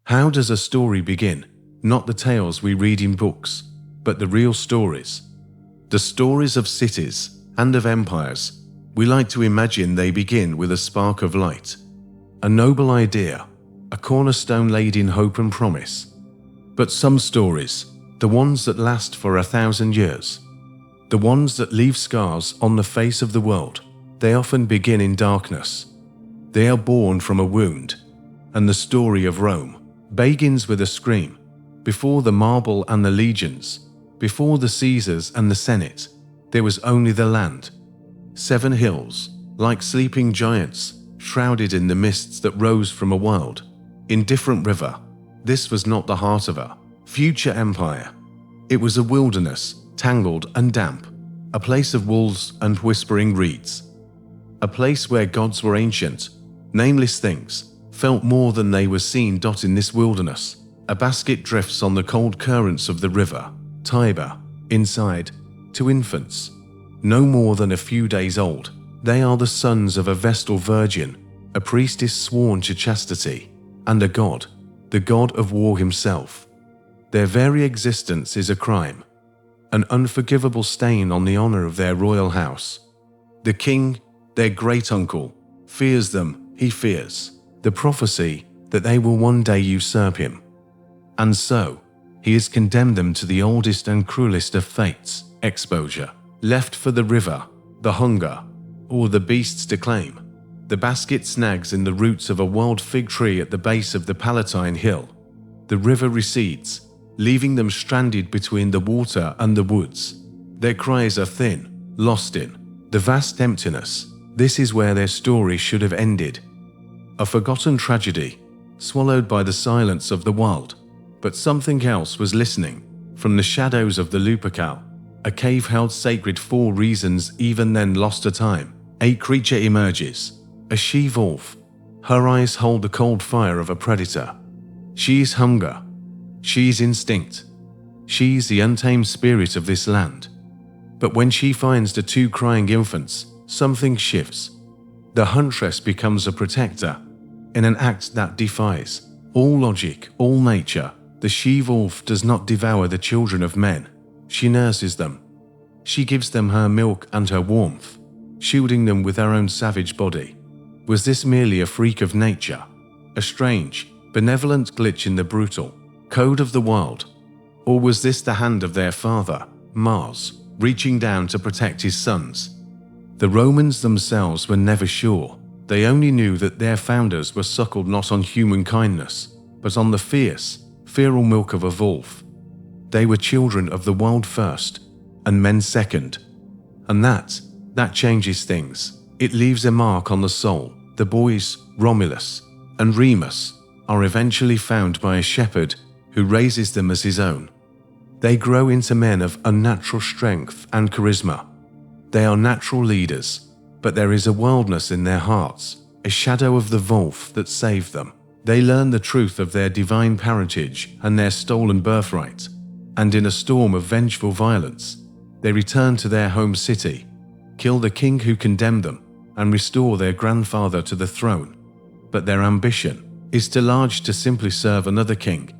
How does a story begin? Not the tales we read in books, but the real stories. The stories of cities and of empires. We like to imagine they begin with a spark of light, a noble idea, a cornerstone laid in hope and promise. But some stories, the ones that last for 1,000 years, the ones that leave scars on the face of the world, they often begin in darkness. They are born from a wound, and the story of Rome begins with a scream. Before the marble and the legions, before the Caesars and the Senate, there was only the land. 7 hills, like sleeping giants, shrouded in the mists that rose from a wild, indifferent river. This was not the heart of a future empire. It was a wilderness, tangled and damp, a place of wolves and whispering reeds. A place where gods were ancient, nameless things, felt more than they were seen. In this wilderness, a basket drifts on the cold currents of the river, Tiber. Inside, 2 infants, no more than a few days old. They are the sons of a Vestal virgin, a priestess sworn to chastity, and a god, the god of war himself. Their very existence is a crime, an unforgivable stain on the honor of their royal house. The king, their great-uncle, fears them. He fears the prophecy that they will one day usurp him. And so, he has condemned them to the oldest and cruelest of fates, exposure, left for the river, the hunger, or the beasts to claim. The basket snags in the roots of a wild fig tree at the base of the Palatine Hill. The river recedes, leaving them stranded between the water and the woods. Their cries are thin, lost in the vast emptiness. This is where their story should have ended. A forgotten tragedy, swallowed by the silence of the wild. But something else was listening. From the shadows of the Lupercal, a cave held sacred for reasons even then lost to time, a creature emerges, a she-wolf. Her eyes hold the cold fire of a predator. She is hunger. She is instinct. She is the untamed spirit of this land. But when she finds the 2 crying infants, something shifts. The huntress becomes a protector, in an act that defies all logic, all nature. The she-wolf does not devour the children of men. She nurses them. She gives them her milk and her warmth, shielding them with her own savage body. Was this merely a freak of nature? A strange, benevolent glitch in the brutal code of the wild? Or was this the hand of their father, Mars, reaching down to protect his sons? The Romans themselves were never sure. They only knew that their founders were suckled not on human kindness, but on the fierce, feral milk of a wolf. They were children of the wild first, and men second. And that changes things. It leaves a mark on the soul. The boys, Romulus and Remus, are eventually found by a shepherd who raises them as his own. They grow into men of unnatural strength and charisma. They are natural leaders, but there is a wildness in their hearts, a shadow of the wolf that saved them. They learn the truth of their divine parentage and their stolen birthright, and in a storm of vengeful violence, they return to their home city, kill the king who condemned them, and restore their grandfather to the throne. But their ambition is too large to simply serve another king.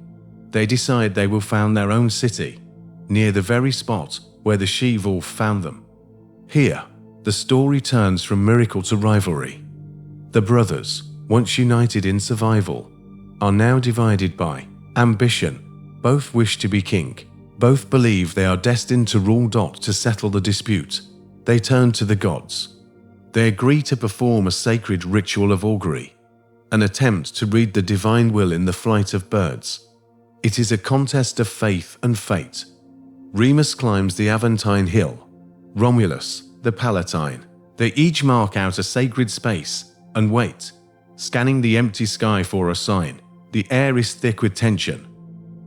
They decide they will found their own city, near the very spot where the she-wolf found them. Here, the story turns from miracle to rivalry. The brothers, once united in survival, are now divided by ambition. Both wish to be king. Both believe they are destined to rule. To settle the dispute, they turn to the gods. They agree to perform a sacred ritual of augury, an attempt to read the divine will in the flight of birds. It is a contest of faith and fate. Remus climbs the Aventine Hill, Romulus the Palatine. They each mark out a sacred space and wait, scanning the empty sky for a sign. The air is thick with tension.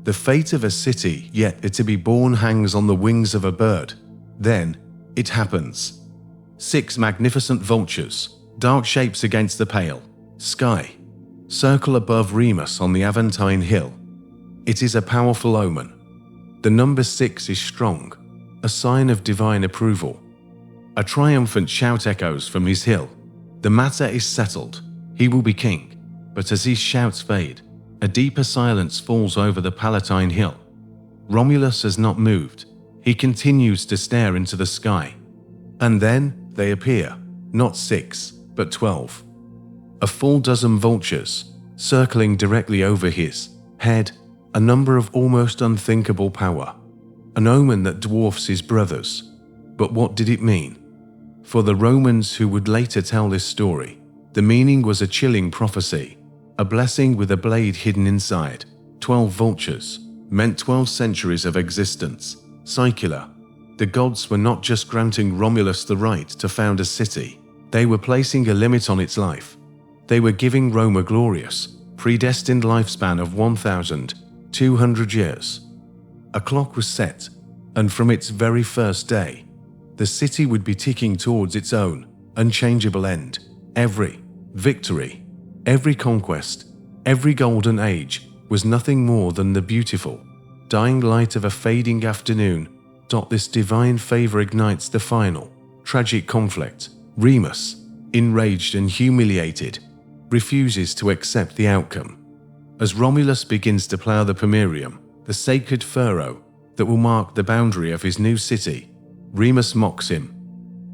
The fate of a city yet to be born hangs on the wings of a bird. Then, it happens. 6 magnificent vultures, dark shapes against the pale sky, circle above Remus on the Aventine Hill. It is a powerful omen. The number 6 is strong, a sign of divine approval. A triumphant shout echoes from his hill. The matter is settled. He will be king. But as his shouts fade, A deeper silence falls over the Palatine Hill. Romulus has not moved. He continues to stare into the sky. And then they appear, not 6, but 12. A full dozen vultures, circling directly over his head, a number of almost unthinkable power. An omen that dwarfs his brothers. But what did it mean? For the Romans who would later tell this story, the meaning was a chilling prophecy, a blessing with a blade hidden inside. 12 vultures meant 12 centuries of existence. Secular. The gods were not just granting Romulus the right to found a city, they were placing a limit on its life. They were giving Rome a glorious, predestined lifespan of 1,200 years. A clock was set, and from its very first day, the city would be ticking towards its own unchangeable end. Every victory, every conquest, every golden age was nothing more than the beautiful, dying light of a fading afternoon. This divine favor ignites the final, tragic conflict. Remus, enraged and humiliated, refuses to accept the outcome. As Romulus begins to plow the Pomerium, the sacred furrow that will mark the boundary of his new city, Remus mocks him.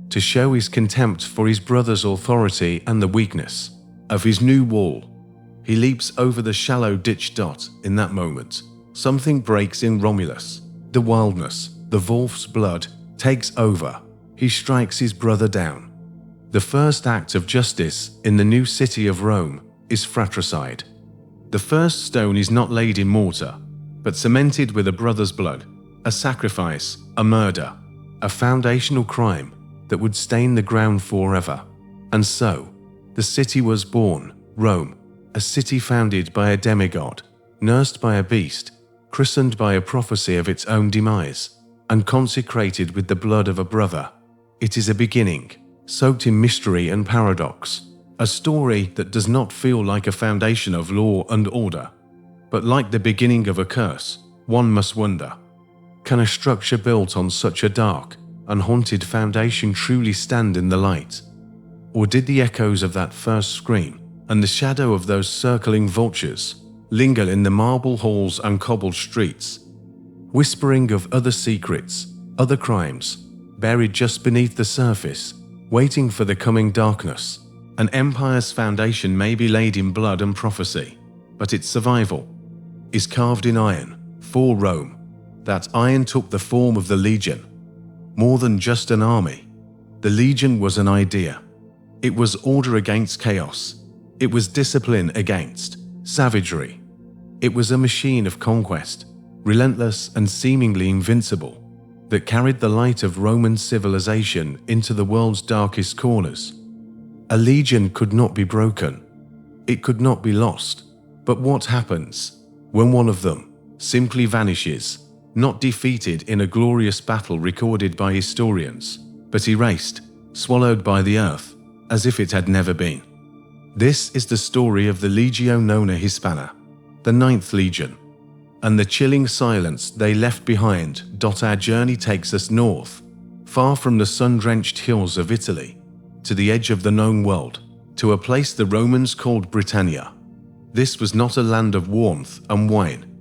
To show his contempt for his brother's authority and the weakness of his new wall, he leaps over the shallow ditch. In that moment, something breaks in Romulus. The wildness, the wolf's blood, takes over. He strikes his brother down. The first act of justice in the new city of Rome is fratricide. The first stone is not laid in mortar, but cemented with a brother's blood, a sacrifice, a murder, a foundational crime that would stain the ground forever. And so, the city was born, Rome, a city founded by a demigod, nursed by a beast, christened by a prophecy of its own demise, and consecrated with the blood of a brother. It is a beginning, soaked in mystery and paradox, a story that does not feel like a foundation of law and order, but like the beginning of a curse. One must wonder, can a structure built on such a dark, unhaunted foundation truly stand in the light? Or did the echoes of that first scream and the shadow of those circling vultures linger in the marble halls and cobbled streets, whispering of other secrets, other crimes, buried just beneath the surface, waiting for the coming darkness? An empire's foundation may be laid in blood and prophecy, but its survival is carved in iron. For Rome, that iron took the form of the legion. More than just an army, the legion was an idea. It was order against chaos. It was discipline against savagery. It was a machine of conquest, relentless and seemingly invincible, that carried the light of Roman civilization into the world's darkest corners. A legion could not be broken. It could not be lost. But what happens when one of them simply vanishes, not defeated in a glorious battle recorded by historians, but erased, swallowed by the earth, as if it had never been? This is the story of the Legio Nona Hispana, the 9th Legion, and the chilling silence they left behind. Our journey takes us north, far from the sun-drenched hills of Italy, to the edge of the known world, to a place the Romans called Britannia. This was not a land of warmth and wine.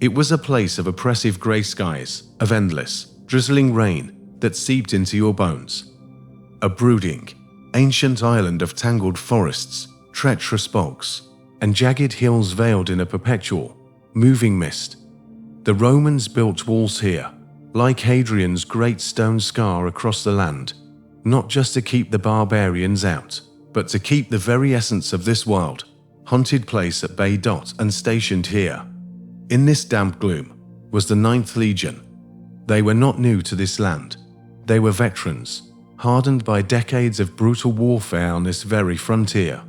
It was a place of oppressive grey skies, of endless, drizzling rain that seeped into your bones. A brooding, ancient island of tangled forests, treacherous bogs, and jagged hills veiled in a perpetual, moving mist. The Romans built walls here, like Hadrian's great stone scar across the land, not just to keep the barbarians out, but to keep the very essence of this wild, haunted place at bay. And stationed here, in this damp gloom, was the 9th Legion. They were not new to this land. They were veterans, hardened by decades of brutal warfare on this very frontier.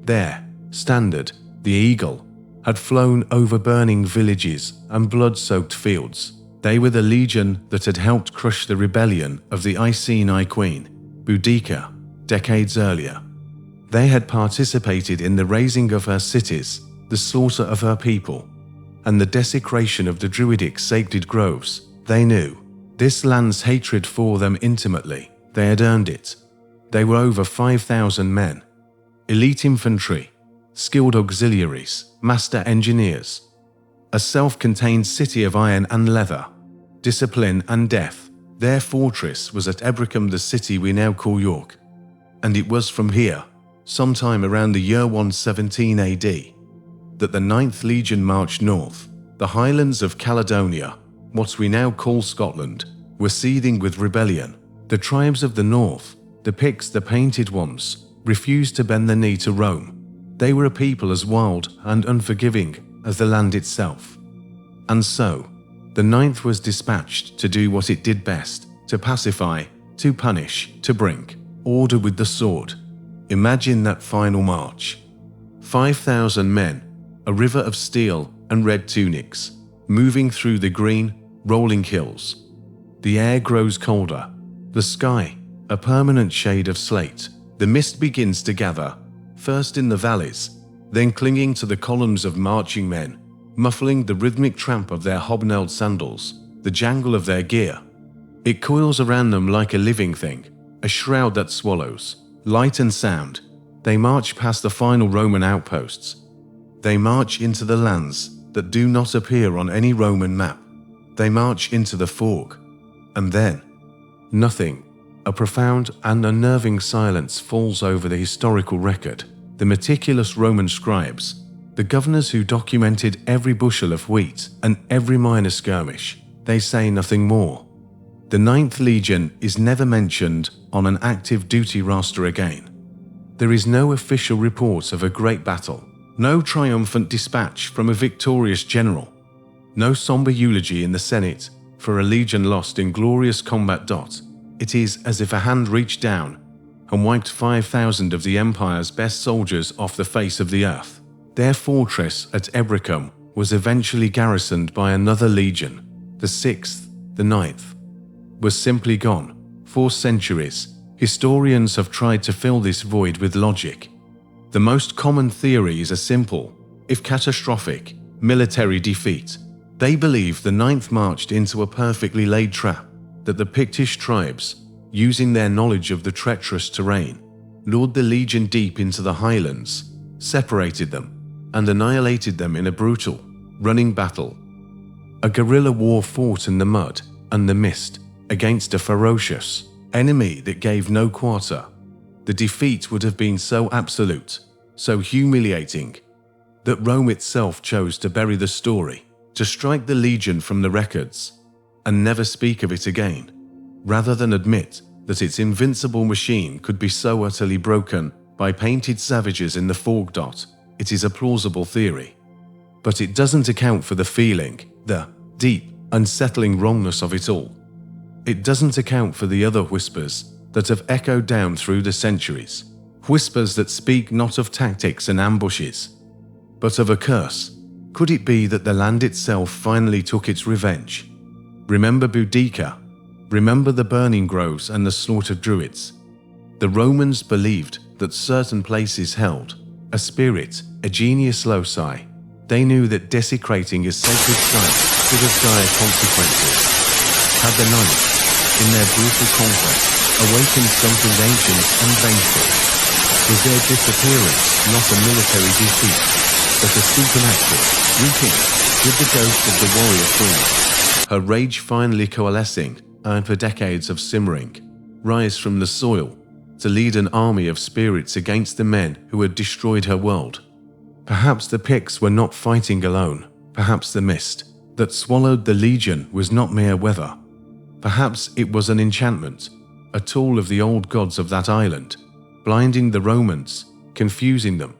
Their standard, the eagle, had flown over burning villages and blood-soaked fields. They were the legion that had helped crush the rebellion of the Iceni queen, Boudica, decades earlier. They had participated in the razing of her cities, the slaughter of her people, and the desecration of the druidic sacred groves. They knew this land's hatred for them intimately. They had earned it. They were over 5,000 men, elite infantry, skilled auxiliaries, master engineers. A self-contained city of iron and leather, discipline and death. Their fortress was at Ebricum, the city we now call York. And it was from here, sometime around the year 117 AD, that the 9th Legion marched north. The highlands of Caledonia, what we now call Scotland, were seething with rebellion. The tribes of the north, the Picts, the Painted Ones, refused to bend the knee to Rome. They were a people as wild and unforgiving as the land itself. And so, the 9th was dispatched to do what it did best, to pacify, to punish, to bring order with the sword. Imagine that final march. 5,000 men, a river of steel and red tunics, moving through the green, rolling hills. The air grows colder. The sky, a permanent shade of slate. The mist begins to gather, first in the valleys, then clinging to the columns of marching men, muffling the rhythmic tramp of their hobnailed sandals, the jangle of their gear. It coils around them like a living thing, a shroud that swallows. Light and sound, they march past the final Roman outposts. They march into the lands that do not appear on any Roman map. They march into the fog. And then, nothing. A profound and unnerving silence falls over the historical record. The meticulous Roman scribes, the governors who documented every bushel of wheat and every minor skirmish, they say nothing more. The 9th Legion is never mentioned on an active duty roster again. There is no official report of a great battle, no triumphant dispatch from a victorious general, no somber eulogy in the Senate for a legion lost in glorious combat. It is as if a hand reached down and wiped 5,000 of the Empire's best soldiers off the face of the earth. Their fortress at Ebricum was eventually garrisoned by another legion. The 6th, the 9th, was simply gone. For centuries, historians have tried to fill this void with logic. The most common theory is a simple, if catastrophic, military defeat. They believe the 9th marched into a perfectly laid trap, that the Pictish tribes, using their knowledge of the treacherous terrain, lured the legion deep into the highlands, separated them, and annihilated them in a brutal, running battle. A guerrilla war fought in the mud and the mist against a ferocious enemy that gave no quarter. The defeat would have been so absolute, so humiliating, that Rome itself chose to bury the story, to strike the legion from the records, and never speak of it again, rather than admit that its invincible machine could be so utterly broken by painted savages in the fog. It is a plausible theory, but it doesn't account for the feeling, the deep, unsettling wrongness of it all. It doesn't account for the other whispers that have echoed down through the centuries, whispers that speak not of tactics and ambushes, but of a curse. Could it be that the land itself finally took its revenge? Remember Boudica? Remember the burning groves and the slaughtered druids? The Romans believed that certain places held a spirit, a genius loci. They knew that desecrating a sacred site could have dire consequences. Had the 9th, in their brutal conquest, awakened something ancient and vengeful? Was their disappearance not a military defeat, but a supernatural reaping with the ghost of the warrior queen? Her rage finally coalescing, and for decades of simmering, rise from the soil to lead an army of spirits against the men who had destroyed her world. Perhaps the Picts were not fighting alone. Perhaps the mist that swallowed the legion was not mere weather. Perhaps it was an enchantment, a tool of the old gods of that island, blinding the Romans, confusing them,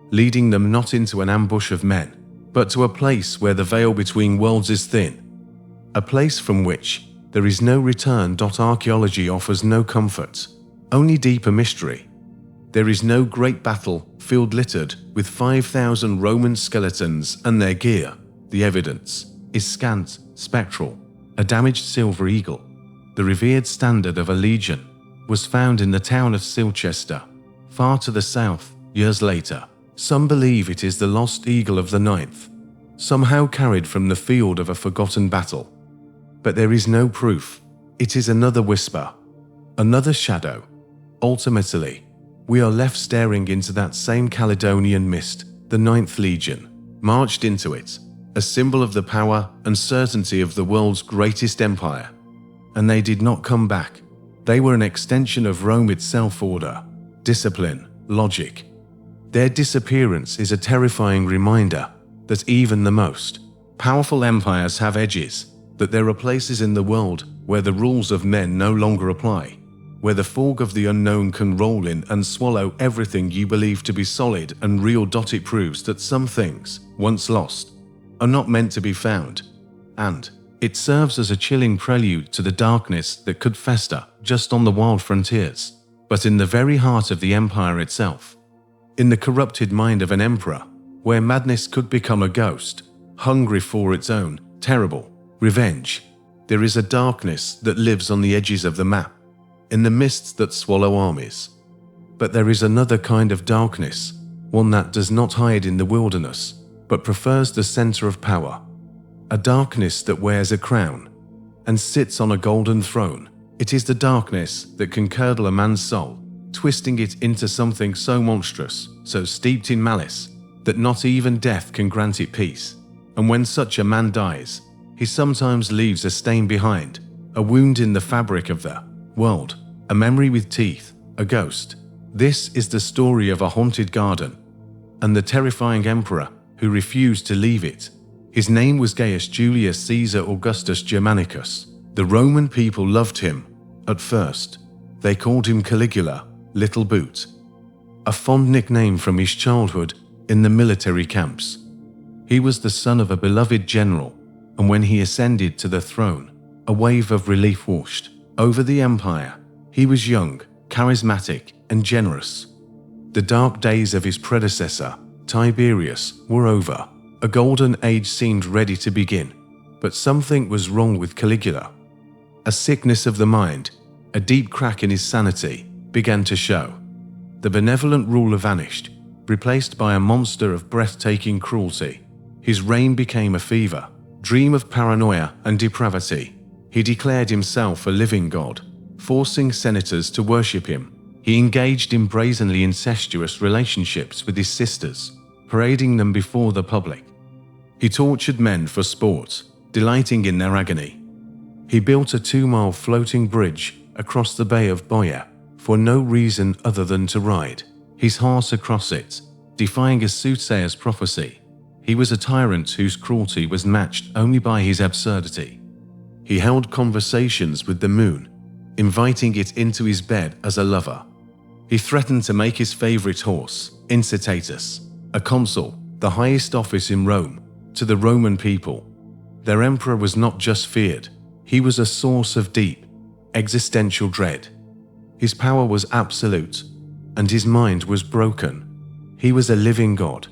leading them not into an ambush of men, but to a place where the veil between worlds is thin, a place from which there is no return. Archaeology offers no comfort, only deeper mystery. There is no great battlefield littered with 5,000 Roman skeletons and their gear. The evidence is scant, spectral. A damaged silver eagle, the revered standard of a legion, was found in the town of Silchester, far to the south. Years later, some believe it is the lost eagle of the 9th, somehow carried from the field of a forgotten battle. But there is no proof. It is another whisper, another shadow. Ultimately, We are left staring into that same Caledonian mist. The Ninth Legion marched into it, a symbol of the power and certainty of the world's greatest empire. And they did not come back. They were an extension of Rome itself: order, discipline, logic. Their disappearance is a terrifying reminder that even the most powerful empires have edges, that there are places in the world where the rules of men no longer apply, where the fog of the unknown can roll in and swallow everything you believe to be solid and real. It proves that some things, once lost, are not meant to be found, and it serves as a chilling prelude to the darkness that could fester just on the wild frontiers, but in the very heart of the empire itself. In the corrupted mind of an emperor, where madness could become a ghost, hungry for its own terrible revenge, there is a darkness that lives on the edges of the map, in the mists that swallow armies. But there is another kind of darkness, one that does not hide in the wilderness, but prefers the center of power. A darkness that wears a crown and sits on a golden throne. It is the darkness that can curdle a man's soul, twisting it into something so monstrous, so steeped in malice, that not even death can grant it peace. And when such a man dies, he sometimes leaves a stain behind, a wound in the fabric of the world, a memory with teeth, a ghost. This is the story of a haunted garden, and the terrifying emperor who refused to leave it. His name was Gaius Julius Caesar Augustus Germanicus. The Roman people loved him. At first, they called him Caligula, Little Boot, a fond nickname from his childhood in the military camps. He was the son of a beloved general, and when he ascended to the throne, a wave of relief washed over the empire. He was young, charismatic, and generous. The dark days of his predecessor, Tiberius, were over. A golden age seemed ready to begin, but something was wrong with Caligula. A sickness of the mind, a deep crack in his sanity, began to show. The benevolent ruler vanished, replaced by a monster of breathtaking cruelty. His reign became a fever dream of paranoia and depravity. He declared himself a living god, forcing senators to worship him. He engaged in brazenly incestuous relationships with his sisters, parading them before the public. He tortured men for sport, delighting in their agony. He built a 2-mile floating bridge across the Bay of Boya for no reason other than to ride his horse across it, defying a soothsayer's prophecy. He was a tyrant whose cruelty was matched only by his absurdity. He held conversations with the moon, inviting it into his bed as a lover. He threatened to make his favorite horse, Incitatus, a consul, the highest office in Rome, to the Roman people. Their emperor was not just feared, he was a source of deep, existential dread. His power was absolute, and his mind was broken. He was a living god,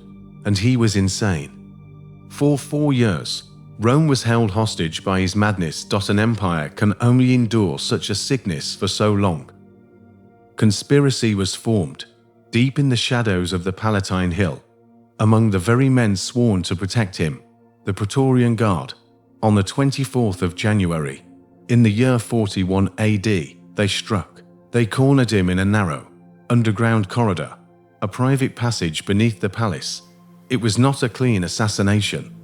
and he was insane. For 4 years, Rome was held hostage by his madness. An empire can only endure such a sickness for so long. Conspiracy was formed, deep in the shadows of the Palatine Hill, among the very men sworn to protect him, the Praetorian Guard. On the 24th of January, in the year 41 AD, they struck. They cornered him in a narrow, underground corridor, a private passage beneath the palace. It was not a clean assassination.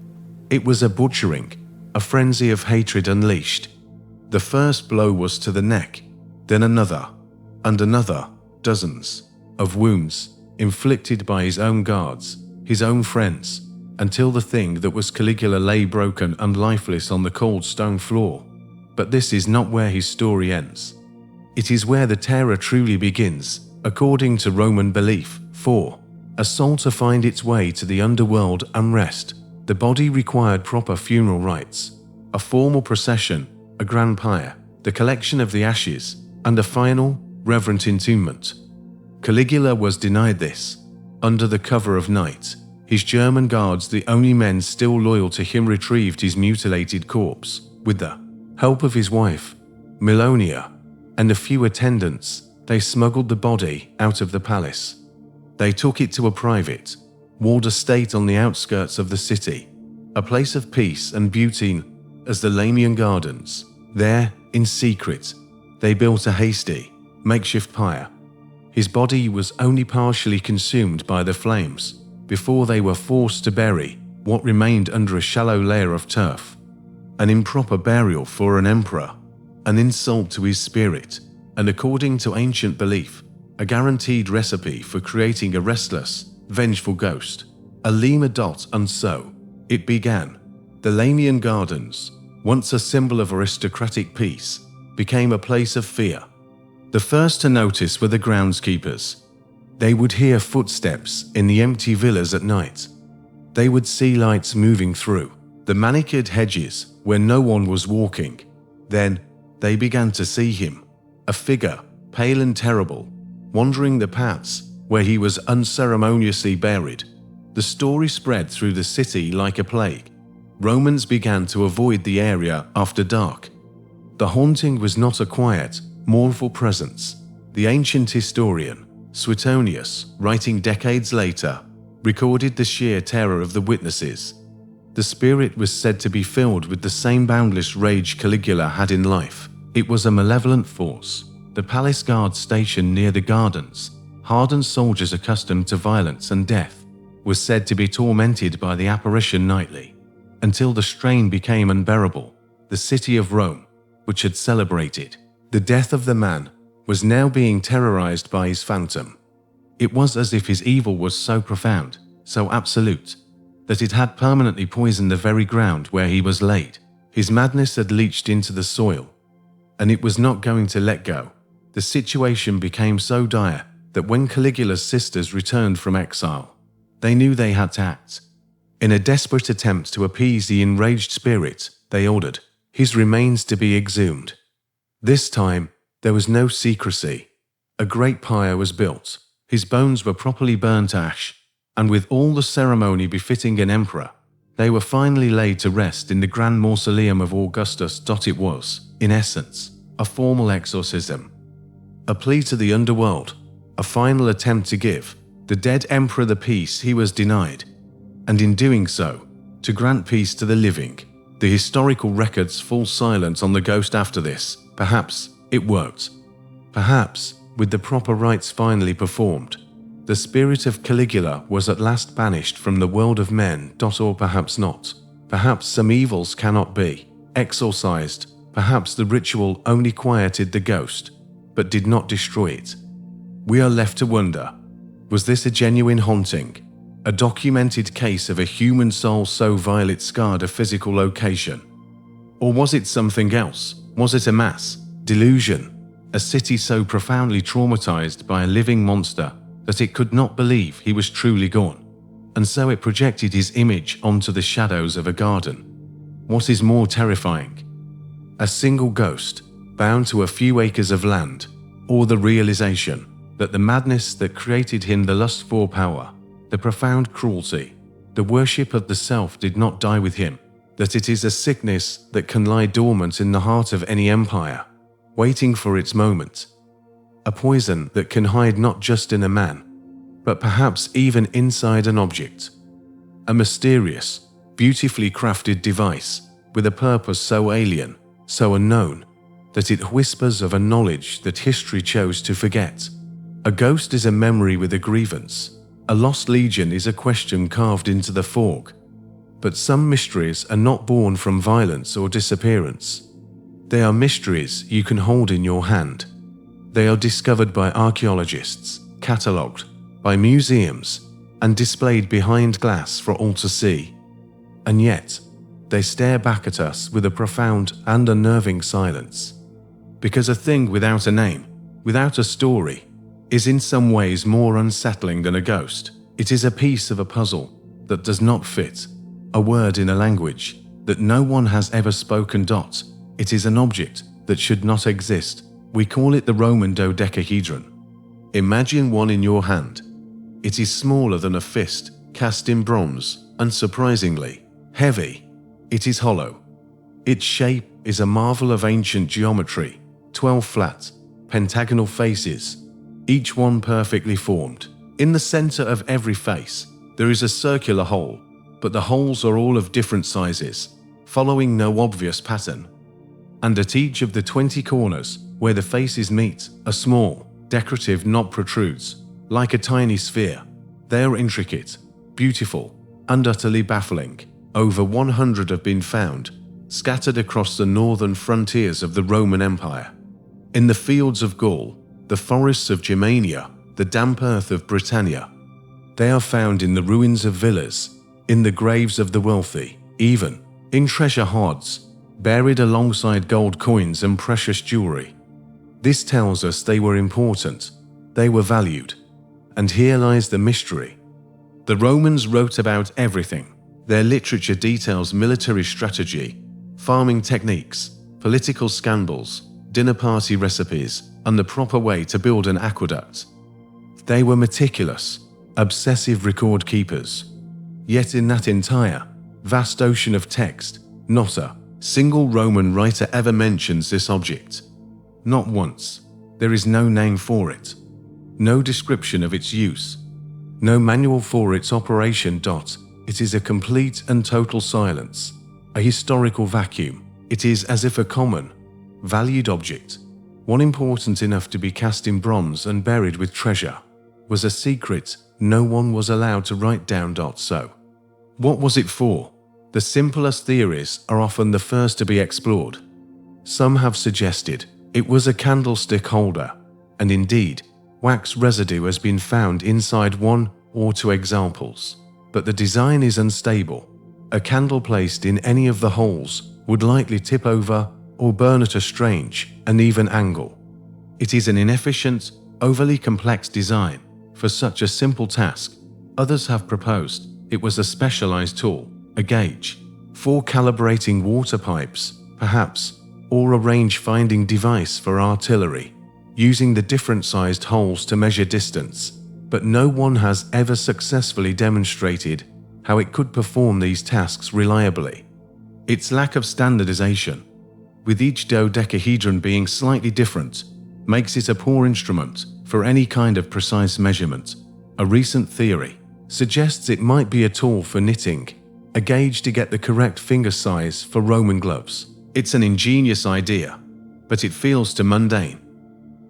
It was a butchering, a frenzy of hatred unleashed. The first blow was to the neck, then another, and another, dozens of wounds inflicted by his own guards, his own friends, until the thing that was Caligula lay broken and lifeless on the cold stone floor. But this is not where his story ends. It is where the terror truly begins, according to Roman belief. For a soul to find its way to the underworld unrest, the body required proper funeral rites, a formal procession, a grand pyre, the collection of the ashes, and a final, reverent entombment. Caligula was denied this. Under the cover of night, his German guards, the only men still loyal to him, retrieved his mutilated corpse. With the help of his wife, Milonia, and a few attendants, they smuggled the body out of the palace. They took it to a private, walled estate on the outskirts of the city, a place of peace and beauty as the Lamian Gardens. There, in secret, they built a hasty, makeshift pyre. His body was only partially consumed by the flames before they were forced to bury what remained under a shallow layer of turf. An improper burial for an emperor, an insult to his spirit, and according to ancient belief, a guaranteed recipe for creating a restless, vengeful ghost. A Lima dot, and so it began. The Lamian Gardens, once a symbol of aristocratic peace, became a place of fear. The first to notice were the groundskeepers. They would hear footsteps in the empty villas at night. They would see lights moving through the manicured hedges where no one was walking. Then they began to see him, a figure, pale and terrible, wandering the paths where he was unceremoniously buried. The story spread through the city like a plague. Romans began to avoid the area after dark. The haunting was not a quiet, mournful presence. The ancient historian, Suetonius, writing decades later, recorded the sheer terror of the witnesses. The spirit was said to be filled with the same boundless rage Caligula had in life. It was a malevolent force. The palace guard stationed near the gardens, hardened soldiers accustomed to violence and death, was said to be tormented by the apparition nightly, until the strain became unbearable. The city of Rome, which had celebrated the death of the man, was now being terrorized by his phantom. It was as if his evil was so profound, so absolute, that it had permanently poisoned the very ground where he was laid. His madness had leached into the soil, and it was not going to let go. The situation became so dire that when Caligula's sisters returned from exile, they knew they had to act. In a desperate attempt to appease the enraged spirit, they ordered his remains to be exhumed. This time, there was no secrecy. A great pyre was built. His bones were properly burned to ash, and with all the ceremony befitting an emperor, they were finally laid to rest in the grand mausoleum of Augustus. It was, in essence, a formal exorcism, a plea to the underworld, a final attempt to give the dead emperor the peace he was denied, and in doing so, to grant peace to the living. The historical records fall silent on the ghost after this. Perhaps it worked. Perhaps, with the proper rites finally performed, the spirit of Caligula was at last banished from the world of men. Or perhaps not. Perhaps some evils cannot be exorcised. Perhaps the ritual only quieted the ghost, but did not destroy it. We are left to wonder, was this a genuine haunting? A documented case of a human soul so vile it scarred a physical location? Or was it something else? Was it a mass delusion? A city so profoundly traumatized by a living monster that it could not believe he was truly gone, and so it projected his image onto the shadows of a garden. What is more terrifying? A single ghost, bound to a few acres of land, or the realization that the madness that created him, the lust for power, the profound cruelty, the worship of the self did not die with him, that it is a sickness that can lie dormant in the heart of any empire, waiting for its moment. A poison that can hide not just in a man, but perhaps even inside an object. A mysterious, beautifully crafted device with a purpose so alien, so unknown, that it whispers of a knowledge that history chose to forget. A ghost is a memory with a grievance. A lost legion is a question carved into the fog. But some mysteries are not born from violence or disappearance. They are mysteries you can hold in your hand. They are discovered by archaeologists, catalogued by museums, and displayed behind glass for all to see. And yet, they stare back at us with a profound and unnerving silence. Because a thing without a name, without a story, is in some ways more unsettling than a ghost. It is a piece of a puzzle that does not fit, a word in a language that no one has ever spoken. It is an object that should not exist. We call it the Roman dodecahedron. Imagine one in your hand. It is smaller than a fist, cast in bronze, unsurprisingly heavy. It is hollow. Its shape is a marvel of ancient geometry, 12 flat, pentagonal faces, each one perfectly formed. In the center of every face, there is a circular hole, but the holes are all of different sizes, following no obvious pattern. And at each of the 20 corners, where the faces meet, a small, decorative, not protrudes, like a tiny sphere. They are intricate, beautiful, and utterly baffling. Over 100 have been found, scattered across the northern frontiers of the Roman Empire. In the fields of Gaul, the forests of Germania, the damp earth of Britannia. They are found in the ruins of villas, in the graves of the wealthy, even in treasure hoards, buried alongside gold coins and precious jewelry. This tells us they were important, they were valued. And here lies the mystery. The Romans wrote about everything. Their literature details military strategy, farming techniques, political scandals, dinner party recipes, and the proper way to build an aqueduct. They were meticulous, obsessive record keepers. Yet in that entire, vast ocean of text, not a single Roman writer ever mentions this object. Not once. There is no name for it. No description of its use. No manual for its operation. It is a complete and total silence. A historical vacuum. It is as if a common, valued object, one important enough to be cast in bronze and buried with treasure, was a secret no one was allowed to write down. So, what was it for? The simplest theories are often the first to be explored. Some have suggested it was a candlestick holder, and indeed, wax residue has been found inside one or two examples. But the design is unstable. A candle placed in any of the holes would likely tip over or burn at a strange, uneven angle. It is an inefficient, overly complex design for such a simple task. Others have proposed it was a specialized tool, a gauge, for calibrating water pipes, perhaps, or a range-finding device for artillery, using the different-sized holes to measure distance. But no one has ever successfully demonstrated how it could perform these tasks reliably. Its lack of standardization, with each dodecahedron being slightly different, makes it a poor instrument for any kind of precise measurement. A recent theory suggests it might be a tool for knitting, a gauge to get the correct finger size for Roman gloves. It's an ingenious idea, but it feels too mundane,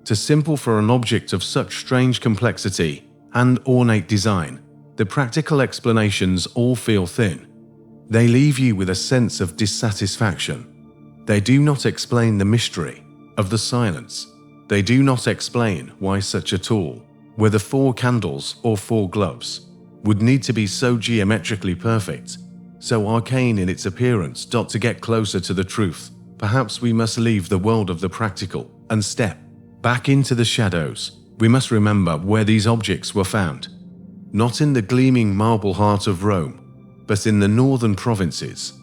too simple for an object of such strange complexity and ornate design. The practical explanations all feel thin. They leave you with a sense of dissatisfaction. They do not explain the mystery of the silence. They do not explain why such a tool, whether 4 candles or 4 gloves, would need to be so geometrically perfect, so arcane in its appearance. To get closer to the truth, perhaps we must leave the world of the practical and step back into the shadows. We must remember where these objects were found. Not in the gleaming marble heart of Rome, but in the northern provinces.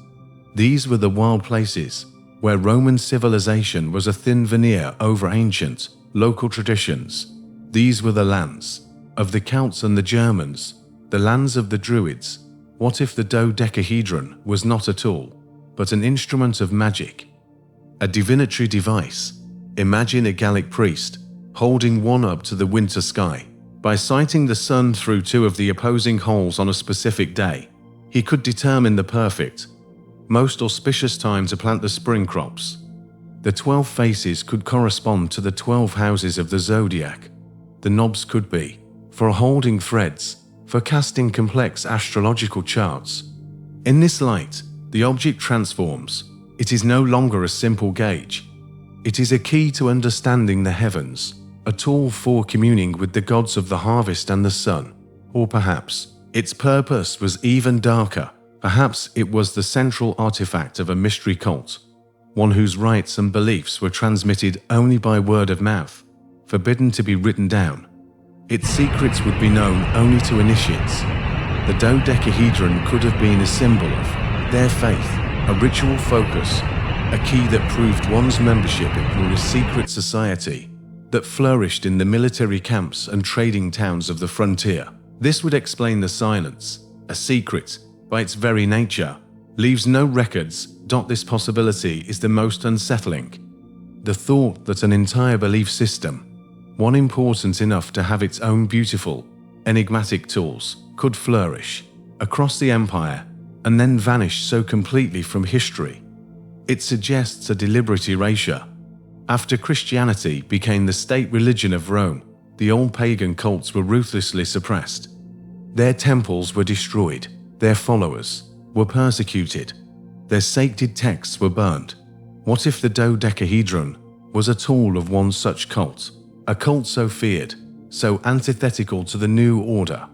These were the wild places where Roman civilization was a thin veneer over ancient, local traditions. These were the lands of the Celts and the Germans, the lands of the Druids. What if the dodecahedron was not a tool, but an instrument of magic? A divinatory device? Imagine a Gallic priest holding one up to the winter sky. By sighting the sun through 2 of the opposing holes on a specific day, he could determine the perfect, most auspicious time to plant the spring crops. The 12 faces could correspond to the 12 houses of the zodiac. The knobs could be for holding threads, for casting complex astrological charts. In this light, the object transforms. It is no longer a simple gauge. It is a key to understanding the heavens, a tool for communing with the gods of the harvest and the sun. Or perhaps its purpose was even darker. Perhaps it was the central artifact of a mystery cult, one whose rites and beliefs were transmitted only by word of mouth, forbidden to be written down. Its secrets would be known only to initiates. The dodecahedron could have been a symbol of their faith, a ritual focus, a key that proved one's membership in a secret society that flourished in the military camps and trading towns of the frontier. This would explain the silence. A secret, by its very nature, leaves no records. This possibility is the most unsettling. The thought that an entire belief system, one important enough to have its own beautiful, enigmatic tools, could flourish across the empire and then vanish so completely from history. It suggests a deliberate erasure. After Christianity became the state religion of Rome, The old pagan cults were ruthlessly suppressed. Their temples were destroyed, their followers were persecuted, their sacred texts were burned. What if the dodecahedron was a tool of one such cult? A cult so feared, so antithetical to the new order,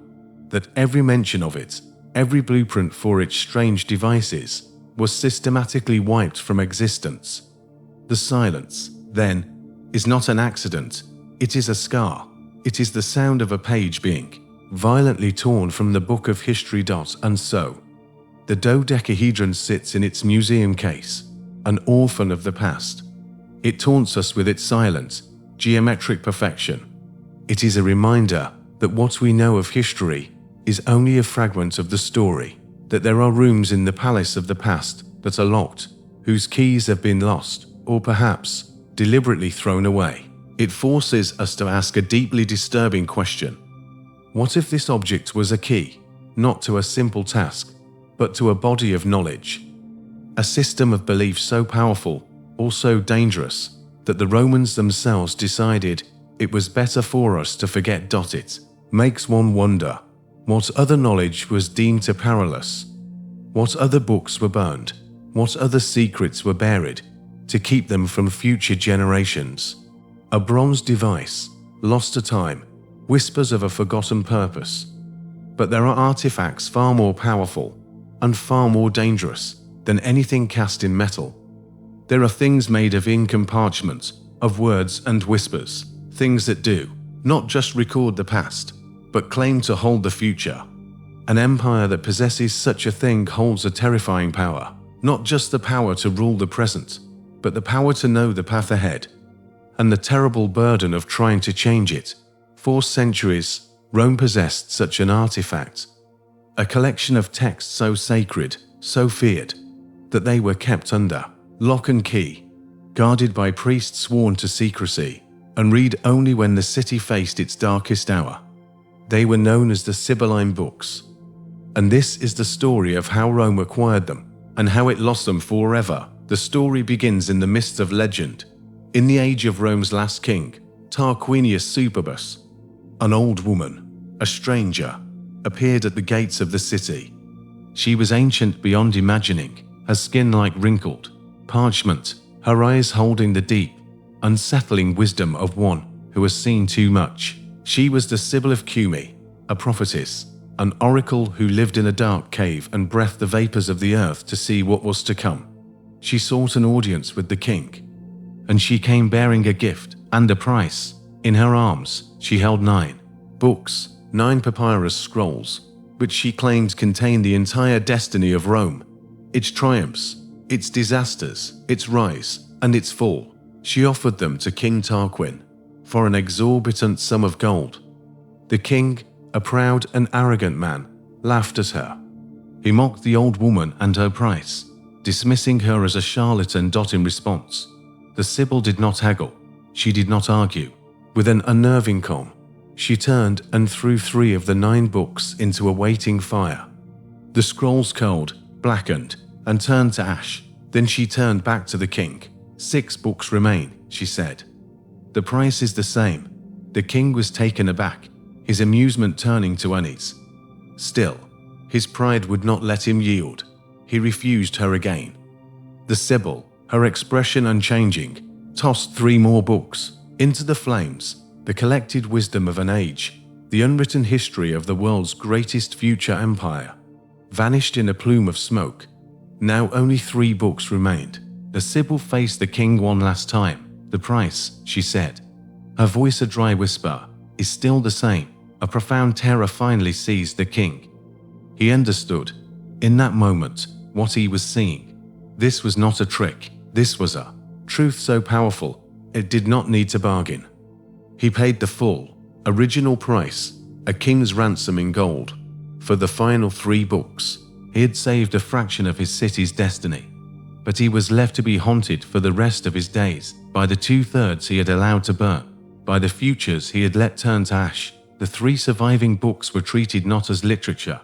that every mention of it, every blueprint for its strange devices, was systematically wiped from existence. The silence, then, is not an accident, it is a scar. It is the sound of a page being violently torn from the book of history. And so, the dodecahedron sits in its museum case, an orphan of the past. It taunts us with its silent, geometric perfection. It is a reminder that what we know of history is only a fragment of the story, that there are rooms in the palace of the past that are locked, whose keys have been lost, or perhaps deliberately thrown away. It forces us to ask a deeply disturbing question. What if this object was a key, not to a simple task, but to a body of knowledge? A system of belief so powerful, or so dangerous, that the Romans themselves decided it was better for us to forget. It makes one wonder, what other knowledge was deemed too perilous? What other books were burned? What other secrets were buried to keep them from future generations? A bronze device, lost to time, whispers of a forgotten purpose. But there are artifacts far more powerful and far more dangerous than anything cast in metal. There are things made of ink and parchment, of words and whispers, things that do not just record the past, but claim to hold the future. An empire that possesses such a thing holds a terrifying power, not just the power to rule the present, but the power to know the path ahead, and the terrible burden of trying to change it. For centuries, Rome possessed such an artifact, a collection of texts so sacred, so feared, that they were kept under lock and key, guarded by priests sworn to secrecy, and read only when the city faced its darkest hour. They were known as the Sibylline books. And this is the story of how Rome acquired them, and how it lost them forever. The story begins in the midst of legend. In the age of Rome's last king, Tarquinius Superbus, an old woman, a stranger, appeared at the gates of the city. She was ancient beyond imagining, her skin like wrinkled parchment, her eyes holding the deep, unsettling wisdom of one who has seen too much. She was the Sibyl of Cumae, a prophetess, an oracle who lived in a dark cave and breathed the vapors of the earth to see what was to come. She sought an audience with the king, and she came bearing a gift and a price. In her arms, she held 9 books, 9 papyrus scrolls, which she claimed contained the entire destiny of Rome, its triumphs, its disasters, its rise, and its fall. She offered them to King Tarquin for an exorbitant sum of gold. The king, a proud and arrogant man, laughed at her. He mocked the old woman and her price, dismissing her as a charlatan. In response, the Sibyl did not haggle. She did not argue. With an unnerving calm, she turned and threw 3 of the 9 books into a waiting fire. The scrolls cold, blackened, and turned to ash. Then she turned back to the king. 6 books remain, she said. The price is the same. The king was taken aback, his amusement turning to unease. Still, his pride would not let him yield. He refused her again. The Sibyl, her expression unchanging, tossed 3 more books into the flames, the collected wisdom of an age, the unwritten history of the world's greatest future empire, vanished in a plume of smoke. Now only 3 books remained. The Sibyl faced the king one last time. The price, she said, her voice a dry whisper, is still the same. A profound terror finally seized the king. He understood, in that moment, what he was seeing. This was not a trick. This was a truth so powerful, it did not need to bargain. He paid the full, original price, a king's ransom in gold. For the final 3 books, he had saved a fraction of his city's destiny. But he was left to be haunted for the rest of his days by the 2/3 he had allowed to burn, by the futures he had let turn to ash. The 3 surviving books were treated not as literature,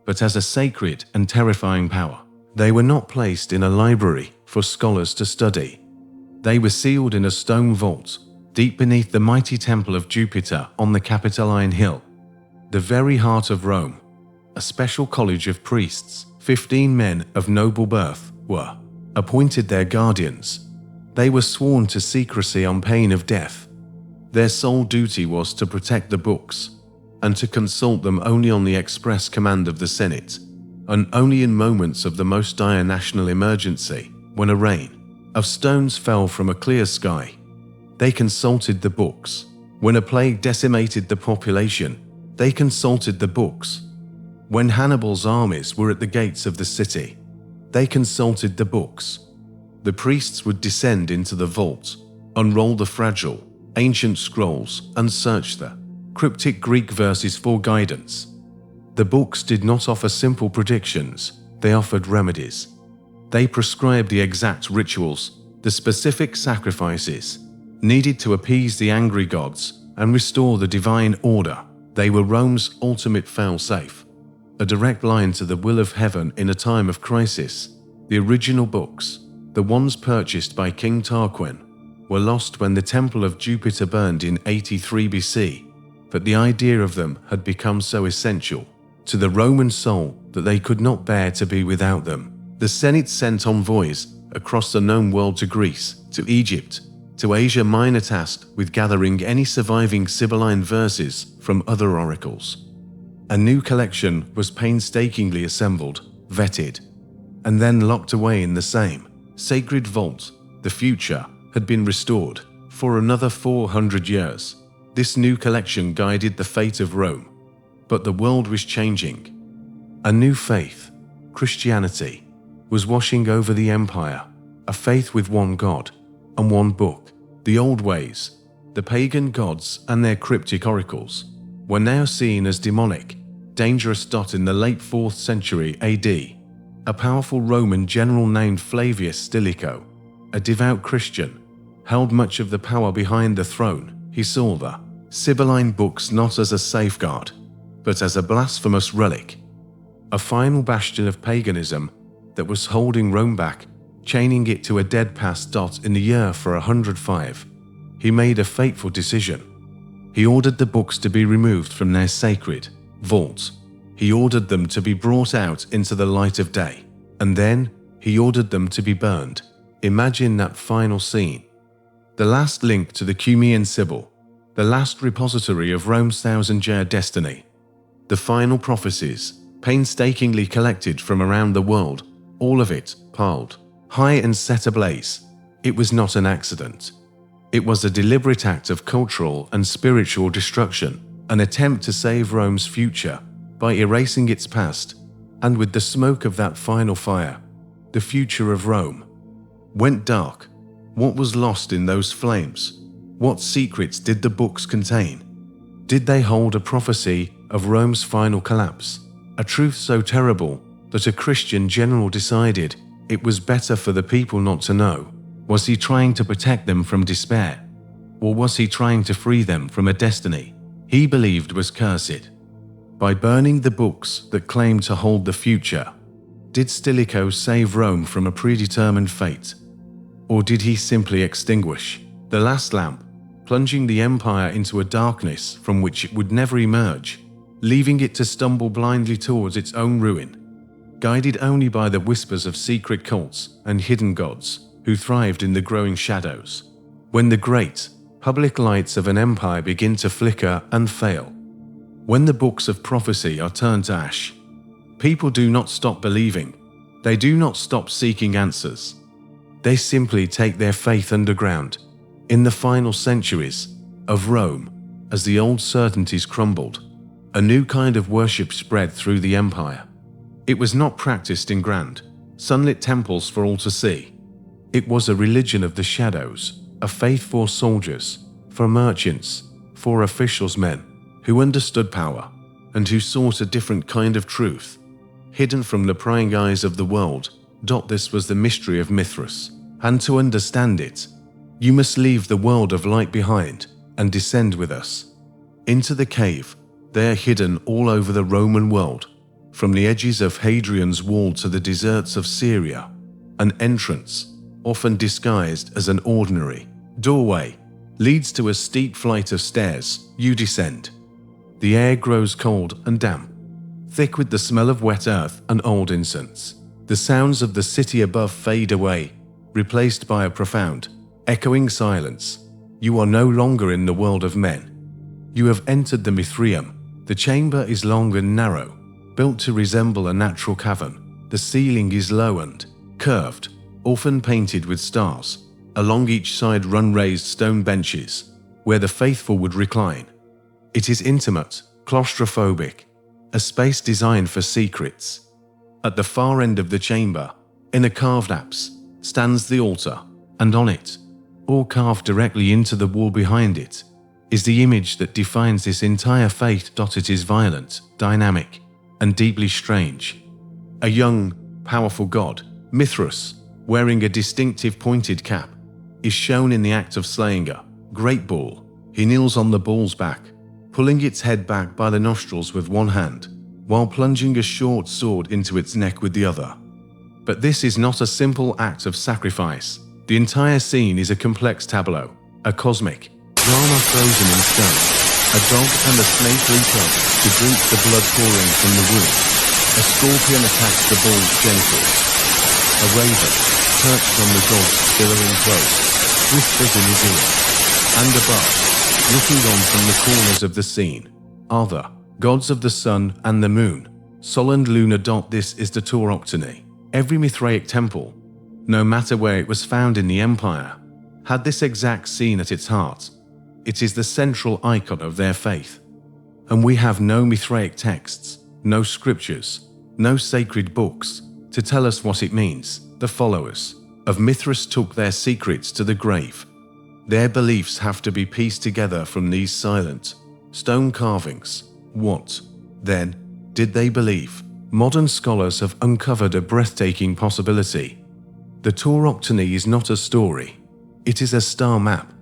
but as a sacred and terrifying power. They were not placed in a library for scholars to study. They were sealed in a stone vault, deep beneath the mighty temple of Jupiter on the Capitoline Hill, the very heart of Rome, a special college of priests, 15 men of noble birth, were appointed their guardians. They were sworn to secrecy on pain of death. Their sole duty was to protect the books, and to consult them only on the express command of the Senate, and only in moments of the most dire national emergency, when a rain of stones fell from a clear sky. They consulted the books. When a plague decimated the population, they consulted the books. When Hannibal's armies were at the gates of the city, they consulted the books. The priests would descend into the vault, unroll the fragile, ancient scrolls, and search the cryptic Greek verses for guidance. The books did not offer simple predictions, they offered remedies. They prescribed the exact rituals, the specific sacrifices, needed to appease the angry gods and restore the divine order. They were Rome's ultimate fail-safe, a direct line to the will of heaven in a time of crisis. The original books, the ones purchased by King Tarquin, were lost when the Temple of Jupiter burned in 83 BC, but the idea of them had become so essential to the Roman soul that they could not bear to be without them. The Senate sent envoys across the known world to Greece, to Egypt, to Asia Minor, tasked with gathering any surviving Sibylline verses from other oracles. A new collection was painstakingly assembled, vetted, and then locked away in the same sacred vault. The future had been restored for another 400 years. This new collection guided the fate of Rome. But the world was changing. A new faith, Christianity, was washing over the empire, a faith with one God and one book. The old ways, the pagan gods and their cryptic oracles, were now seen as demonic, dangerous. In the late 4th century AD, a powerful Roman general named Flavius Stilicho, a devout Christian, held much of the power behind the throne. He saw the Sibylline books not as a safeguard, but as a blasphemous relic, a final bastion of paganism that was holding Rome back, chaining it to a dead past. In the year 405, he made a fateful decision. He ordered the books to be removed from their sacred vault. He ordered them to be brought out into the light of day, and then he ordered them to be burned. Imagine that final scene. The last link to the Cumean Sibyl, the last repository of Rome's thousand-year destiny. The final prophecies, painstakingly collected from around the world, all of it piled high and set ablaze. It was not an accident. It was a deliberate act of cultural and spiritual destruction, an attempt to save Rome's future by erasing its past, and with the smoke of that final fire, the future of Rome went dark. What was lost in those flames? What secrets did the books contain? Did they hold a prophecy of Rome's final collapse, a truth so terrible that a Christian general decided it was better for the people not to know? Was he trying to protect them from despair? Or was he trying to free them from a destiny he believed was cursed? By burning the books that claimed to hold the future, did Stilicho save Rome from a predetermined fate? Or did he simply extinguish the last lamp, plunging the empire into a darkness from which it would never emerge, leaving it to stumble blindly towards its own ruin, guided only by the whispers of secret cults and hidden gods who thrived in the growing shadows? When the great, public lights of an empire begin to flicker and fail, when the books of prophecy are turned to ash, people do not stop believing. They do not stop seeking answers. They simply take their faith underground. In the final centuries of Rome, as the old certainties crumbled, a new kind of worship spread through the empire. It was not practiced in grand, sunlit temples for all to see. It was a religion of the shadows, a faith for soldiers, for merchants, for officials, men who understood power and who sought a different kind of truth, hidden from the prying eyes of the world. This was the mystery of Mithras, and to understand it, you must leave the world of light behind and descend with us into the cave. They are hidden all over the Roman world, from the edges of Hadrian's wall to the deserts of Syria. An entrance, often disguised as an ordinary doorway, leads to a steep flight of stairs. You descend. The air grows cold and damp, thick with the smell of wet earth and old incense. The sounds of the city above fade away, replaced by a profound, echoing silence. You are no longer in the world of men. You have entered the Mithraeum. The chamber is long and narrow, built to resemble a natural cavern. The ceiling is low and curved, often painted with stars. Along each side run raised stone benches, where the faithful would recline. It is intimate, claustrophobic, a space designed for secrets. At the far end of the chamber, in a carved apse, stands the altar, and on it, or carved directly into the wall behind it, is the image that defines this entire faith. It is violent, dynamic, and deeply strange. A young, powerful god, Mithras, wearing a distinctive pointed cap, is shown in the act of slaying a great bull. He kneels on the bull's back, pulling its head back by the nostrils with one hand, while plunging a short sword into its neck with the other. But this is not a simple act of sacrifice. The entire scene is a complex tableau, a cosmic drama frozen in stone. A dog and a snake leap up to drink the blood pouring from the wound. A scorpion attacks the bull's genitals. A raven, perched on the dog's billowing throat, whispers in his ear. And above, looking on from the corners of the scene, are the gods of the sun and the moon, Sol and Luna. This is the Tauroctony. Every Mithraic temple, no matter where it was found in the empire, had this exact scene at its heart. It is the central icon of their faith. And we have no Mithraic texts, no scriptures, no sacred books to tell us what it means. The followers of Mithras took their secrets to the grave. Their beliefs have to be pieced together from these silent stone carvings. What, then, did they believe? Modern scholars have uncovered a breathtaking possibility. The Tauroctony is not a story. It is a star map.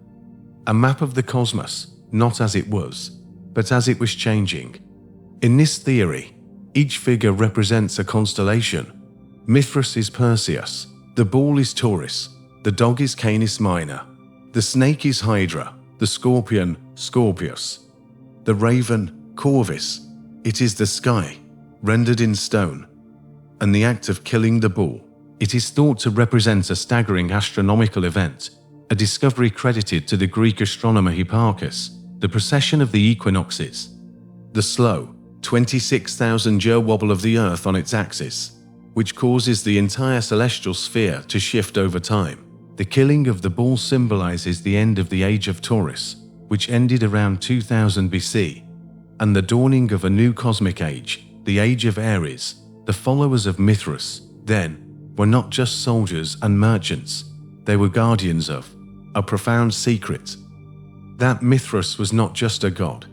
A map of the cosmos, not as it was, but as it was changing. In this theory, each figure represents a constellation. Mithras is Perseus, the bull is Taurus, the dog is Canis Minor, the snake is Hydra, the scorpion, Scorpius, the raven, Corvus. It is the sky, rendered in stone, and the act of killing the bull. It is thought to represent a staggering astronomical event, a discovery credited to the Greek astronomer Hipparchus, the precession of the equinoxes, the slow, 26,000-year wobble of the Earth on its axis, which causes the entire celestial sphere to shift over time. The killing of the bull symbolizes the end of the age of Taurus, which ended around 2000 BC, and the dawning of a new cosmic age, the age of Aries. The followers of Mithras, then, were not just soldiers and merchants, they were guardians of a profound secret. That Mithras was not just a god,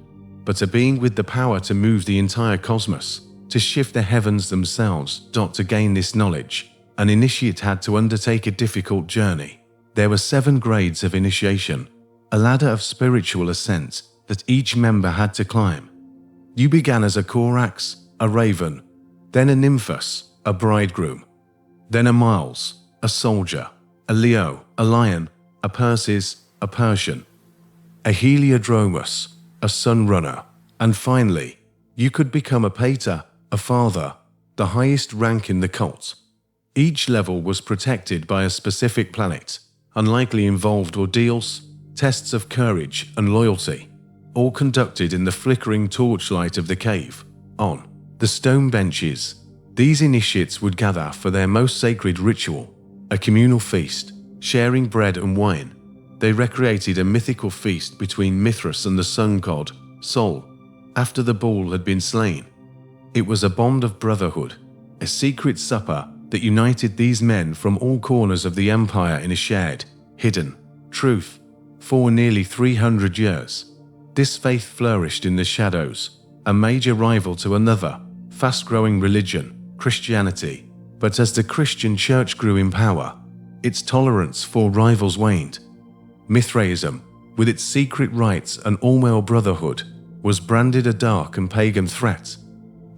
but a being with the power to move the entire cosmos, to shift the heavens themselves. To gain this knowledge, an initiate had to undertake a difficult journey. There were 7 grades of initiation, a ladder of spiritual ascent that each member had to climb. You began as a Corax, a raven, then a Nymphus, a bridegroom, then a Miles, a soldier, a Leo, a lion, a Perses, a Persian, a Heliodromus, a sun runner, and finally, you could become a Pater, a father, the highest rank in the cult. Each level was protected by a specific planet, unlikely involved ordeals, tests of courage and loyalty, all conducted in the flickering torchlight of the cave. On the stone benches, these initiates would gather for their most sacred ritual, a communal feast, sharing bread and wine. They recreated a mythical feast between Mithras and the sun god, Sol, after the bull had been slain. It was a bond of brotherhood, a secret supper that united these men from all corners of the empire in a shared, hidden truth. For nearly 300 years, this faith flourished in the shadows, a major rival to another, fast-growing religion, Christianity. But as the Christian church grew in power, its tolerance for rivals waned. Mithraism, with its secret rites and all-male brotherhood, was branded a dark and pagan threat.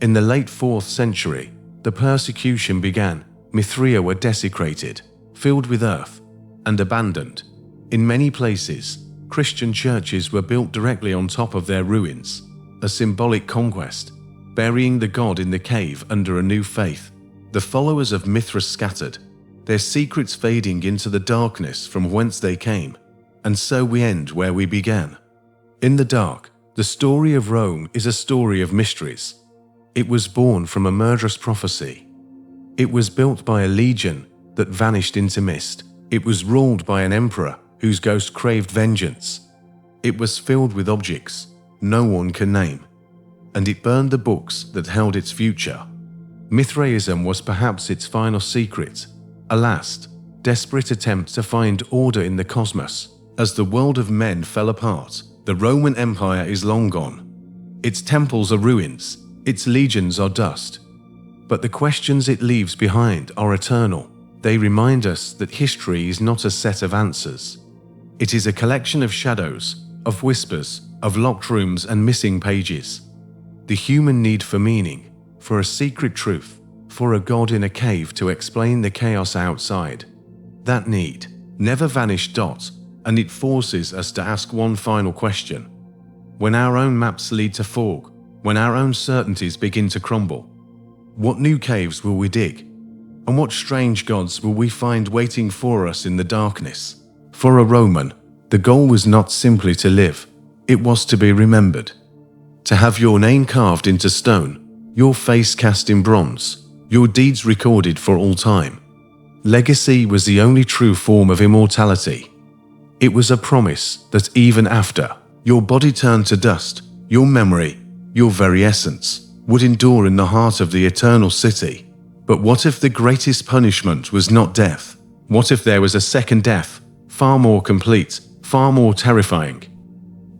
In the late 4th century, the persecution began. Mithraea were desecrated, filled with earth, and abandoned. In many places, Christian churches were built directly on top of their ruins, a symbolic conquest, burying the god in the cave under a new faith. The followers of Mithras scattered, their secrets fading into the darkness from whence they came. And so we end where we began. In the dark, the story of Rome is a story of mysteries. It was born from a murderous prophecy. It was built by a legion that vanished into mist. It was ruled by an emperor whose ghost craved vengeance. It was filled with objects no one can name, and it burned the books that held its future. Mithraism was perhaps its final secret, a last, desperate attempt to find order in the cosmos. As the world of men fell apart, the Roman Empire is long gone. Its temples are ruins, its legions are dust. But the questions it leaves behind are eternal. They remind us that history is not a set of answers. It is a collection of shadows, of whispers, of locked rooms and missing pages. The human need for meaning, for a secret truth, for a god in a cave to explain the chaos outside. That need never vanished, and it forces us to ask one final question. When our own maps lead to fog, when our own certainties begin to crumble, what new caves will we dig? And what strange gods will we find waiting for us in the darkness? For a Roman, the goal was not simply to live, it was to be remembered. To have your name carved into stone, your face cast in bronze, your deeds recorded for all time. Legacy was the only true form of immortality. It was a promise that even after your body turned to dust, your memory, your very essence, would endure in the heart of the eternal city. But what if the greatest punishment was not death? What if there was a second death, far more complete, far more terrifying?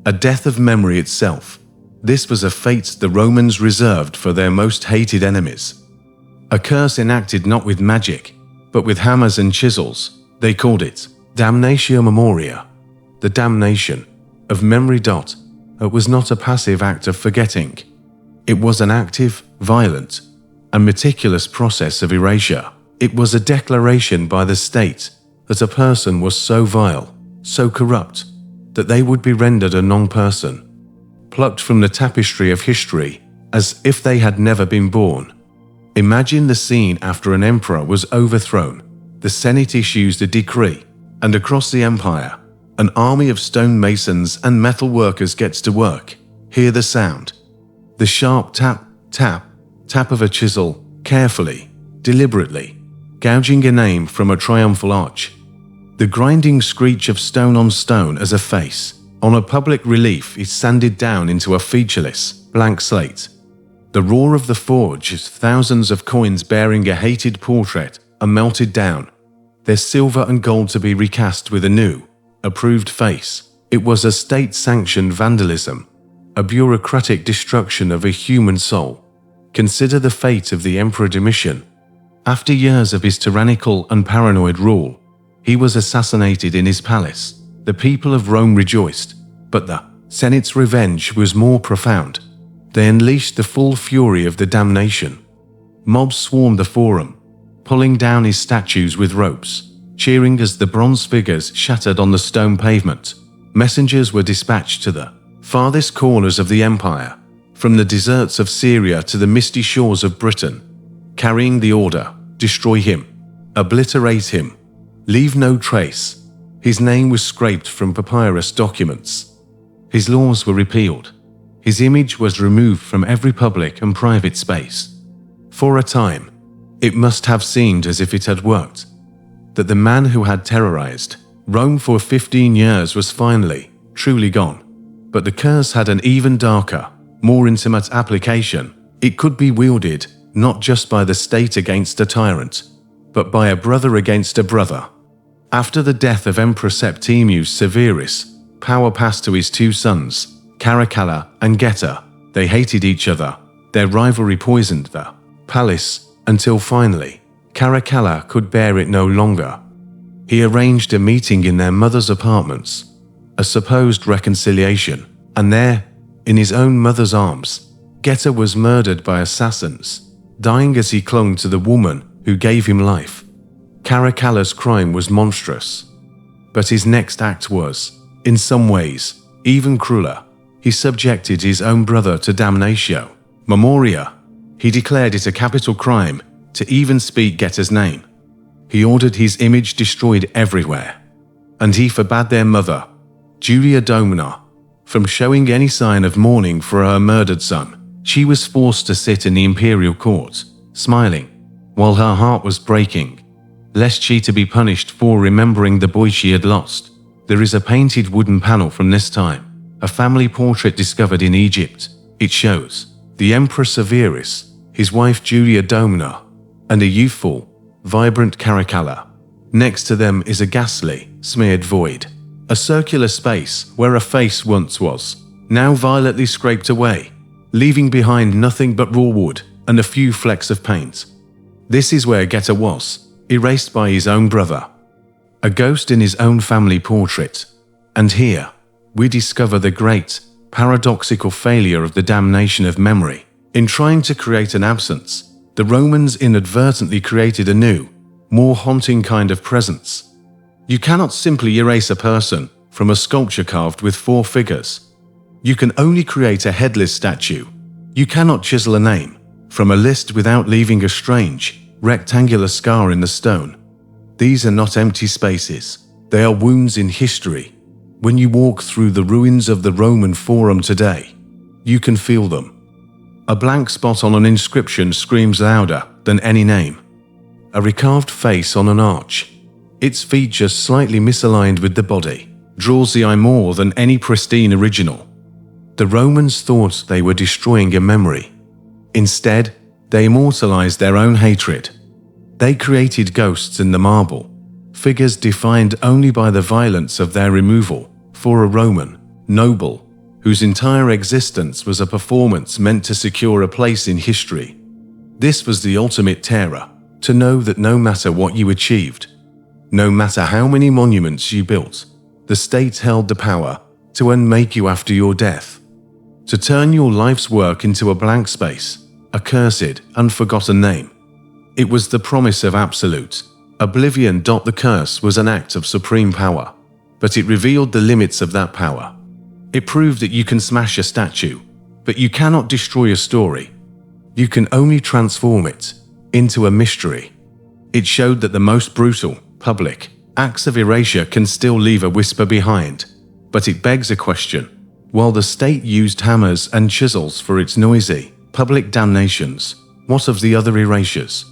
A death of memory itself. This was a fate the Romans reserved for their most hated enemies. A curse enacted not with magic, but with hammers and chisels. They called it damnatio memoria, the damnation of memory. It was not a passive act of forgetting. It was an active, violent, and meticulous process of erasure. It was a declaration by the state that a person was so vile, so corrupt, that they would be rendered a non-person, plucked from the tapestry of history as if they had never been born. Imagine the scene after an emperor was overthrown. The Senate issues the decree, and across the empire, an army of stonemasons and metal workers gets to work. Hear the sound. The sharp tap, tap, tap of a chisel, carefully, deliberately, gouging a name from a triumphal arch. The grinding screech of stone on stone as a face, on a public relief, is sanded down into a featureless, blank slate. The roar of the forge as thousands of coins bearing a hated portrait are melted down, their silver and gold to be recast with a new, approved face. It was a state-sanctioned vandalism, a bureaucratic destruction of a human soul. Consider the fate of the Emperor Domitian. After years of his tyrannical and paranoid rule, he was assassinated in his palace. The people of Rome rejoiced, but the Senate's revenge was more profound. They unleashed the full fury of the damnation. Mobs swarmed the forum, pulling down his statues with ropes, cheering as the bronze figures shattered on the stone pavement. Messengers were dispatched to the farthest corners of the empire, from the deserts of Syria to the misty shores of Britain, carrying the order: destroy him, obliterate him, leave no trace. His name was scraped from papyrus documents. His laws were repealed. His image was removed from every public and private space. For a time, it must have seemed as if it had worked, that the man who had terrorized Rome for 15 years was finally, truly gone. But the curse had an even darker, more intimate application. It could be wielded not just by the state against a tyrant, but by a brother against a brother. After the death of Emperor Septimius Severus, power passed to his two sons, Caracalla and Geta. They hated each other. Their rivalry poisoned the palace, until finally, Caracalla could bear it no longer. He arranged a meeting in their mother's apartments, a supposed reconciliation, and there, in his own mother's arms, Geta was murdered by assassins, dying as he clung to the woman who gave him life. Caracalla's crime was monstrous, but his next act was In some ways, even crueler, he subjected his own brother to damnatio memoria. He declared it a capital crime to even speak Geta's name. He ordered his image destroyed everywhere. And he forbade their mother, Julia Domina, from showing any sign of mourning for her murdered son. She was forced to sit in the imperial court, smiling, while her heart was breaking, lest she to be punished for remembering the boy she had lost. There is a painted wooden panel from this time, a family portrait discovered in Egypt. It shows the Empress of Eris, his wife Julia Domina, and a youthful, vibrant Caracalla. Next to them is a ghastly, smeared void, a circular space where a face once was, now violently scraped away, leaving behind nothing but raw wood and a few flecks of paint. This is where Geta was, erased by his own brother, a ghost in his own family portrait. And here, we discover the great, paradoxical failure of the damnation of memory. In trying to create an absence, the Romans inadvertently created a new, more haunting kind of presence. You cannot simply erase a person from a sculpture carved with 4 figures. You can only create a headless statue. You cannot chisel a name from a list without leaving a strange, rectangular scar in the stone. These are not empty spaces. They are wounds in history. When you walk through the ruins of the Roman Forum today, you can feel them. A blank spot on an inscription screams louder than any name. A recarved face on an arch, its features slightly misaligned with the body, draws the eye more than any pristine original. The Romans thought they were destroying a memory. Instead, they immortalized their own hatred. They created ghosts in the marble, figures defined only by the violence of their removal. For a Roman noble, whose entire existence was a performance meant to secure a place in history, this was the ultimate terror, to know that no matter what you achieved, no matter how many monuments you built, the state held the power to unmake you after your death, to turn your life's work into a blank space, a cursed, unforgotten name. It was the promise of absolute oblivion. The curse was an act of supreme power, but it revealed the limits of that power. It proved that you can smash a statue, but you cannot destroy a story. You can only transform it into a mystery. It showed that the most brutal, public acts of erasure can still leave a whisper behind. But it begs a question. While the state used hammers and chisels for its noisy, public damnations, what of the other erasures?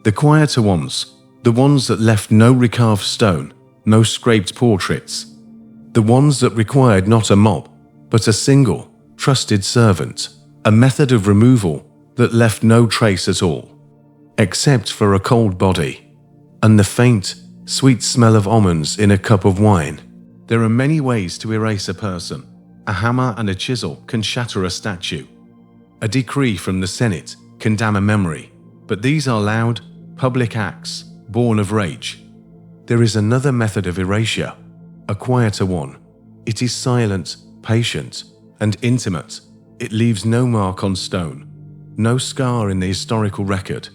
The quieter ones, the ones that left no recarved stone, no scraped portraits. The ones that required not a mob, but a single, trusted servant, a method of removal that left no trace at all, except for a cold body, and the faint, sweet smell of almonds in a cup of wine. There are many ways to erase a person. A hammer and a chisel can shatter a statue. A decree from the Senate can damn a memory, but these are loud, public acts, born of rage. There is another method of erasure, a quieter one. It is silent, patient, and intimate. It leaves no mark on stone, no scar in the historical record.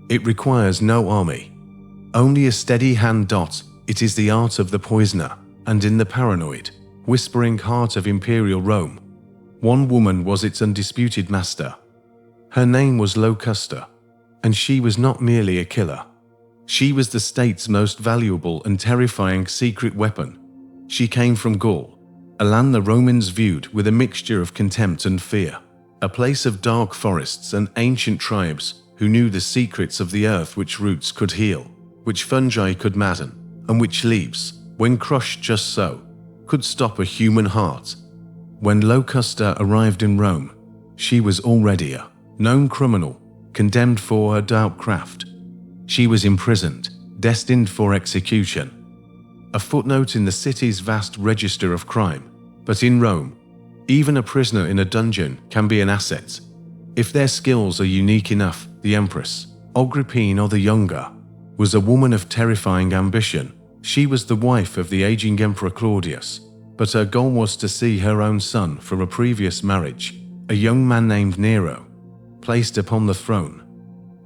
It requires no army, only a steady hand. It is the art of the poisoner, and in the paranoid, whispering heart of imperial Rome, one woman was its undisputed master. Her name was Locusta, and she was not merely a killer. She was the state's most valuable and terrifying secret weapon. She came from Gaul, a land the Romans viewed with a mixture of contempt and fear, a place of dark forests and ancient tribes who knew the secrets of the earth, which roots could heal, which fungi could madden, and which leaves, when crushed just so, could stop a human heart. When Locusta arrived in Rome, she was already a known criminal, condemned for her dark craft. She was imprisoned, destined for execution. A footnote in the city's vast register of crime. But in Rome, even a prisoner in a dungeon can be an asset. If their skills are unique enough, the Empress, Agrippina the Younger, was a woman of terrifying ambition. She was the wife of the aging Emperor Claudius, but her goal was to see her own son from a previous marriage, a young man named Nero, placed upon the throne.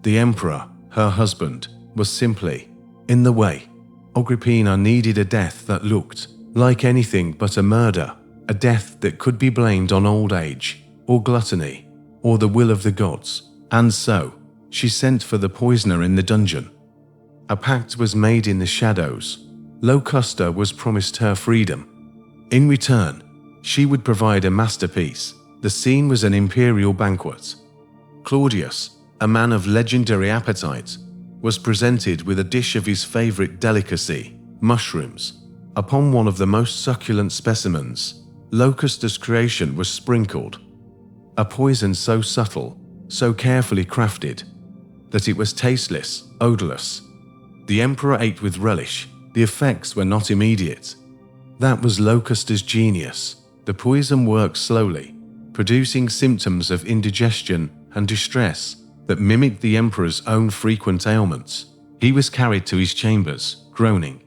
The emperor, her husband, was simply in the way. Agrippina needed a death that looked like anything but a murder, a death that could be blamed on old age, or gluttony, or the will of the gods. And so, she sent for the poisoner in the dungeon. A pact was made in the shadows. Locusta was promised her freedom. In return, she would provide a masterpiece. The scene was an imperial banquet. Claudius, a man of legendary appetite, was presented with a dish of his favorite delicacy, mushrooms. Upon one of the most succulent specimens, Locusta's creation was sprinkled. A poison so subtle, so carefully crafted, that it was tasteless, odorless. The emperor ate with relish. The effects were not immediate. That was Locusta's genius. The poison worked slowly, producing symptoms of indigestion and distress that mimicked the emperor's own frequent ailments. He was carried to his chambers, groaning.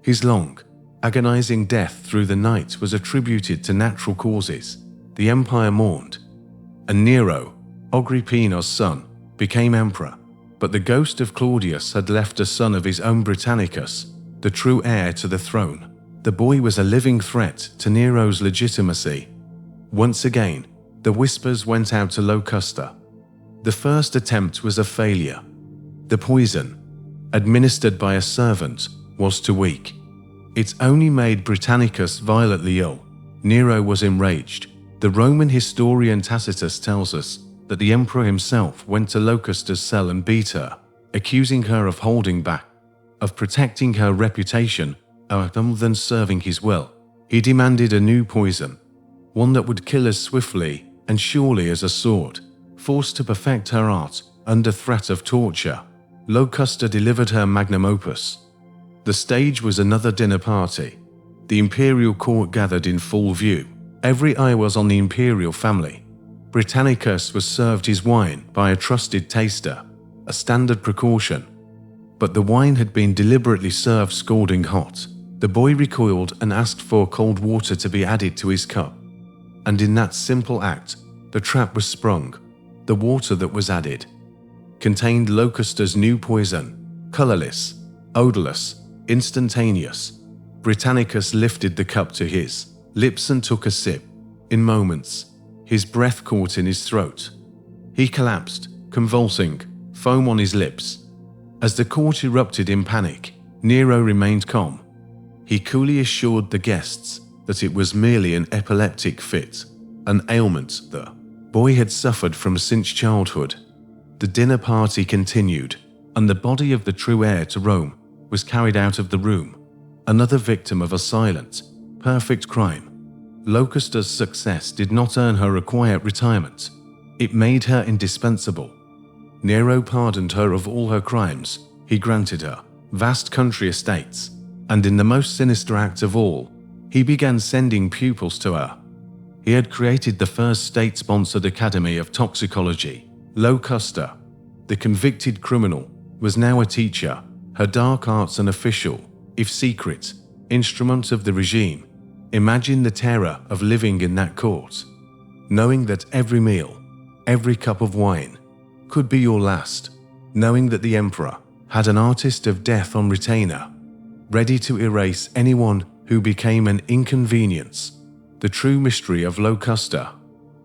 His long, agonizing death through the night was attributed to natural causes. The empire mourned, and Nero, Agrippina's son, became emperor. But the ghost of Claudius had left a son of his own, Britannicus, the true heir to the throne. The boy was a living threat to Nero's legitimacy. Once again, the whispers went out to Locusta. The first attempt was a failure. The poison, administered by a servant, was too weak. It only made Britannicus violently ill. Nero was enraged. The Roman historian Tacitus tells us that the emperor himself went to Locusta's cell and beat her, accusing her of holding back, of protecting her reputation, other than serving his will. He demanded a new poison, one that would kill as swiftly and surely as a sword. Forced to perfect her art under threat of torture, Locusta delivered her magnum opus. The stage was another dinner party. The imperial court gathered in full view. Every eye was on the imperial family. Britannicus was served his wine by a trusted taster, a standard precaution. But the wine had been deliberately served scalding hot. The boy recoiled and asked for cold water to be added to his cup. And in that simple act, the trap was sprung. The water that was added contained Locusta's new poison, colorless, odorless, instantaneous. Britannicus lifted the cup to his lips and took a sip. In moments, his breath caught in his throat. He collapsed, convulsing, foam on his lips. As the court erupted in panic, Nero remained calm. He coolly assured the guests that it was merely an epileptic fit, an ailment the boy had suffered from since childhood. The dinner party continued, and the body of the true heir to Rome was carried out of the room, another victim of a silent, perfect crime. Locusta's success did not earn her a quiet retirement. It made her indispensable. Nero pardoned her of all her crimes. He granted her vast country estates, and in the most sinister act of all, he began sending pupils to her. He had created the first state-sponsored academy of toxicology. Locusta, the convicted criminal, was now a teacher, her dark arts an official, if secret, instrument of the regime. Imagine the terror of living in that court, knowing that every meal, every cup of wine, could be your last, knowing that the emperor had an artist of death on retainer, ready to erase anyone who became an inconvenience. The true mystery of Locusta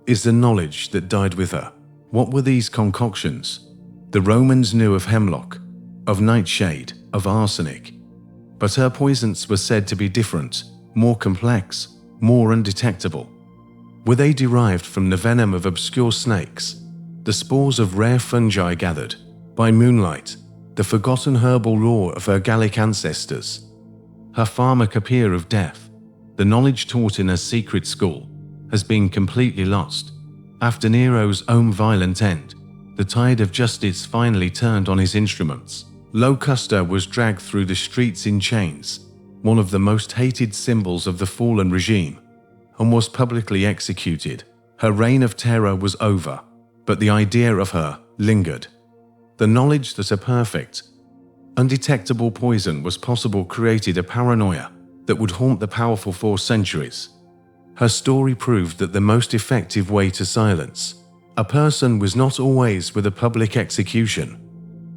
is the knowledge that died with her. What were these concoctions? The Romans knew of hemlock, of nightshade, of arsenic, but her poisons were said to be different, more complex, more undetectable. Were they derived from the venom of obscure snakes, the spores of rare fungi gathered by moonlight, the forgotten herbal lore of her Gallic ancestors? Her pharmacopoeia of death, the knowledge taught in her secret school, has been completely lost. After Nero's own violent end, the tide of justice finally turned on his instruments. Locusta was dragged through the streets in chains, one of the most hated symbols of the fallen regime, and was publicly executed. Her reign of terror was over, but the idea of her lingered. The knowledge that a perfect, undetectable poison was possible created a paranoia that would haunt the powerful for centuries. Her story proved that the most effective way to silence a person was not always with a public execution.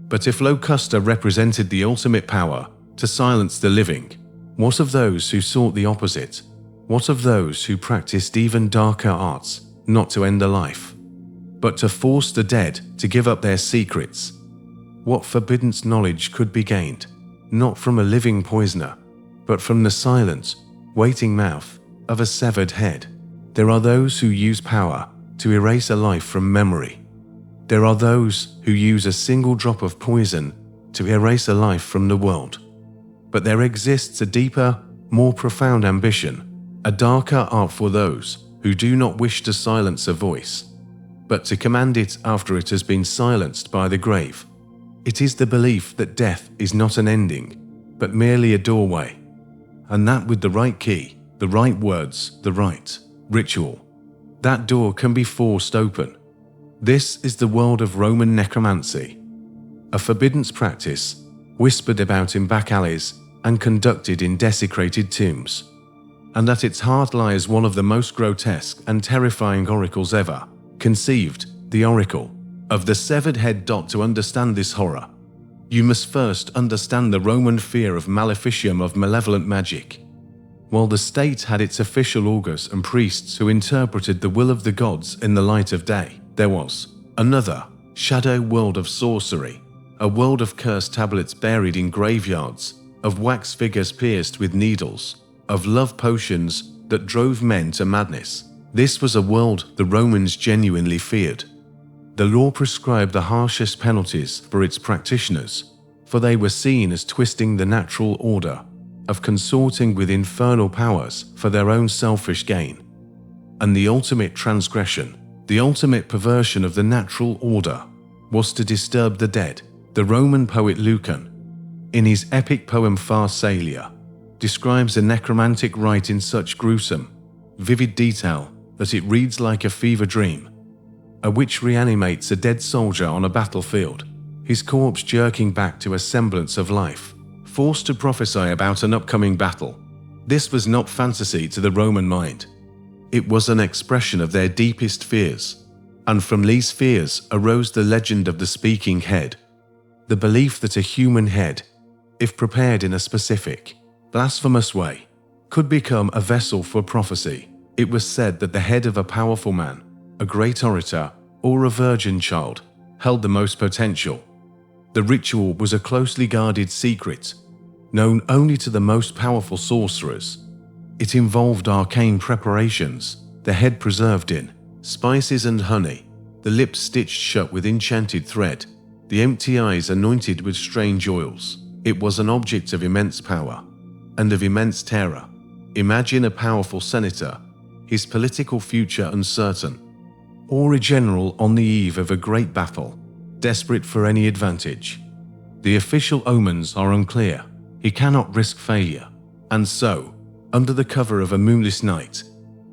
But if Locusta represented the ultimate power to silence the living, What of those who sought the opposite? What of those who practiced even darker arts, not to end a life, but to force the dead to give up their secrets? What forbidden knowledge could be gained, not from a living poisoner, but from the silent, waiting mouth of a severed head? There are those who use power to erase a life from memory. There are those who use a single drop of poison to erase a life from the world. But there exists a deeper, more profound ambition, a darker art for those who do not wish to silence a voice, but to command it after it has been silenced by the grave. It is the belief that death is not an ending, but merely a doorway, and that with the right key, the right words, the right ritual, that door can be forced open. This is the world of Roman necromancy, a forbidden practice whispered about in back alleys and conducted in desecrated tombs. And at its heart lies one of the most grotesque and terrifying oracles ever conceived, the oracle of the severed head. To understand this horror, you must first understand the Roman fear of maleficium, of malevolent magic. While the state had its official augurs and priests who interpreted the will of the gods in the light of day, there was another shadow world of sorcery, a world of cursed tablets buried in graveyards, of wax figures pierced with needles, of love potions that drove men to madness. This was a world the Romans genuinely feared. The law prescribed the harshest penalties for its practitioners, for they were seen as twisting the natural order, of consorting with infernal powers for their own selfish gain. And the ultimate transgression, the ultimate perversion of the natural order, was to disturb the dead. The Roman poet Lucan, in his epic poem Pharsalia, describes a necromantic rite in such gruesome, vivid detail that it reads like a fever dream. A witch reanimates a dead soldier on a battlefield, his corpse jerking back to a semblance of life, forced to prophesy about an upcoming battle. This was not fantasy to the Roman mind. It was an expression of their deepest fears, and from these fears arose the legend of the speaking head, the belief that a human head, if prepared in a specific, blasphemous way, could become a vessel for prophecy. It was said that the head of a powerful man, a great orator, or a virgin child held the most potential. The ritual was a closely guarded secret, known only to the most powerful sorcerers. It involved arcane preparations, the head preserved in spices and honey, the lips stitched shut with enchanted thread, the empty eyes anointed with strange oils. It was an object of immense power and of immense terror. Imagine a powerful senator, his political future uncertain, or a general on the eve of a great battle, desperate for any advantage. The official omens are unclear. He cannot risk failure, and so, under the cover of a moonless night,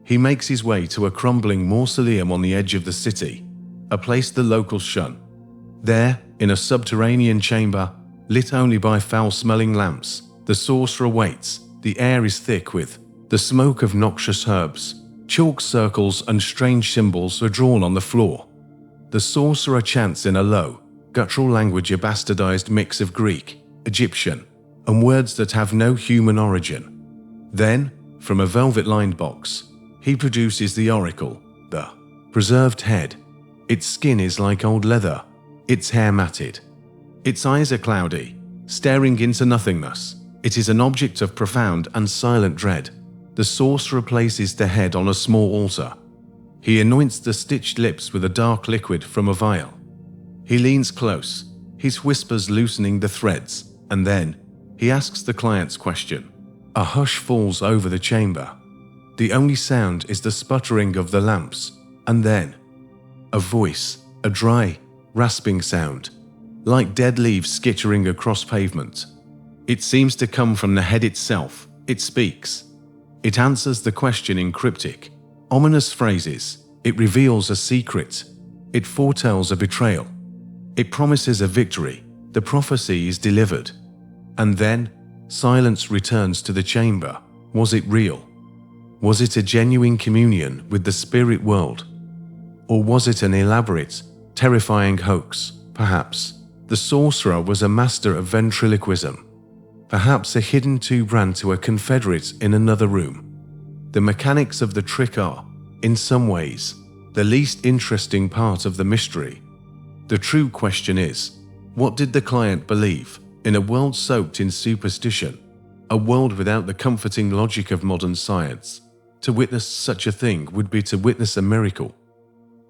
he makes his way to a crumbling mausoleum on the edge of the city, a place the locals shun. There, in a subterranean chamber, lit only by foul-smelling lamps, the sorcerer waits. The air is thick with the smoke of noxious herbs. Chalk circles and strange symbols are drawn on the floor. The sorcerer chants in a low, guttural language, a bastardized mix of Greek, Egyptian, and words that have no human origin. Then, from a velvet-lined box, he produces the oracle, the preserved head. Its skin is like old leather, its hair matted. Its eyes are cloudy, staring into nothingness. It is an object of profound and silent dread. The sorcerer places the head on a small altar. He anoints the stitched lips with a dark liquid from a vial. He leans close, his whispers loosening the threads, and then he asks the client's question. A hush falls over the chamber. The only sound is the sputtering of the lamps, and then a voice, a dry, rasping sound, like dead leaves skittering across pavement. It seems to come from the head itself. It speaks. It answers the question in cryptic, ominous phrases. It reveals a secret. It foretells a betrayal. It promises a victory. The prophecy is delivered. And then, silence returns to the chamber. Was it real? Was it a genuine communion with the spirit world? Or was it an elaborate, terrifying hoax? Perhaps the sorcerer was a master of ventriloquism. Perhaps a hidden tube ran to a Confederate in another room. The mechanics of the trick are, in some ways, the least interesting part of the mystery. The true question is, what did the client believe in a world soaked in superstition, a world without the comforting logic of modern science? To witness such a thing would be to witness a miracle.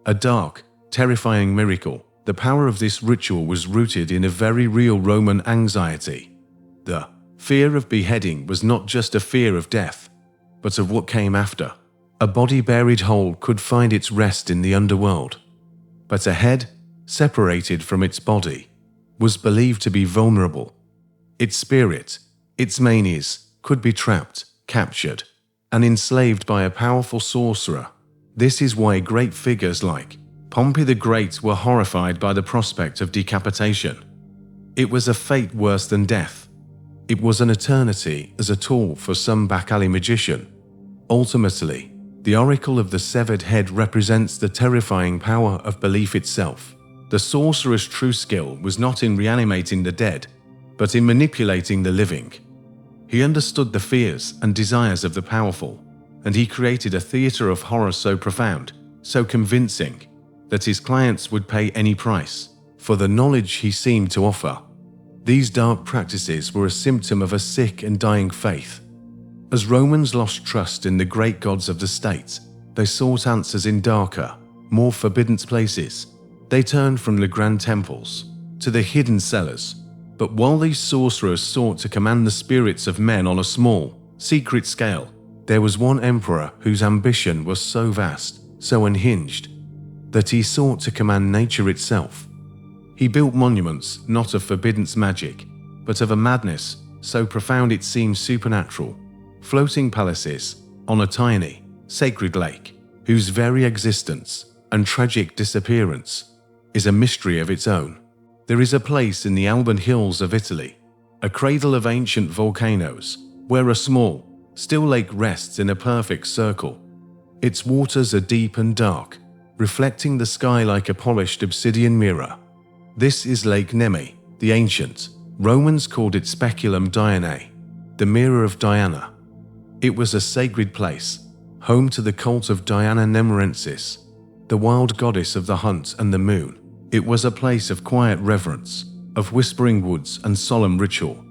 A dark, terrifying miracle. The power of this ritual was rooted in a very real Roman anxiety. The fear of beheading was not just a fear of death, but of what came after. A body buried whole could find its rest in the underworld, but a head, separated from its body, was believed to be vulnerable. Its spirit, its manes, could be trapped, captured, and enslaved by a powerful sorcerer. This is why great figures like Pompey the Great were horrified by the prospect of decapitation. It was a fate worse than death. It was an eternity as a tool for some back alley magician. Ultimately, the oracle of the severed head represents the terrifying power of belief itself. The sorcerer's true skill was not in reanimating the dead, but in manipulating the living. He understood the fears and desires of the powerful, and he created a theater of horror so profound, so convincing, that his clients would pay any price for the knowledge he seemed to offer. These dark practices were a symptom of a sick and dying faith. As Romans lost trust in the great gods of the state, they sought answers in darker, more forbidden places. They turned from the grand temples to the hidden cellars. But while these sorcerers sought to command the spirits of men on a small, secret scale, there was one emperor whose ambition was so vast, so unhinged, that he sought to command nature itself. He built monuments not of forbidden magic, but of a madness so profound it seemed supernatural. Floating palaces on a tiny, sacred lake, whose very existence and tragic disappearance is a mystery of its own. There is a place in the Alban Hills of Italy, a cradle of ancient volcanoes, where a small, still lake rests in a perfect circle. Its waters are deep and dark, reflecting the sky like a polished obsidian mirror. This is Lake Nemi, the ancient. Romans called it Speculum Dianae, the mirror of Diana. It was a sacred place, home to the cult of Diana Nemorensis, the wild goddess of the hunt and the moon. It was a place of quiet reverence, of whispering woods and solemn ritual.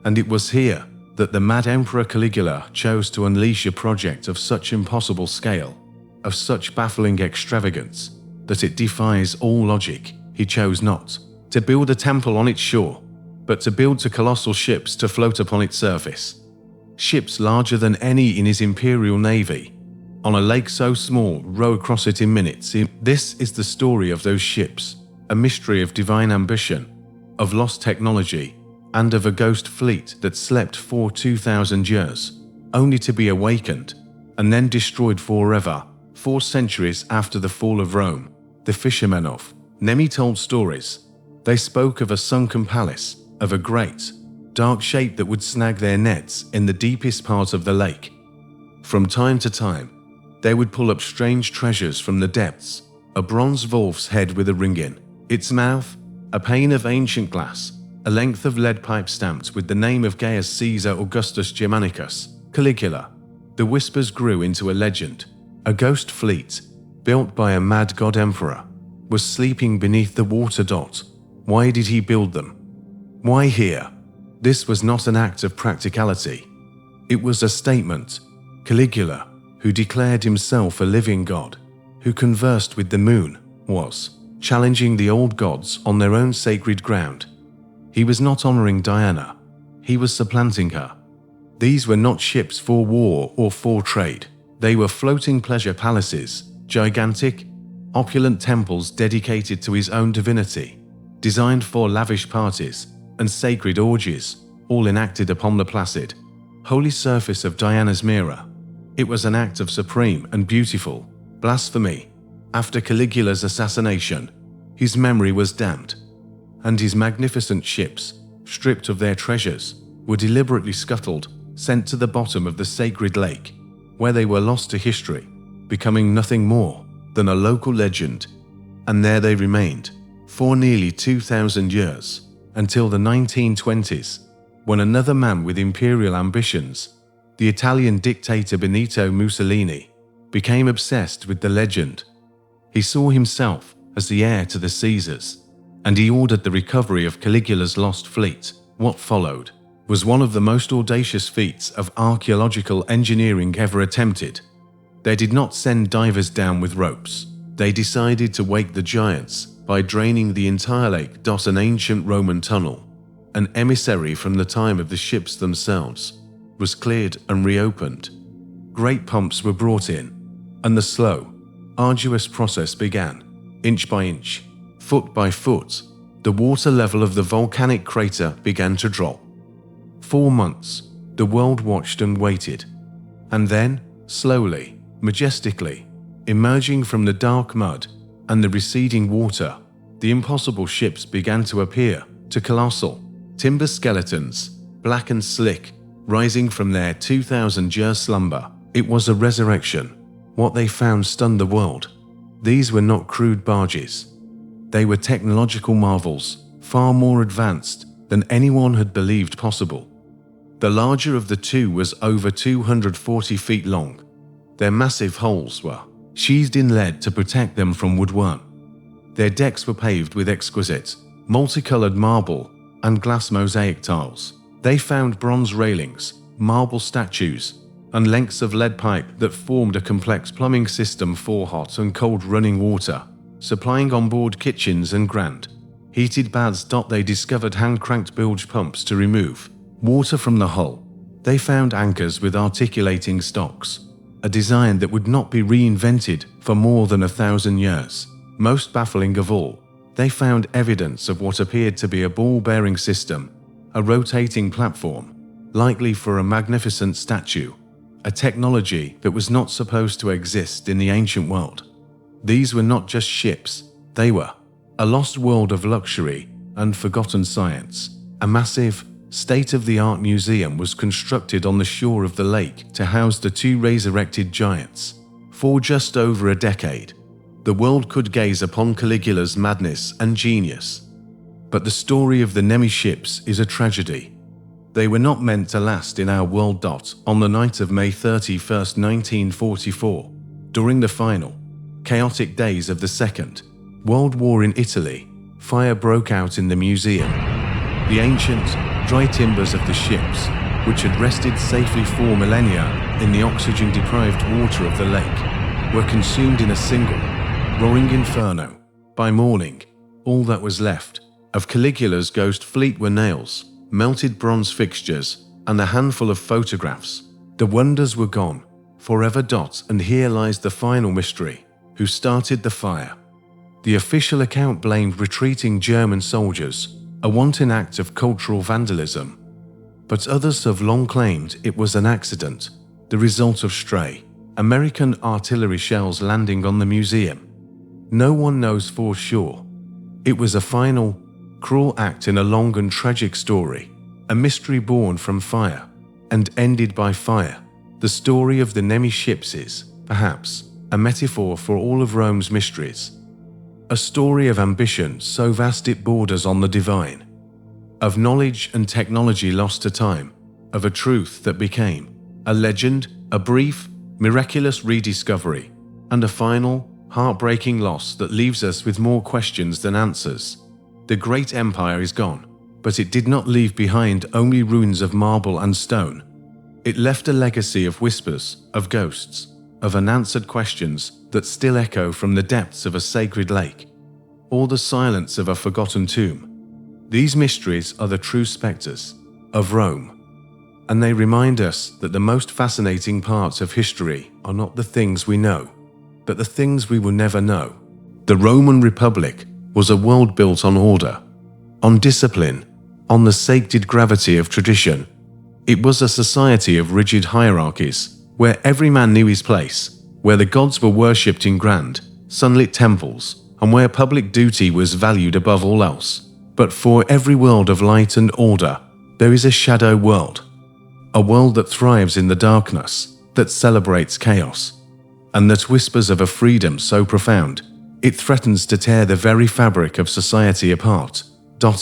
And it was here that the mad Emperor Caligula chose to unleash a project of such impossible scale, of such baffling extravagance, that it defies all logic. He chose not to build a temple on its shore, but to build two colossal ships to float upon its surface. Ships larger than any in his imperial navy, on a lake so small, row across it in minutes. This is the story of those ships, a mystery of divine ambition, of lost technology, and of a ghost fleet that slept for 2,000 years, only to be awakened and then destroyed forever, 4 centuries after the fall of Rome. The fishermen of Nemi told stories. They spoke of a sunken palace, of a great, dark shape that would snag their nets in the deepest part of the lake. From time to time, they would pull up strange treasures from the depths, a bronze wolf's head with a ring in its mouth, a pane of ancient glass, a length of lead pipe stamped with the name of Gaius Caesar Augustus Germanicus, Caligula. The whispers grew into a legend. A ghost fleet, built by a mad god emperor, was sleeping beneath the water. Why did he build them? Why here? This was not an act of practicality. It was a statement. Caligula, who declared himself a living god, who conversed with the moon, was challenging the old gods on their own sacred ground. He was not honoring Diana. He was supplanting her. These were not ships for war or for trade. They were floating pleasure palaces, gigantic, opulent temples dedicated to his own divinity, designed for lavish parties and sacred orgies, all enacted upon the placid, holy surface of Diana's mirror. It was an act of supreme and beautiful blasphemy. After Caligula's assassination, his memory was damned, and his magnificent ships, stripped of their treasures, were deliberately scuttled, sent to the bottom of the sacred lake, where they were lost to history, becoming nothing more than a local legend. And there they remained for nearly 2,000 years, until the 1920s, when another man with imperial ambitions, the Italian dictator Benito Mussolini, became obsessed with the legend. He saw himself as the heir to the Caesars, and he ordered the recovery of Caligula's lost fleet. What followed was one of the most audacious feats of archaeological engineering ever attempted. They did not send divers down with ropes. They decided to wake the giants by draining the entire lake. An ancient Roman tunnel, an emissary from the time of the ships themselves, was cleared and reopened. Great pumps were brought in, and the slow, arduous process began. Inch by inch, foot by foot, the water level of the volcanic crater began to drop. 4 months, the world watched and waited. And then, slowly, majestically, emerging from the dark mud and the receding water, the impossible ships began to appear, to colossal, timber skeletons, black and slick, rising from their 2,000-year slumber. It was a resurrection. What they found stunned the world. These were not crude barges. They were technological marvels, far more advanced than anyone had believed possible. The larger of the two was over 240 feet long. Their massive hulls were sheathed in lead to protect them from woodworm. Their decks were paved with exquisite, multicolored marble and glass mosaic tiles. They found bronze railings, marble statues, and lengths of lead pipe that formed a complex plumbing system for hot and cold running water, supplying onboard kitchens and grand heated baths. They discovered hand-cranked bilge pumps to remove water from the hull. They found anchors with articulating stocks, a design that would not be reinvented for more than 1,000 years. Most baffling of all, they found evidence of what appeared to be a ball-bearing system, a rotating platform, likely for a magnificent statue, a technology that was not supposed to exist in the ancient world. These were not just ships, they were a lost world of luxury and forgotten science. A massive, state-of-the-art museum was constructed on the shore of the lake to house the two resurrected giants. For just over a decade, the world could gaze upon Caligula's madness and genius. But the story of the Nemi ships is a tragedy. They were not meant to last in our world. On the night of May 31st, 1944, during the final, chaotic days of the Second World War in Italy, fire broke out in the museum. The ancient, dry timbers of the ships, which had rested safely for millennia in the oxygen-deprived water of the lake, were consumed in a single, roaring inferno. By morning, all that was left of Caligula's ghost fleet were nails, melted bronze fixtures, and a handful of photographs. The wonders were gone, forever. And here lies the final mystery. Who started the fire? The official account blamed retreating German soldiers, a wanton act of cultural vandalism. But others have long claimed it was an accident, the result of stray American artillery shells landing on the museum. No one knows for sure. It was a final, cruel act in a long and tragic story, a mystery born from fire and ended by fire. The story of the Nemi ships is, perhaps, a metaphor for all of Rome's mysteries. A story of ambition so vast it borders on the divine, of knowledge and technology lost to time, of a truth that became a legend, a brief, miraculous rediscovery, and a final, heartbreaking loss that leaves us with more questions than answers. The great empire is gone, but it did not leave behind only ruins of marble and stone. It left a legacy of whispers, of ghosts, of unanswered questions that still echo from the depths of a sacred lake, or the silence of a forgotten tomb. These mysteries are the true specters of Rome, and they remind us that the most fascinating parts of history are not the things we know, but the things we will never know. The Roman Republic was a world built on order, on discipline, on the sacred gravity of tradition. It was a society of rigid hierarchies, where every man knew his place, where the gods were worshipped in grand, sunlit temples, and where public duty was valued above all else. But for every world of light and order, there is a shadow world, a world that thrives in the darkness, that celebrates chaos, and that whispers of a freedom so profound, it threatens to tear the very fabric of society apart.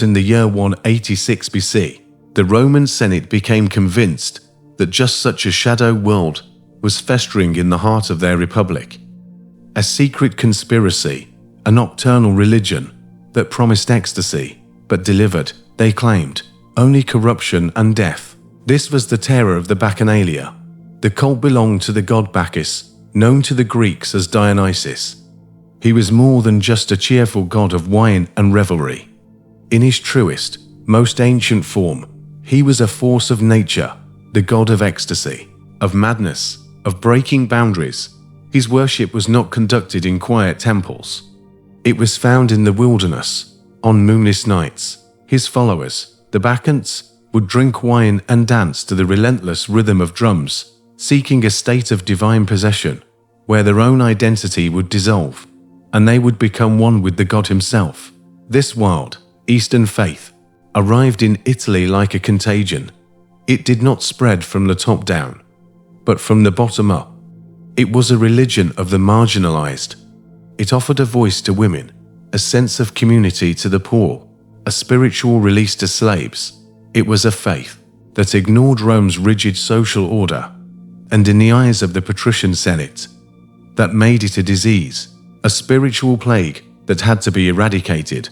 In the year 186 BC, The Roman Senate became convinced that just such a shadow world was festering in the heart of their republic. A secret conspiracy, a nocturnal religion that promised ecstasy, but delivered, they claimed, only corruption and death. This was the terror of the Bacchanalia. The cult belonged to the god Bacchus, known to the Greeks as Dionysus. He was more than just a cheerful god of wine and revelry. In his truest, most ancient form, he was a force of nature, the god of ecstasy, of madness, of breaking boundaries. His worship was not conducted in quiet temples. It was found in the wilderness, on moonless nights. His followers, the Bacchantes, would drink wine and dance to the relentless rhythm of drums, seeking a state of divine possession, where their own identity would dissolve, and they would become one with the god himself. This wild, Eastern faith arrived in Italy like a contagion. It did not spread from the top down, but from the bottom up. It was a religion of the marginalized. It offered a voice to women, a sense of community to the poor, a spiritual release to slaves. It was a faith that ignored Rome's rigid social order, and in the eyes of the patrician Senate, that made it a disease, a spiritual plague that had to be eradicated.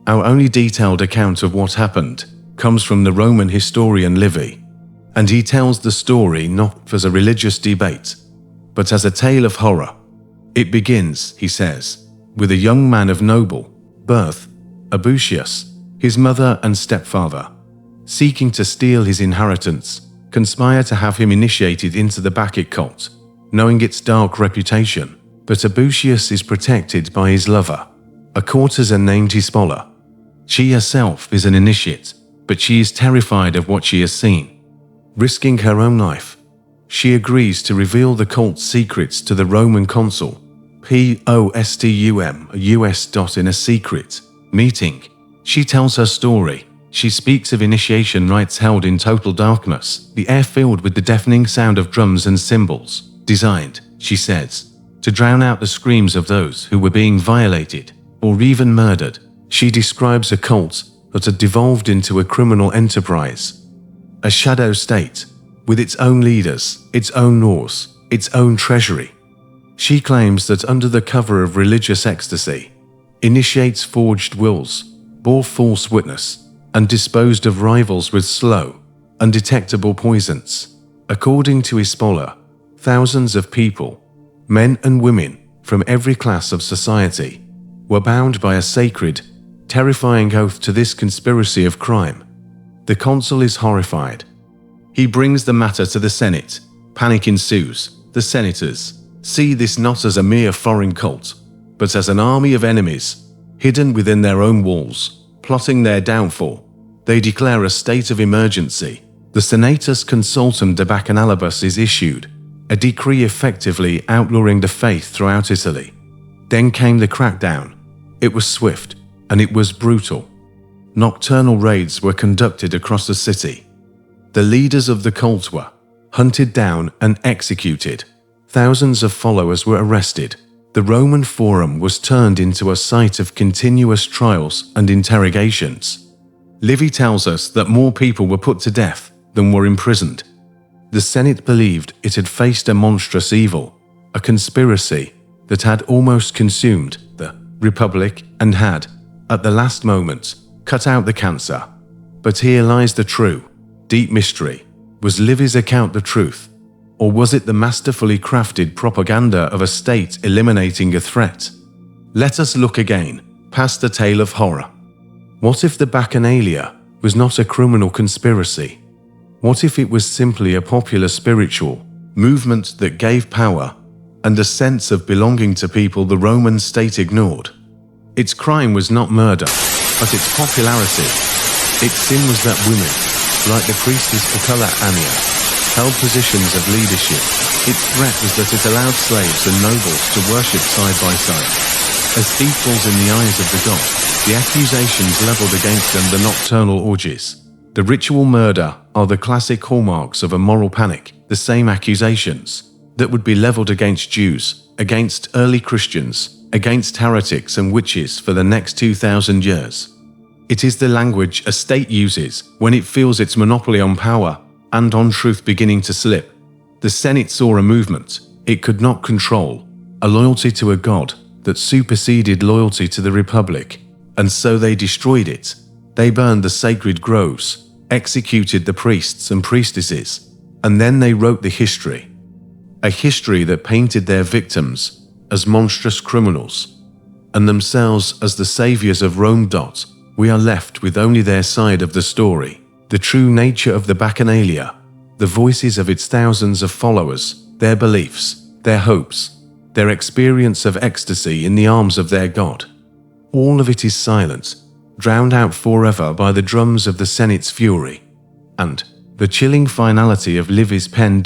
Our only detailed account of what happened comes from the Roman historian Livy, and he tells the story not as a religious debate, but as a tale of horror. It begins, he says, with a young man of noble birth, Abusius, his mother and stepfather, seeking to steal his inheritance, conspire to have him initiated into the Bacchic cult, knowing its dark reputation. But Abusius is protected by his lover, a courtesan named Hispola. She herself is an initiate, but she is terrified of what she has seen. Risking her own life, she agrees to reveal the cult's secrets to the Roman consul, Postum, US. In a secret meeting, she tells her story. She speaks of initiation rites held in total darkness, the air filled with the deafening sound of drums and cymbals, designed, she says, to drown out the screams of those who were being violated or even murdered. She describes a cult that had devolved into a criminal enterprise, a shadow state with its own leaders, its own laws, its own treasury. She claims that under the cover of religious ecstasy, initiates forged wills, bore false witness, and disposed of rivals with slow, undetectable poisons. According to Hispola, thousands of people, men and women from every class of society, were bound by a sacred, terrifying oath to this conspiracy of crime. The consul is horrified. He brings the matter to the Senate. Panic ensues. The senators see this not as a mere foreign cult, but as an army of enemies, hidden within their own walls, plotting their downfall. They declare a state of emergency. The Senatus Consultum de Bacchanalibus is issued, a decree effectively outlawing the faith throughout Italy. Then came the crackdown. It was swift, and it was brutal. Nocturnal raids were conducted across the city. The leaders of the cult were hunted down and executed. Thousands of followers were arrested. The Roman Forum was turned into a site of continuous trials and interrogations. Livy tells us that more people were put to death than were imprisoned. The Senate believed it had faced a monstrous evil, a conspiracy that had almost consumed the Republic and had, at the last moment, cut out the cancer. But here lies the true, deep mystery. Was Livy's account the truth? Or was it the masterfully crafted propaganda of a state eliminating a threat? Let us look again, past the tale of horror. What if the Bacchanalia was not a criminal conspiracy? What if it was simply a popular spiritual movement that gave power and a sense of belonging to people the Roman state ignored? Its crime was not murder, but its popularity. Its sin was that women, like the priestess Piccola Annia, held positions of leadership. Its threat was that it allowed slaves and nobles to worship side by side. As equals in the eyes of the god, the accusations leveled against them the nocturnal orgies, the ritual murder are the classic hallmarks of a moral panic, the same accusations that would be leveled against Jews, against early Christians, against heretics and witches for the next 2,000 years. It is the language a state uses when it feels its monopoly on power and on truth beginning to slip. The Senate saw a movement it could not control, a loyalty to a god that superseded loyalty to the Republic, and so they destroyed it. They burned the sacred groves, executed the priests and priestesses, and then they wrote the history. A history that painted their victims as monstrous criminals, and themselves as the saviors of Rome. We are left with only their side of the story, the true nature of the Bacchanalia, the voices of its thousands of followers, their beliefs, their hopes, their experience of ecstasy in the arms of their god. All of it is silent, drowned out forever by the drums of the Senate's fury. And the chilling finality of Livy's pen.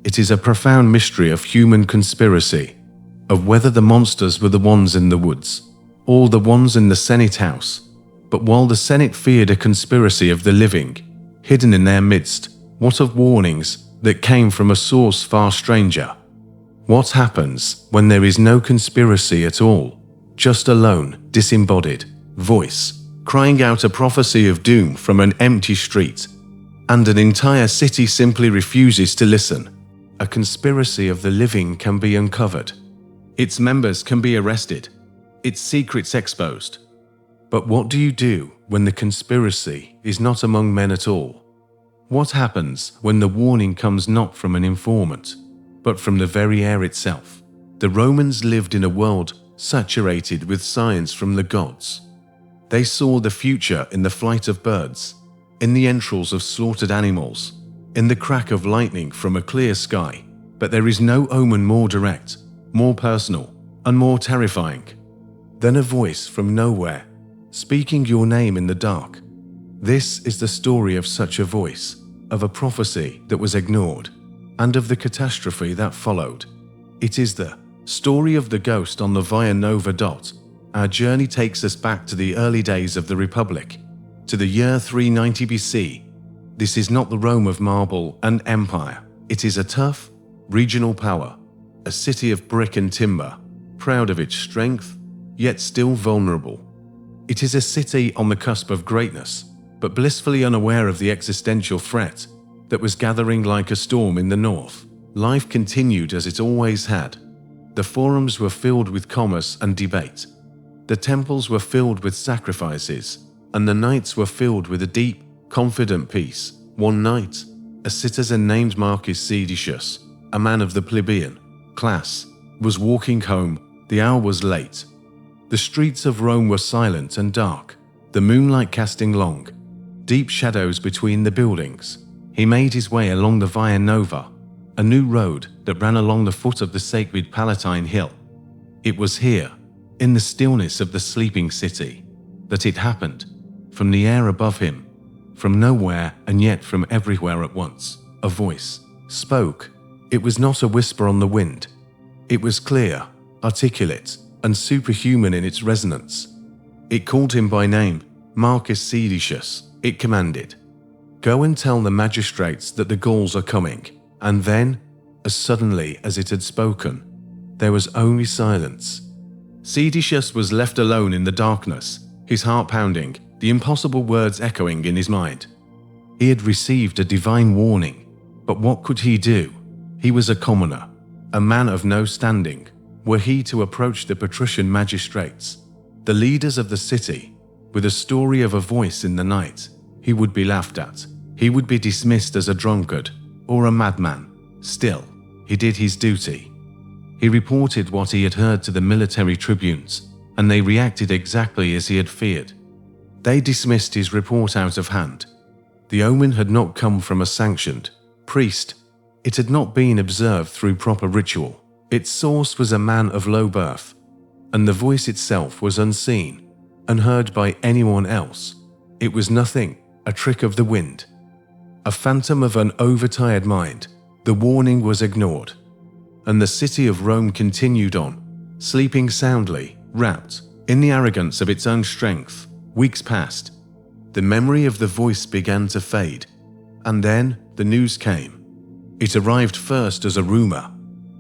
It is a profound mystery of human conspiracy, of whether the monsters were the ones in the woods, or the ones in the Senate house. But while the Senate feared a conspiracy of the living, hidden in their midst, what of warnings that came from a source far stranger? What happens when there is no conspiracy at all, just a lone, disembodied voice, crying out a prophecy of doom from an empty street, and an entire city simply refuses to listen? A conspiracy of the living can be uncovered. Its members can be arrested, its secrets exposed. But what do you do when the conspiracy is not among men at all? What happens when the warning comes not from an informant, but from the very air itself? The Romans lived in a world saturated with signs from the gods. They saw the future in the flight of birds, in the entrails of slaughtered animals, in the crack of lightning from a clear sky. But there is no omen more direct, more personal, and more terrifying than a voice from nowhere, speaking your name in the dark. This is the story of such a voice, of a prophecy that was ignored, and of the catastrophe that followed. It is the story of the ghost on the Via Nova. Our journey takes us back to the early days of the Republic, to the year 390 BC. This is not the Rome of marble and empire. It is a tough, regional power, a city of brick and timber, proud of its strength, yet still vulnerable. It is a city on the cusp of greatness, but blissfully unaware of the existential threat that was gathering like a storm in the north. Life continued as it always had. The forums were filled with commerce and debate. The temples were filled with sacrifices, and the nights were filled with a deep, confident peace. One night, a citizen named Marcus Seditius, a man of the plebeian class, was walking home. The hour was late. The streets of Rome were silent and dark, the moonlight casting long, deep shadows between the buildings. He made his way along the Via Nova, a new road that ran along the foot of the sacred Palatine Hill. It was here, in the stillness of the sleeping city, that it happened. From the air above him, from nowhere and yet from everywhere at once, a voice spoke. It was not a whisper on the wind. It was clear, articulate, and superhuman in its resonance. It called him by name, Marcus Seditius. It commanded, "Go and tell the magistrates that the Gauls are coming." And then, as suddenly as it had spoken, there was only silence. Seditius was left alone in the darkness, his heart pounding, the impossible words echoing in his mind. He had received a divine warning, but what could he do? He was a commoner, a man of no standing. Were he to approach the patrician magistrates, the leaders of the city, with a story of a voice in the night, he would be laughed at. He would be dismissed as a drunkard or a madman. Still, he did his duty. He reported what he had heard to the military tribunes, and they reacted exactly as he had feared. They dismissed his report out of hand. The omen had not come from a sanctioned priest. It had not been observed through proper ritual. Its source was a man of low birth, and the voice itself was unseen, unheard by anyone else. It was nothing, a trick of the wind, a phantom of an overtired mind. The warning was ignored, and the city of Rome continued on, sleeping soundly, wrapped in the arrogance of its own strength. Weeks passed. The memory of the voice began to fade, and then the news came. It arrived first as a rumor,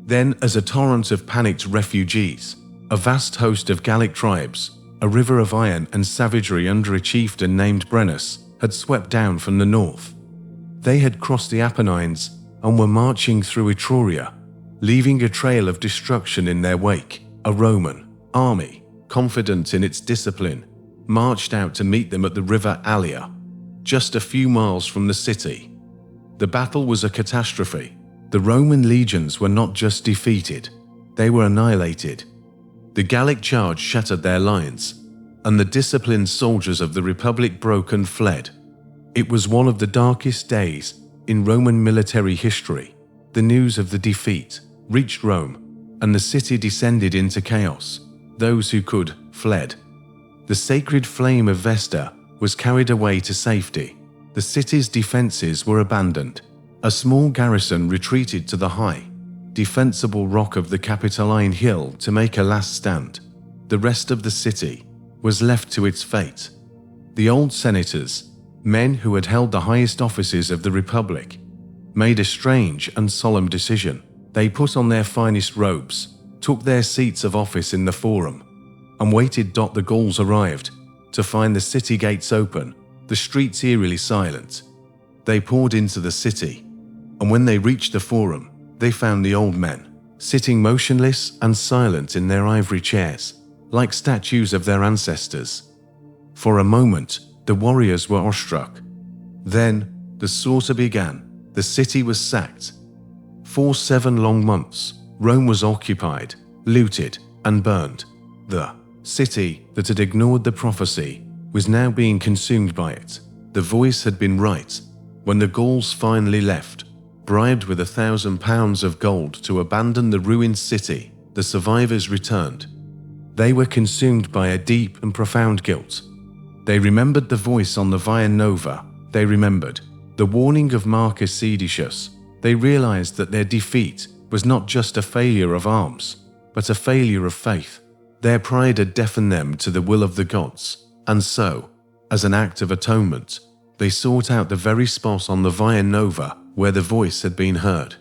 then as a torrent of panicked refugees. A vast host of Gallic tribes, A river of iron and savagery under a chieftain named Brennus had swept down from the north. They had crossed the Apennines and were marching through Etruria, leaving a trail of destruction in their wake. A Roman army, confident in its discipline, marched out to meet them at the river Allia, just a few miles from the city. The battle was a catastrophe. The Roman legions were not just defeated, they were annihilated. The Gallic charge shattered their lines, and the disciplined soldiers of the Republic broke and fled. It was one of the darkest days in Roman military history. The news of the defeat reached Rome, and the city descended into chaos. Those who could fled. The sacred flame of Vesta was carried away to safety. The city's defenses were abandoned. A small garrison retreated to the high, defensible rock of the Capitoline Hill to make a last stand. The rest of the city was left to its fate. The old senators, men who had held the highest offices of the Republic, made a strange and solemn decision. They put on their finest robes, took their seats of office in the forum, and waited. The Gauls arrived to find the city gates open, the streets eerily silent. They poured into the city, and when they reached the forum, they found the old men, sitting motionless and silent in their ivory chairs, like statues of their ancestors. For a moment, the warriors were awestruck. Then, the slaughter began. The city was sacked. For 7 long months, Rome was occupied, looted, and burned. The city that had ignored the prophecy was now being consumed by it. The voice had been right. When the Gauls finally left, bribed with £1,000 of gold to abandon the ruined city, the survivors returned. They were consumed by a deep and profound guilt. They remembered the voice on the Via Nova. They remembered the warning of Marcus Seditius. They realized that their defeat was not just a failure of arms, but a failure of faith. Their pride had deafened them to the will of the gods, and so, as an act of atonement, they sought out the very spot on the Via Nova where the voice had been heard.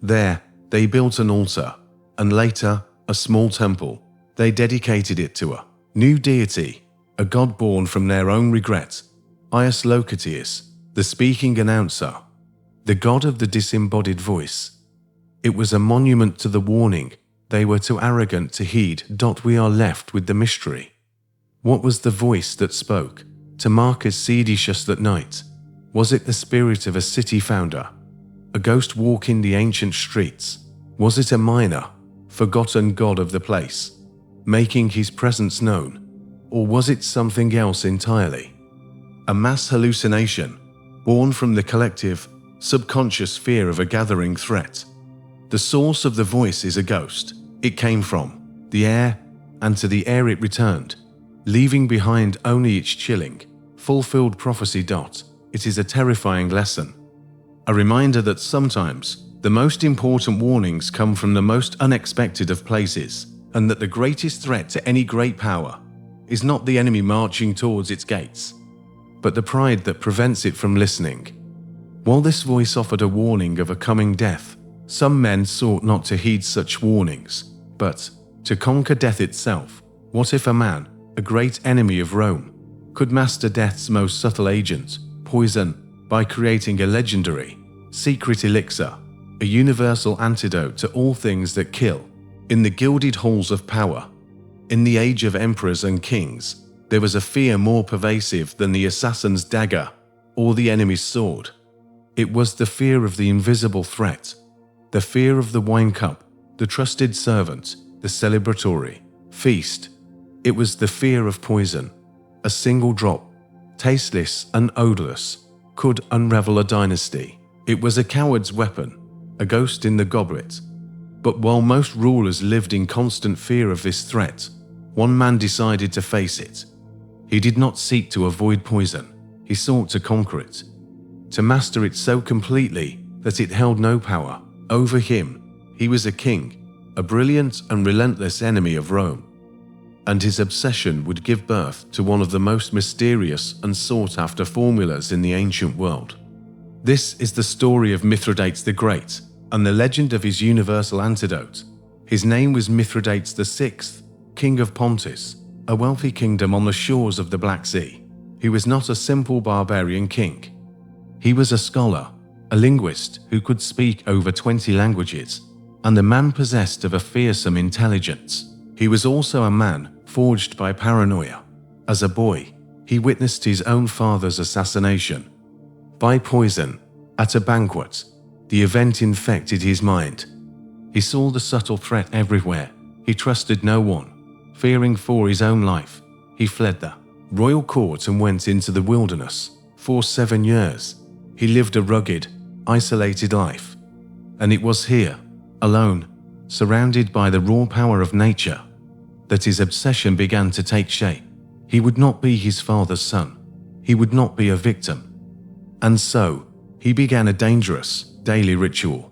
There, they built an altar, and later, a small temple. They dedicated it to a new deity, a god born from their own regret, Ius Locatius, the speaking announcer, the god of the disembodied voice. It was a monument to the warning they were too arrogant to heed. We are left with the mystery. What was the voice that spoke to Marcus Seditius that night? Was it the spirit of a city founder, a ghost walking the ancient streets? Was it a minor, forgotten god of the place, making his presence known? Or was it something else entirely? A mass hallucination, born from the collective, subconscious fear of a gathering threat. The source of the voice is a ghost. It came from the air, and to the air it returned, leaving behind only its chilling, fulfilled prophecy. It is a terrifying lesson. A reminder that sometimes the most important warnings come from the most unexpected of places, and that the greatest threat to any great power is not the enemy marching towards its gates, but the pride that prevents it from listening. While this voice offered a warning of a coming death, some men sought not to heed such warnings, but to conquer death itself. What if a man, a great enemy of Rome, could master death's most subtle agent, poison, by creating a legendary, secret elixir, a universal antidote to all things that kill? In the gilded halls of power, in the age of emperors and kings, there was a fear more pervasive than the assassin's dagger or the enemy's sword. It was the fear of the invisible threat, the fear of the wine cup, the trusted servant, the celebratory feast. It was the fear of poison. A single drop, tasteless and odorless, could unravel a dynasty. It was a coward's weapon, a ghost in the goblet. But while most rulers lived in constant fear of this threat, one man decided to face it. He did not seek to avoid poison, he sought to conquer it, to master it so completely that it held no power over him. He was a king, a brilliant and relentless enemy of Rome, and his obsession would give birth to one of the most mysterious and sought-after formulas in the ancient world. This is the story of Mithridates the Great and the legend of his universal antidote. His name was Mithridates VI, king of Pontus, a wealthy kingdom on the shores of the Black Sea. He was not a simple barbarian king. He was a scholar, a linguist who could speak over 20 languages, and a man possessed of a fearsome intelligence. He was also a man forged by paranoia. As a boy, he witnessed his own father's assassination by poison at a banquet. The event infected his mind. He saw the subtle threat everywhere. He trusted no one. Fearing for his own life, he fled the royal court and went into the wilderness. For 7 years, he lived a rugged, isolated life. And it was here, alone, surrounded by the raw power of nature, that his obsession began to take shape. He would not be his father's son. He would not be a victim. And so, he began a dangerous, daily ritual.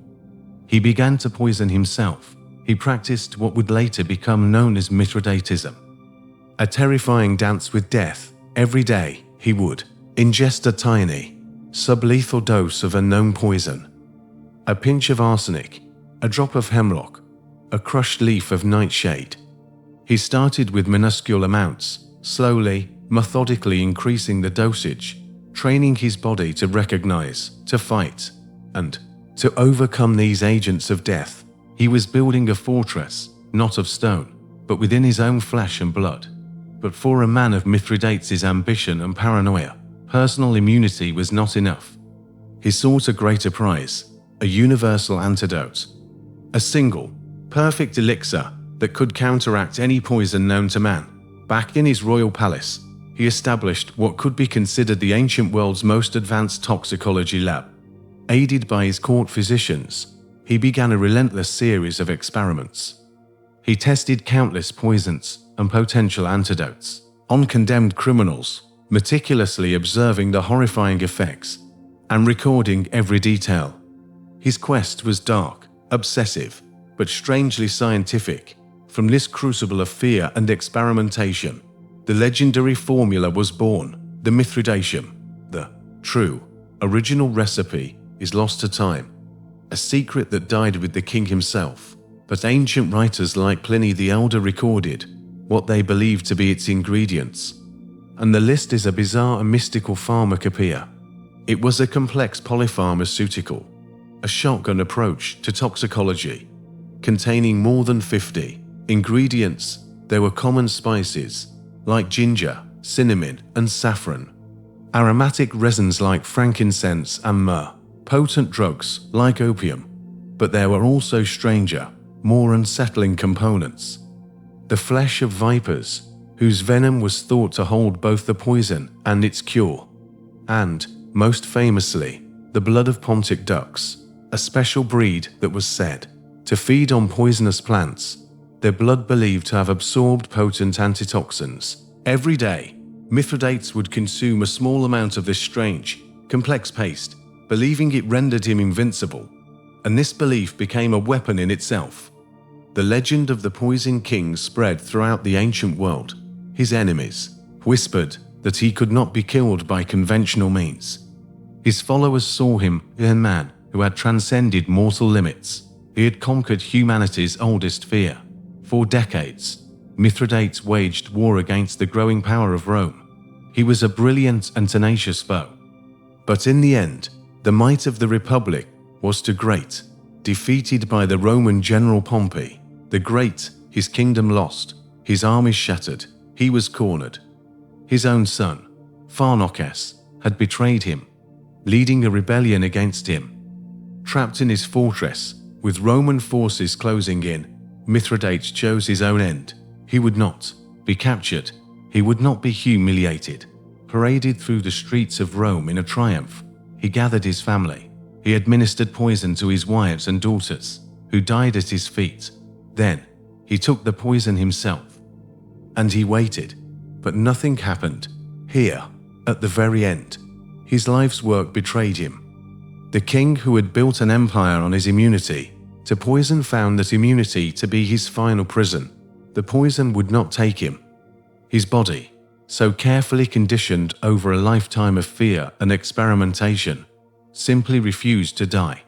He began to poison himself. He practiced what would later become known as Mithridatism, a terrifying dance with death. Every day, he would ingest a tiny, sublethal dose of a known poison. A pinch of arsenic, a drop of hemlock, a crushed leaf of nightshade. He started with minuscule amounts, slowly, methodically increasing the dosage, training his body to recognize, to fight, and to overcome these agents of death. He was building a fortress, not of stone, but within his own flesh and blood. But for a man of Mithridates' ambition and paranoia, personal immunity was not enough. He sought a greater prize, a universal antidote, a single, perfect elixir that could counteract any poison known to man. Back in his royal palace, he established what could be considered the ancient world's most advanced toxicology lab. Aided by his court physicians, he began a relentless series of experiments. He tested countless poisons and potential antidotes on condemned criminals, meticulously observing the horrifying effects and recording every detail. His quest was dark, obsessive, but strangely scientific. From this crucible of fear and experimentation, the legendary formula was born. The Mithridatism, the true, original recipe, is lost to time, a secret that died with the king himself. But ancient writers like Pliny the Elder recorded what they believed to be its ingredients, and the list is a bizarre and mystical pharmacopoeia. It was a complex polypharmaceutical, a shotgun approach to toxicology, containing more than 50 ingredients. There were common spices like ginger, cinnamon, and saffron, aromatic resins like frankincense and myrrh, potent drugs like opium. But there were also stranger, more unsettling components. The flesh of vipers, whose venom was thought to hold both the poison and its cure. And, most famously, the blood of Pontic ducks, a special breed that was said to feed on poisonous plants, their blood believed to have absorbed potent antitoxins. Every day, Mithridates would consume a small amount of this strange, complex paste, believing it rendered him invincible, and this belief became a weapon in itself. The legend of the Poison King spread throughout the ancient world. His enemies whispered that he could not be killed by conventional means. His followers saw him as a man who had transcended mortal limits. He had conquered humanity's oldest fear. For decades, Mithridates waged war against the growing power of Rome. He was a brilliant and tenacious foe. But in the end, the might of the Republic was too great. Defeated by the Roman general Pompey the Great, his kingdom lost, his armies shattered, he was cornered. His own son, Pharnaces, had betrayed him, leading a rebellion against him. Trapped in his fortress, with Roman forces closing in, Mithridates chose his own end. He would not be captured. He would not be humiliated. Paraded through the streets of Rome in a triumph, he gathered his family. He administered poison to his wives and daughters, who died at his feet. Then, he took the poison himself. And he waited, but nothing happened. Here, at the very end, his life's work betrayed him. The king who had built an empire on his immunity to poison found that immunity to be his final prison. The poison would not take him. His body, so carefully conditioned over a lifetime of fear and experimentation, simply refused to die.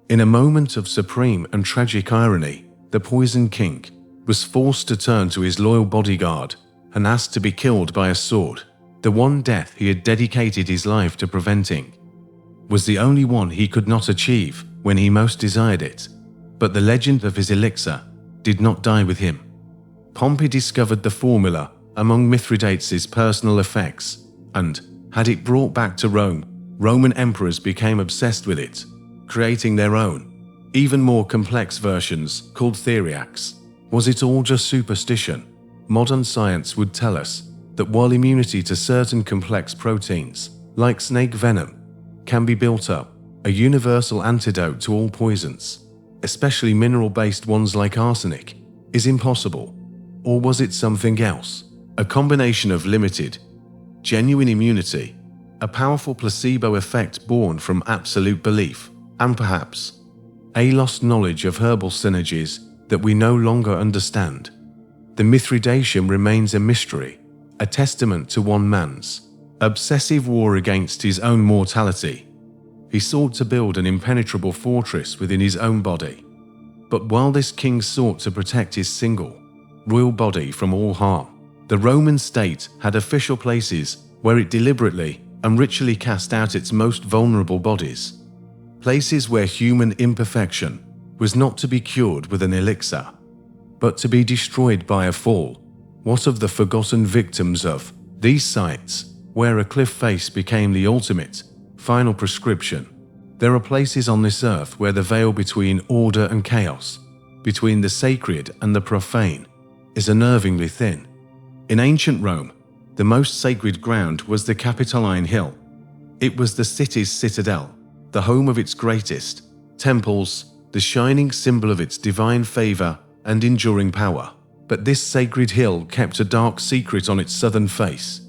In a moment of supreme and tragic irony, the Poison King was forced to turn to his loyal bodyguard and asked to be killed by a sword, the one death he had dedicated his life to preventing, was the only one he could not achieve when he most desired it. But the legend of his elixir did not die with him. Pompey discovered the formula among Mithridates' personal effects, and had it brought back to Rome, Roman emperors became obsessed with it, creating their own, even more complex versions called theriacs. Was it all just superstition? Modern science would tell us that while immunity to certain complex proteins, like snake venom, can be built up, a universal antidote to all poisons, especially mineral-based ones like arsenic, is impossible. Or was it something else? A combination of limited, genuine immunity, a powerful placebo effect born from absolute belief, and perhaps a lost knowledge of herbal synergies that we no longer understand. The Mithridateum remains a mystery, a testament to one man's obsessive war against his own mortality. He sought to build an impenetrable fortress within his own body. But while this king sought to protect his single, royal body from all harm, the Roman state had official places where it deliberately and ritually cast out its most vulnerable bodies. Places where human imperfection was not to be cured with an elixir, but to be destroyed by a fall. What of the forgotten victims of these sites, where a cliff face became the ultimate, final prescription? There are places on this earth where the veil between order and chaos, between the sacred and the profane, is unnervingly thin. In ancient Rome, the most sacred ground was the Capitoline Hill. It was the city's citadel, the home of its greatest temples, the shining symbol of its divine favor and enduring power. But this sacred hill kept a dark secret on its southern face.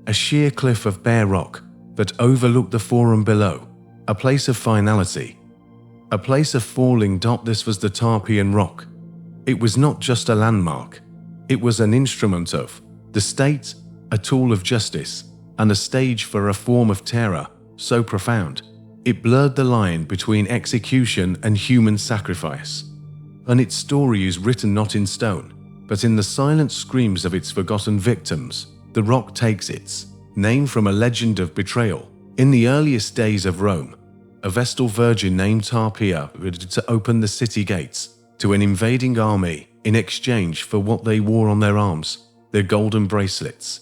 A sheer cliff of bare rock that overlooked the forum below, a place of finality, a place of falling. This was the Tarpeian Rock. It was not just a landmark, it was an instrument of the state, a tool of justice, and a stage for a form of terror so profound, it blurred the line between execution and human sacrifice. And its story is written not in stone, but in the silent screams of its forgotten victims. The rock takes its name from a legend of betrayal. In the earliest days of Rome, a Vestal virgin named Tarpeia ready to open the city gates to an invading army in exchange for what they wore on their arms, their golden bracelets.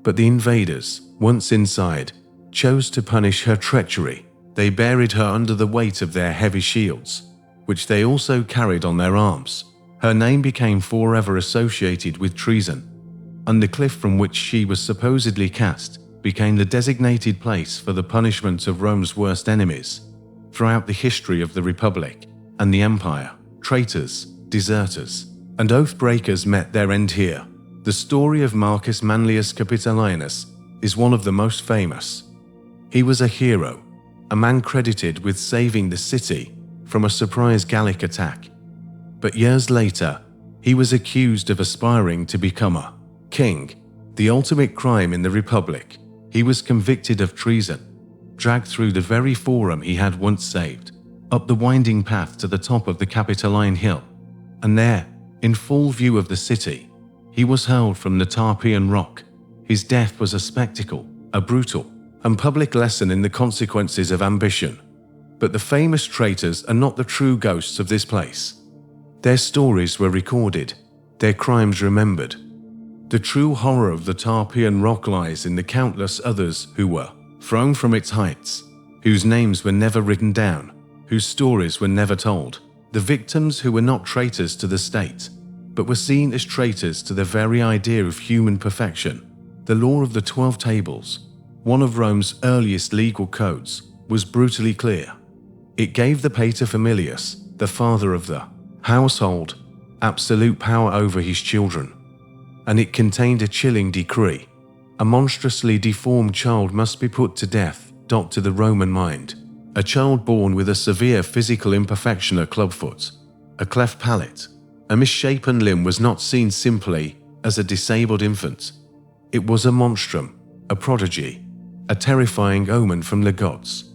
But the invaders, once inside, chose to punish her treachery. They buried her under the weight of their heavy shields, which they also carried on their arms. Her name became forever associated with treason, and the cliff from which she was supposedly cast became the designated place for the punishment of Rome's worst enemies. Throughout the history of the Republic and the Empire, traitors, deserters, and oath-breakers met their end here. The story of Marcus Manlius Capitolinus is one of the most famous. He was a hero, a man credited with saving the city from a surprise Gallic attack. But years later, he was accused of aspiring to become a king, the ultimate crime in the Republic. He was convicted of treason, dragged through the very forum he had once saved, up the winding path to the top of the Capitoline Hill, and there, in full view of the city, he was hurled from the Tarpeian Rock. His death was a spectacle, a brutal and public lesson in the consequences of ambition. But the famous traitors are not the true ghosts of this place. Their stories were recorded, their crimes remembered. The true horror of the Tarpeian Rock lies in the countless others who were thrown from its heights, whose names were never written down, whose stories were never told. The victims who were not traitors to the state, but were seen as traitors to the very idea of human perfection. The law of the 12 Tables, one of Rome's earliest legal codes, was brutally clear. It gave the paterfamilias, the father of the household, absolute power over his children. And it contained a chilling decree. A monstrously deformed child must be put to death. To the Roman mind, a child born with a severe physical imperfection, a clubfoot, a cleft palate, a misshapen limb, was not seen simply as a disabled infant. It was a monstrum, a prodigy, a terrifying omen from the gods.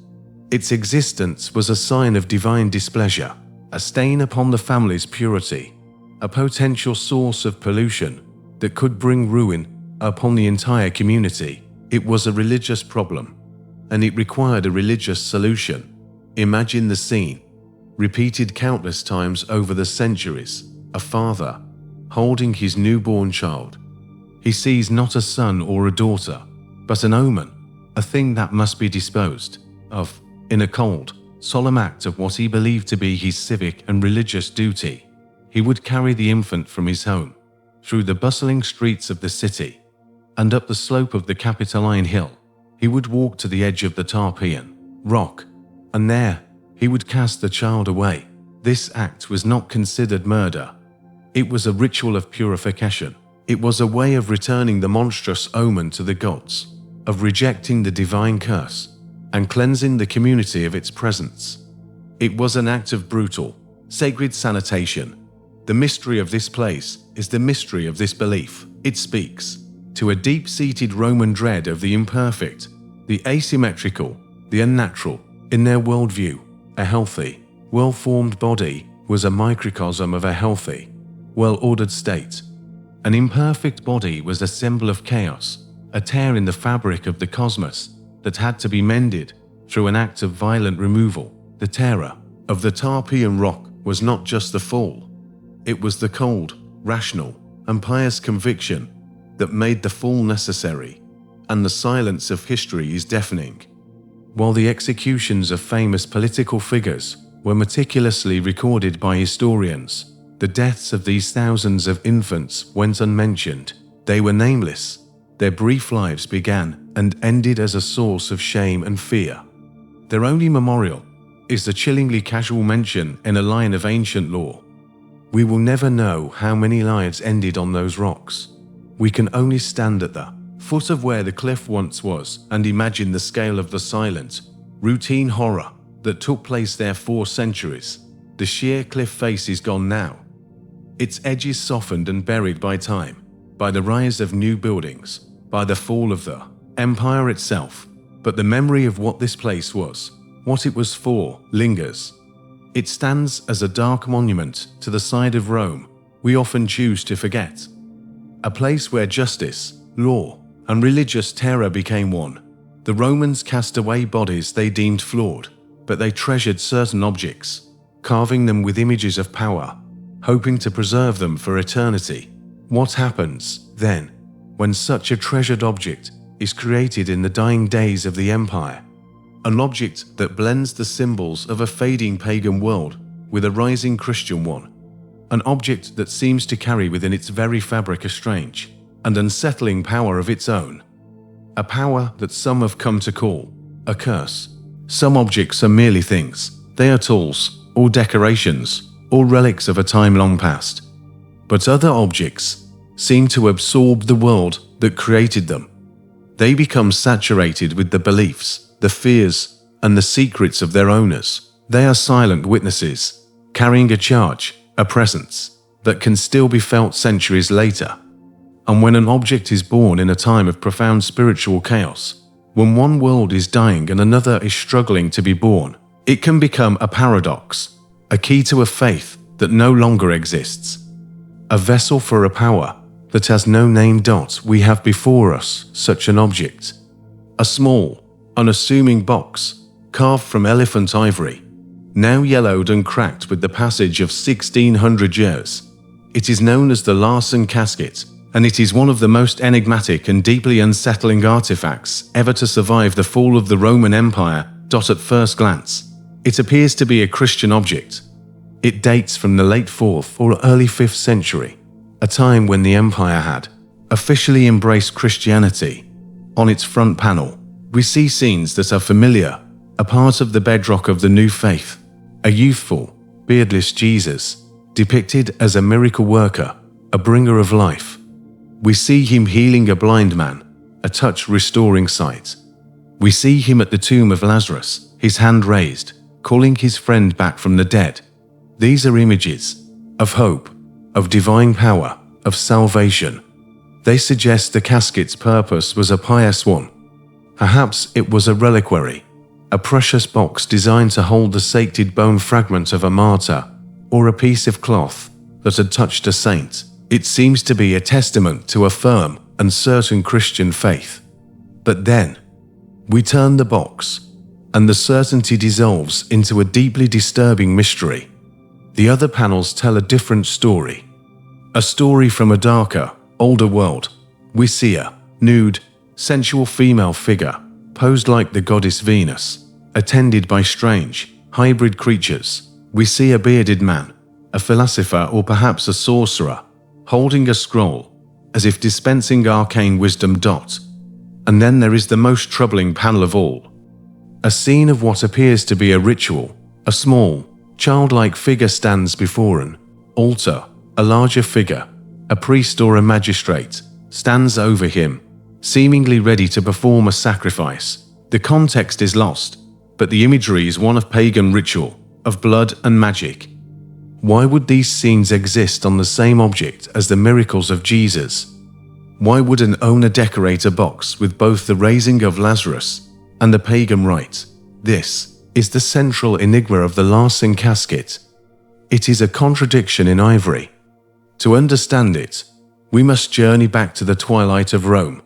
Its existence was a sign of divine displeasure, a stain upon the family's purity, a potential source of pollution that could bring ruin upon the entire community. It was a religious problem, and it required a religious solution. Imagine the scene, repeated countless times over the centuries. A father holding his newborn child. He sees not a son or a daughter, but an omen, a thing that must be disposed of in a cold, solemn act of what he believed to be his civic and religious duty. He would carry the infant from his home, through the bustling streets of the city, and up the slope of the Capitoline Hill. He would walk to the edge of the Tarpeian Rock, and there he would cast the child away. This act was not considered murder. It was a ritual of purification. It was a way of returning the monstrous omen to the gods, of rejecting the divine curse, and cleansing the community of its presence. It was an act of brutal, sacred sanitation. The mystery of this place is the mystery of this belief. It speaks to a deep-seated Roman dread of the imperfect, the asymmetrical, the unnatural. In their worldview, a healthy, well-formed body was a microcosm of a healthy, well-ordered state. An imperfect body was a symbol of chaos, a tear in the fabric of the cosmos that had to be mended through an act of violent removal. The terror of the Tarpeian Rock was not just the fall. It was the cold, rational, and pious conviction that made the fall necessary, and the silence of history is deafening. While the executions of famous political figures were meticulously recorded by historians, the deaths of these thousands of infants went unmentioned. They were nameless. Their brief lives began and ended as a source of shame and fear. Their only memorial is the chillingly casual mention in a line of ancient lore. We will never know how many lives ended on those rocks. We can only stand at the foot of where the cliff once was and imagine the scale of the silent, routine horror that took place there for centuries. The sheer cliff face is gone now, its edges softened and buried by time, by the rise of new buildings, by the fall of the empire itself. But the memory of what this place was, what it was for, lingers. It stands as a dark monument to the side of Rome we often choose to forget. A place where justice, law, and religious terror became one. The Romans cast away bodies they deemed flawed, but they treasured certain objects, carving them with images of power, hoping to preserve them for eternity. What happens, then, when such a treasured object is created in the dying days of the empire? An object that blends the symbols of a fading pagan world with a rising Christian one. An object that seems to carry within its very fabric a strange and unsettling power of its own. A power that some have come to call a curse. Some objects are merely things. They are tools, or decorations, or relics of a time long past. But other objects seem to absorb the world that created them. They become saturated with the beliefs, the fears, and the secrets of their owners. They are silent witnesses, carrying a charge, a presence, that can still be felt centuries later. And when an object is born in a time of profound spiritual chaos, when one world is dying and another is struggling to be born, it can become a paradox, a key to a faith that no longer exists, a vessel for a power that has no name. We have before us such an object, a small, unassuming box carved from elephant ivory, now yellowed and cracked with the passage of 1600 years. It is known as the Larsen casket, and it is one of the most enigmatic and deeply unsettling artifacts ever to survive the fall of the Roman Empire. At first glance, it appears to be a Christian object. It dates from the late 4th or early 5th century, a time when the empire had officially embraced Christianity. On its front panel, we see scenes that are familiar, a part of the bedrock of the new faith. A youthful, beardless Jesus, depicted as a miracle worker, a bringer of life. We see him healing a blind man, a touch restoring sight. We see him at the tomb of Lazarus, his hand raised, calling his friend back from the dead. These are images of hope, of divine power, of salvation. They suggest the casket's purpose was a pious one. Perhaps it was a reliquary, a precious box designed to hold the sacred bone fragment of a martyr, or a piece of cloth that had touched a saint. It seems to be a testament to a firm and certain Christian faith. But then, we turn the box, and the certainty dissolves into a deeply disturbing mystery. The other panels tell a different story. A story from a darker, older world. We see a nude, sensual female figure, posed like the goddess Venus, attended by strange, hybrid creatures. We see a bearded man, a philosopher or perhaps a sorcerer, holding a scroll, as if dispensing arcane wisdom. And then there is the most troubling panel of all. A scene of what appears to be a ritual. A small, childlike figure stands before an altar. A larger figure, a priest or a magistrate, stands over him, seemingly ready to perform a sacrifice. The context is lost, but the imagery is one of pagan ritual, of blood and magic. Why would these scenes exist on the same object as the miracles of Jesus? Why would an owner decorate a box with both the raising of Lazarus and the pagan rite? This is the central enigma of the Larsen casket. It is a contradiction in ivory. To understand it, we must journey back to the twilight of Rome.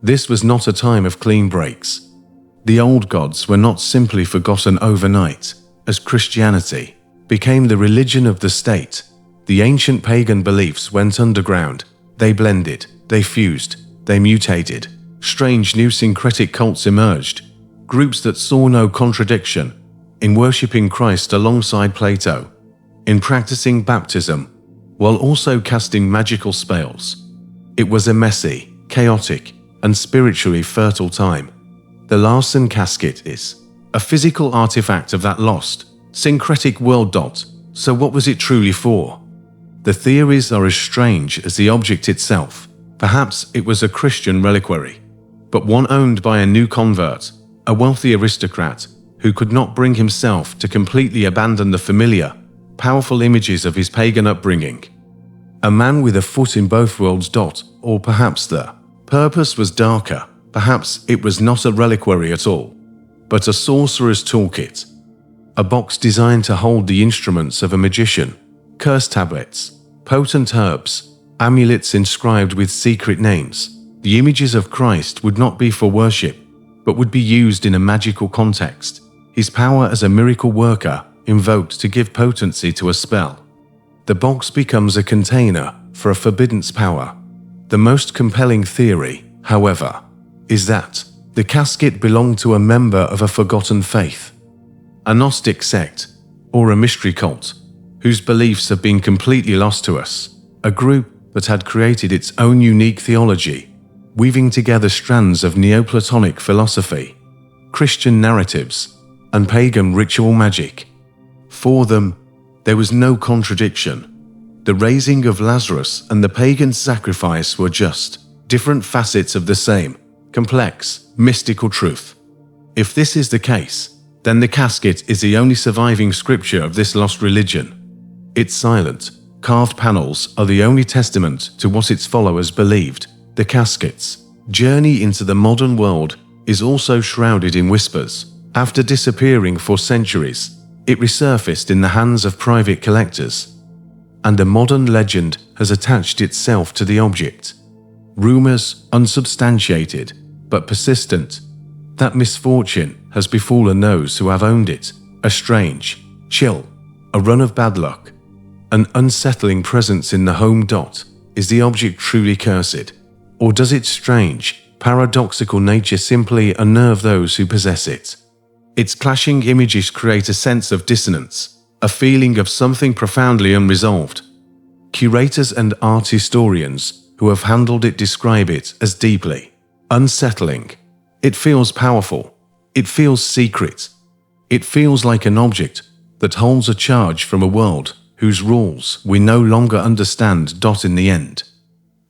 This was not a time of clean breaks. The old gods were not simply forgotten overnight, as Christianity became the religion of the state. The ancient pagan beliefs went underground. They blended, they fused, they mutated. Strange new syncretic cults emerged, groups that saw no contradiction in worshipping Christ alongside Plato, in practicing baptism, while also casting magical spells. It was a messy, chaotic, and spiritually fertile time. The Larsen casket is a physical artifact of that lost, syncretic world. So what was it truly for? The theories are as strange as the object itself. Perhaps it was a Christian reliquary, but one owned by a new convert, a wealthy aristocrat who could not bring himself to completely abandon the familiar, powerful images of his pagan upbringing. A man with a foot in both worlds. Or perhaps the purpose was darker. Perhaps it was not a reliquary at all, but a sorcerer's toolkit. A box designed to hold the instruments of a magician, curse tablets, potent herbs, amulets inscribed with secret names. The images of Christ would not be for worship, but would be used in a magical context. His power as a miracle worker invoked to give potency to a spell. The box becomes a container for a forbidden power. The most compelling theory, however, is that the casket belonged to a member of a forgotten faith, a Gnostic sect, or a mystery cult, whose beliefs have been completely lost to us, a group that had created its own unique theology, weaving together strands of Neoplatonic philosophy, Christian narratives, and pagan ritual magic. For them, there was no contradiction. The raising of Lazarus and the pagan sacrifice were just different facets of the same, complex, mystical truth. If this is the case, then the casket is the only surviving scripture of this lost religion. Its silent, carved panels are the only testament to what its followers believed. The casket's journey into the modern world is also shrouded in whispers. After disappearing for centuries, it resurfaced in the hands of private collectors, and a modern legend has attached itself to the object. Rumors, unsubstantiated but persistent, that misfortune has befallen those who have owned it. A strange chill, a run of bad luck, an unsettling presence in the home. Is the object truly cursed, or does its strange, paradoxical nature simply unnerve those who possess it? Its clashing images create a sense of dissonance, a feeling of something profoundly unresolved. Curators and art historians who have handled it describe it as deeply unsettling. It feels powerful. It feels secret. It feels like an object that holds a charge from a world whose rules we no longer understand. In the end,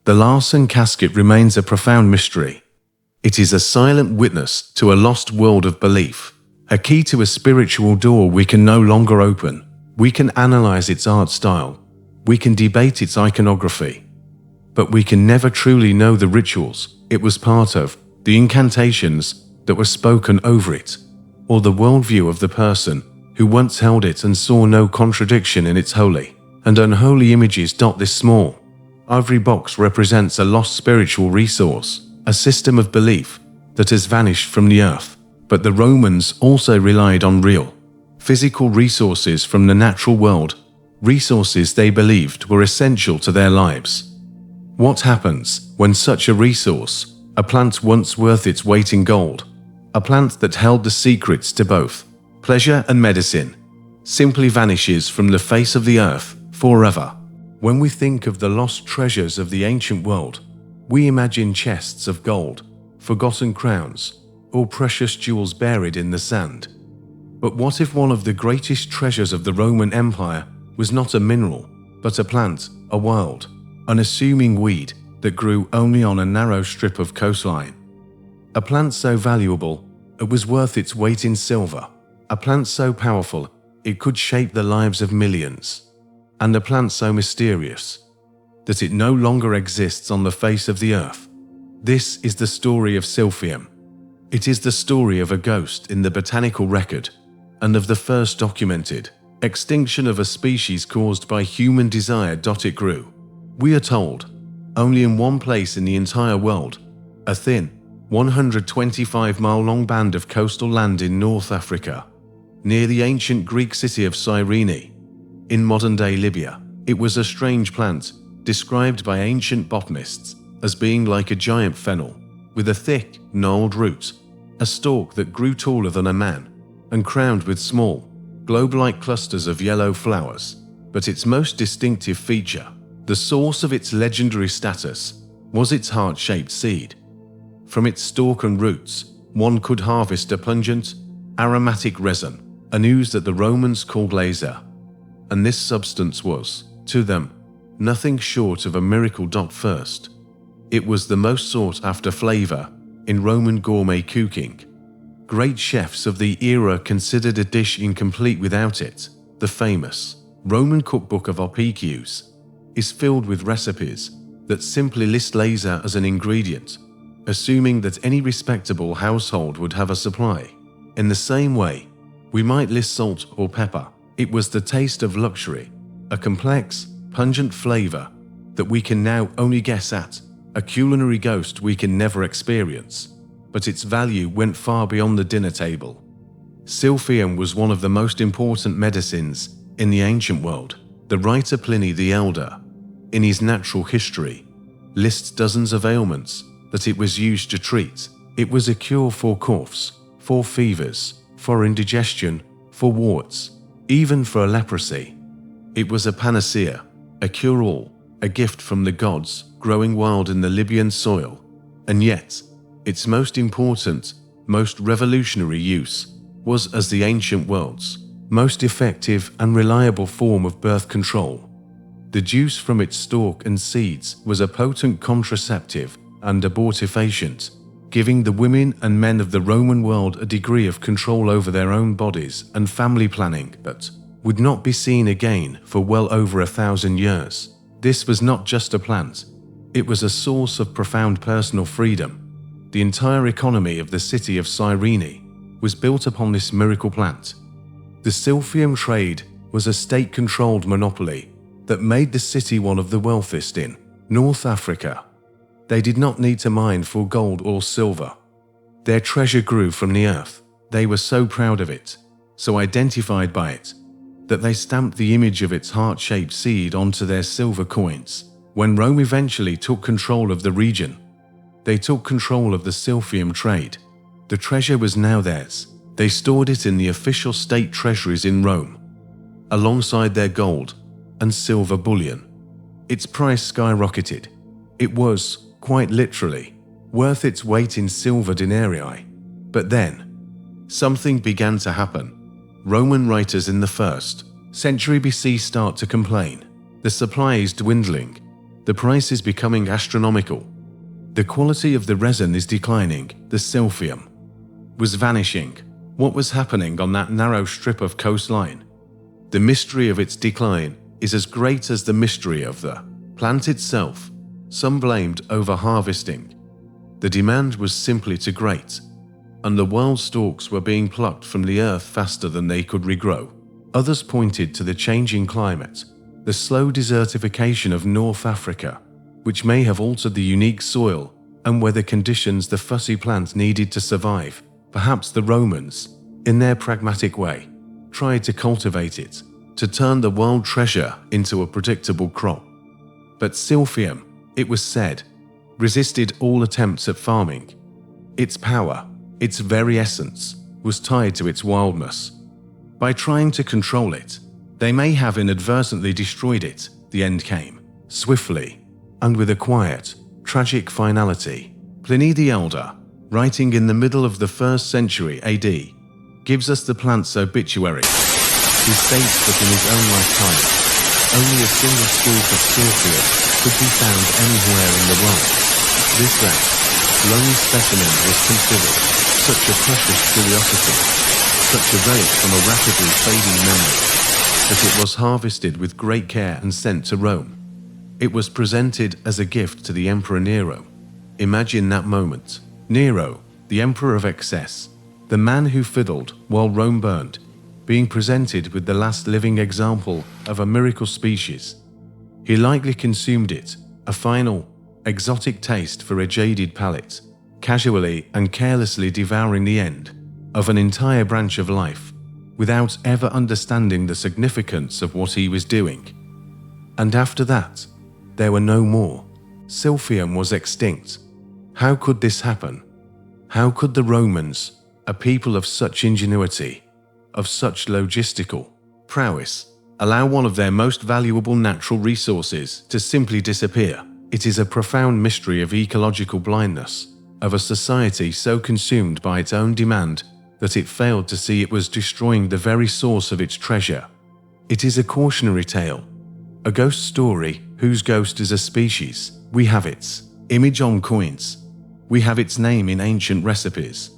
the Larsen casket remains a profound mystery. It is a silent witness to a lost world of belief, a key to a spiritual door we can no longer open. We can analyze its art style, we can debate its iconography, but we can never truly know the rituals it was part of, the incantations that were spoken over it, or the worldview of the person who once held it and saw no contradiction in its holy and unholy images. This small, Every box represents a lost spiritual resource, a system of belief that has vanished from the earth. But the Romans also relied on real, physical resources from the natural world, resources they believed were essential to their lives. What happens when such a resource, a plant once worth its weight in gold, a plant that held the secrets to both pleasure and medicine, simply vanishes from the face of the earth forever? When we think of the lost treasures of the ancient world, we imagine chests of gold, forgotten crowns, or precious jewels buried in the sand. But what if one of the greatest treasures of the Roman Empire was not a mineral, but a plant, a wild, unassuming weed that grew only on a narrow strip of coastline? A plant so valuable, it was worth its weight in silver. A plant so powerful, it could shape the lives of millions. And a plant so mysterious that it no longer exists on the face of the earth. This is the story of silphium. It is the story of a ghost in the botanical record, and of the first documented extinction of a species caused by human desire. It grew, we are told, only in one place in the entire world, a thin, 125-mile-long band of coastal land in North Africa, near the ancient Greek city of Cyrene, in modern-day Libya. It was a strange plant, described by ancient botanists as being like a giant fennel, with a thick, gnarled root, a stalk that grew taller than a man, and crowned with small, globe-like clusters of yellow flowers. But its most distinctive feature, the source of its legendary status, was its heart-shaped seed. From its stalk and roots, one could harvest a pungent, aromatic resin, an ooze that the Romans called laser. And this substance was, to them, nothing short of a miracle. First, it was the most sought-after flavor in Roman gourmet cooking. Great chefs of the era considered a dish incomplete without it. The famous Roman cookbook of Epicurus is filled with recipes that simply list laser as an ingredient, assuming that any respectable household would have a supply. In the same way, we might list salt or pepper. It was the taste of luxury, a complex, pungent flavor that we can now only guess at, a culinary ghost we can never experience. But its value went far beyond the dinner table. Silphium was one of the most important medicines in the ancient world. The writer Pliny the Elder, in his Natural History, lists dozens of ailments that it was used to treat. It was a cure for coughs, for fevers, for indigestion, for warts, even for leprosy. It was a panacea, a cure-all, a gift from the gods, growing wild in the Libyan soil. And yet, its most important, most revolutionary use was as the ancient world's most effective and reliable form of birth control. The juice from its stalk and seeds was a potent contraceptive and abortifacient, giving the women and men of the Roman world a degree of control over their own bodies and family planning that would not be seen again for well over 1,000 years. This was not just a plant, it was a source of profound personal freedom. The entire economy of the city of Cyrene was built upon this miracle plant. The silphium trade was a state-controlled monopoly that made the city one of the wealthiest in North Africa. They did not need to mine for gold or silver. Their treasure grew from the earth. They were so proud of it, so identified by it, that they stamped the image of its heart-shaped seed onto their silver coins. When Rome eventually took control of the region, they took control of the silphium trade. The treasure was now theirs. They stored it in the official state treasuries in Rome, alongside their gold and silver bullion. Its price skyrocketed. It was, quite literally, worth its weight in silver denarii. But then, something began to happen. Roman writers in the 1st century BC start to complain. The supply is dwindling. The price is becoming astronomical. The quality of the resin is declining. The silphium was vanishing. What was happening on that narrow strip of coastline? The mystery of its decline is as great as the mystery of the plant itself. Some blamed over-harvesting. The demand was simply too great, and the wild stalks were being plucked from the earth faster than they could regrow. Others pointed to the changing climate, the slow desertification of North Africa, which may have altered the unique soil and weather conditions the fussy plant needed to survive. Perhaps the Romans, in their pragmatic way, tried to cultivate it, to turn the world treasure into a predictable crop. But silphium, it was said, resisted all attempts at farming. Its power, its very essence, was tied to its wildness. By trying to control it, they may have inadvertently destroyed it. The end came, swiftly, and with a quiet, tragic finality. Pliny the Elder, writing in the middle of the 1st century AD, gives us the plant's obituary. He states that in his own lifetime, only a single stalk of silphium could be found anywhere in the world. This rare, lone specimen was considered such a precious curiosity, such a relic from a rapidly fading memory, that it was harvested with great care and sent to Rome. It was presented as a gift to the Emperor Nero. Imagine that moment. Nero, the Emperor of excess, the man who fiddled while Rome burned, being presented with the last living example of a miracle species. He likely consumed it, a final, exotic taste for a jaded palate, casually and carelessly devouring the end of an entire branch of life, without ever understanding the significance of what he was doing. And after that, there were no more. Silphium was extinct. How could this happen? How could the Romans, a people of such ingenuity, of such logistical prowess, allow one of their most valuable natural resources to simply disappear? It is a profound mystery of ecological blindness, of a society so consumed by its own demand that it failed to see it was destroying the very source of its treasure. It is a cautionary tale, a ghost story whose ghost is a species. We have its image on coins. We have its name in ancient recipes.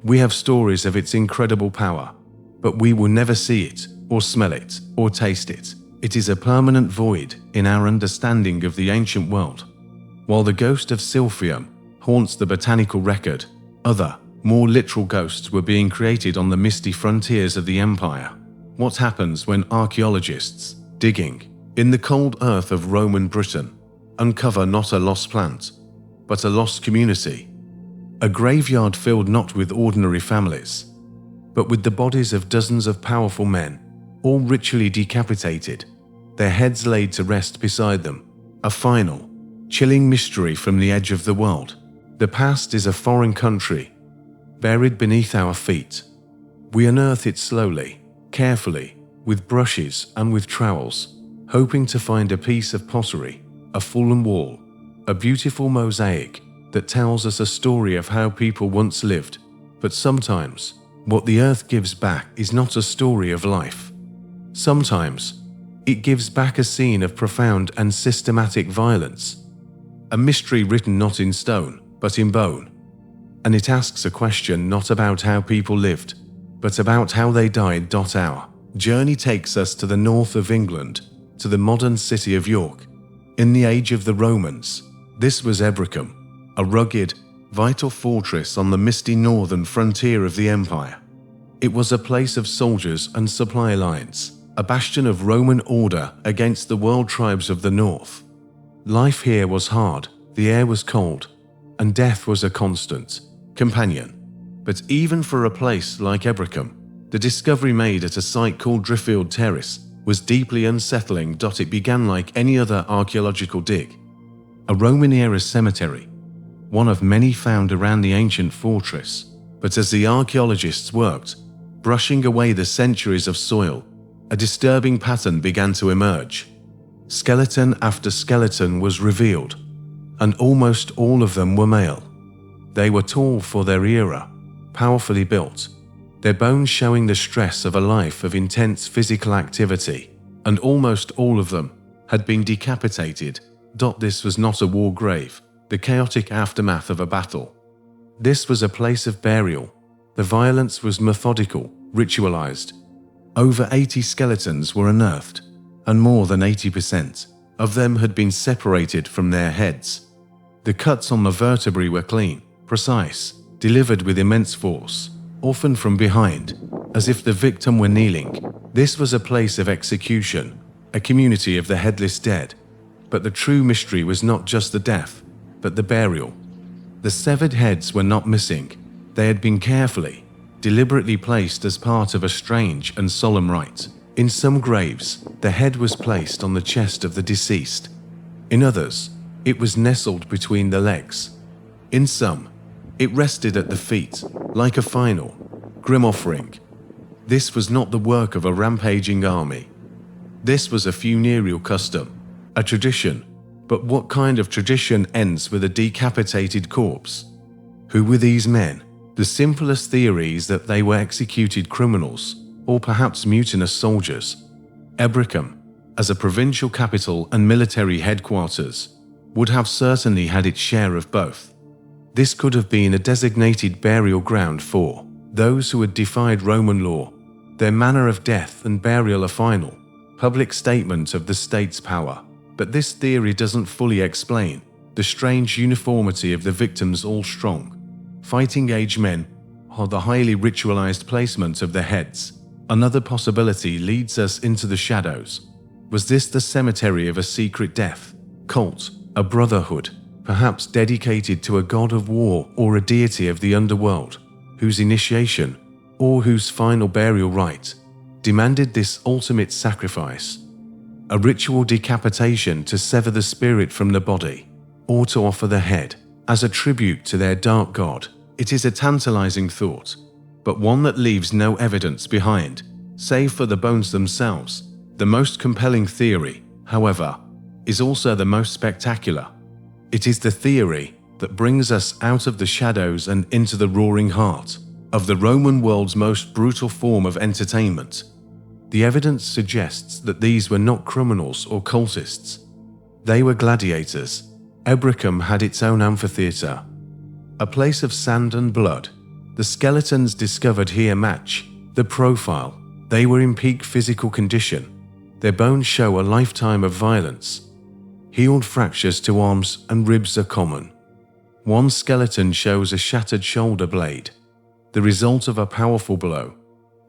We have stories of its incredible power, but we will never see it, or smell it, or taste it. It is a permanent void in our understanding of the ancient world. While the ghost of silphium haunts the botanical record, other, more literal ghosts were being created on the misty frontiers of the empire. What happens when archaeologists, digging in the cold earth of Roman Britain, uncover not a lost plant, but a lost community? A graveyard filled not with ordinary families, but with the bodies of dozens of powerful men, all ritually decapitated, their heads laid to rest beside them. A final, chilling mystery from the edge of the world. The past is a foreign country, buried beneath our feet. We unearth it slowly, carefully, with brushes and with trowels, hoping to find a piece of pottery, a fallen wall, a beautiful mosaic that tells us a story of how people once lived. But sometimes, what the earth gives back is not a story of life. Sometimes, it gives back a scene of profound and systematic violence, a mystery written not in stone, but in bone. And it asks a question not about how people lived, but about how they died. Our journey takes us to the north of England, to the modern city of York. In the age of the Romans, this was Ebricum, a rugged, vital fortress on the misty northern frontier of the empire. It was a place of soldiers and supply lines, a bastion of Roman order against the world tribes of the north. Life here was hard, the air was cold, and death was a constant companion. But even for a place like Ebricum, the discovery made at a site called Driffield Terrace was deeply unsettling. It began like any other archaeological dig, a Roman-era cemetery, one of many found around the ancient fortress. But as the archaeologists worked, brushing away the centuries of soil, a disturbing pattern began to emerge. Skeleton after skeleton was revealed, and almost all of them were male. They were tall for their era, powerfully built, their bones showing the stress of a life of intense physical activity, and almost all of them had been decapitated. This was not a war grave, the chaotic aftermath of a battle. This was a place of burial. The violence was methodical, ritualized. Over 80 skeletons were unearthed, and more than 80% of them had been separated from their heads. The cuts on the vertebrae were clean, precise, delivered with immense force, often from behind, as if the victim were kneeling. This was a place of execution, a community of the headless dead. But the true mystery was not just the death, but the burial. The severed heads were not missing. They had been carefully, deliberately placed as part of a strange and solemn rite. In some graves, the head was placed on the chest of the deceased. In others, it was nestled between the legs. In some, it rested at the feet, like a final, grim offering. This was not the work of a rampaging army. This was a funereal custom, a tradition. But what kind of tradition ends with a decapitated corpse? Who were these men? The simplest theory is that they were executed criminals, or perhaps mutinous soldiers. Ebricum, as a provincial capital and military headquarters, would have certainly had its share of both. This could have been a designated burial ground for those who had defied Roman law, their manner of death and burial a final, public statement of the state's power. But this theory doesn't fully explain the strange uniformity of the victims, all strong, fighting-age men, or the highly ritualized placement of their heads. Another possibility leads us into the shadows. Was this the cemetery of a secret death, cult, a brotherhood, perhaps dedicated to a god of war or a deity of the underworld, whose initiation, or whose final burial rite, demanded this ultimate sacrifice? A ritual decapitation to sever the spirit from the body, or to offer the head as a tribute to their dark god. It is a tantalizing thought, but one that leaves no evidence behind, save for the bones themselves. The most compelling theory, however, is also the most spectacular. It is the theory that brings us out of the shadows and into the roaring heart of the Roman world's most brutal form of entertainment. The evidence suggests that these were not criminals or cultists. They were gladiators. Ebricum had its own amphitheater, a place of sand and blood. The skeletons discovered here match the profile. They were in peak physical condition. Their bones show a lifetime of violence. Healed fractures to arms and ribs are common. One skeleton shows a shattered shoulder blade, the result of a powerful blow.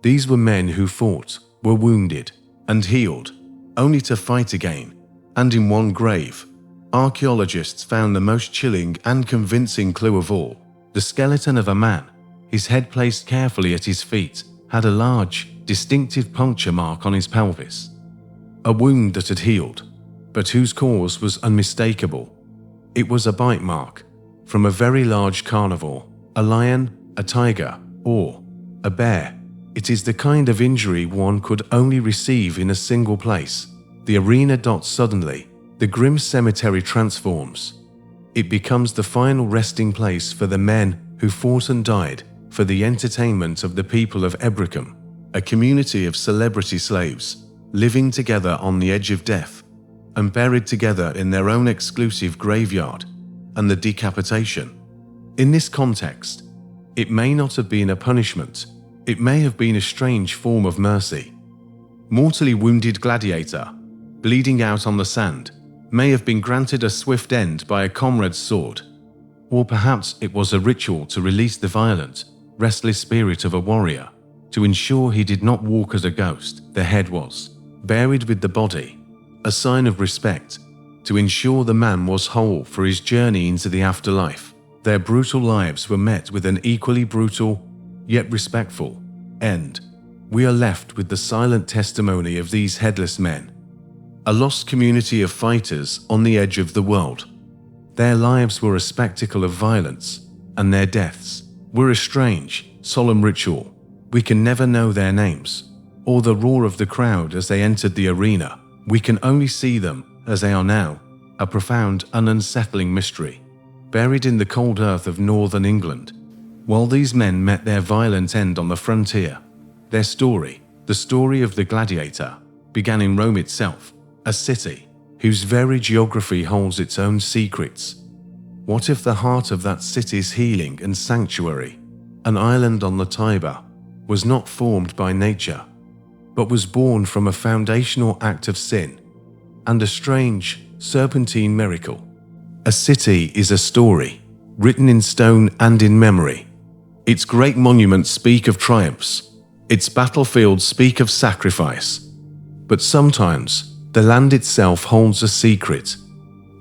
These were men who fought, were wounded, and healed, only to fight again. And in one grave, archaeologists found the most chilling and convincing clue of all. The skeleton of a man, his head placed carefully at his feet, had a large, distinctive puncture mark on his pelvis. A wound that had healed, but whose cause was unmistakable. It was a bite mark from a very large carnivore, a lion, a tiger, or a bear. It is the kind of injury one could only receive in a single place. The arena. Suddenly, the grim cemetery transforms. It becomes the final resting place for the men who fought and died for the entertainment of the people of Ebricum, a community of celebrity slaves, living together on the edge of death, and buried together in their own exclusive graveyard. And the decapitation. In this context, it may not have been a punishment. It may have been a strange form of mercy. Mortally wounded gladiator, bleeding out on the sand, may have been granted a swift end by a comrade's sword. Or perhaps it was a ritual to release the violent, restless spirit of a warrior, to ensure he did not walk as a ghost. The head was buried with the body, a sign of respect, to ensure the man was whole for his journey into the afterlife. Their brutal lives were met with an equally brutal, yet respectful, end. We are left with the silent testimony of these headless men, a lost community of fighters on the edge of the world. Their lives were a spectacle of violence, and their deaths were a strange, solemn ritual. We can never know their names, or the roar of the crowd as they entered the arena. We can only see them as they are now, a profound and unsettling mystery, buried in the cold earth of northern England. While these men met their violent end on the frontier, their story, the story of the gladiator, began in Rome itself, a city whose very geography holds its own secrets. What if the heart of that city's healing and sanctuary, an island on the Tiber, was not formed by nature, but was born from a foundational act of sin and a strange, serpentine miracle? A city is a story, written in stone and in memory. Its great monuments speak of triumphs, its battlefields speak of sacrifice. But sometimes, the land itself holds a secret,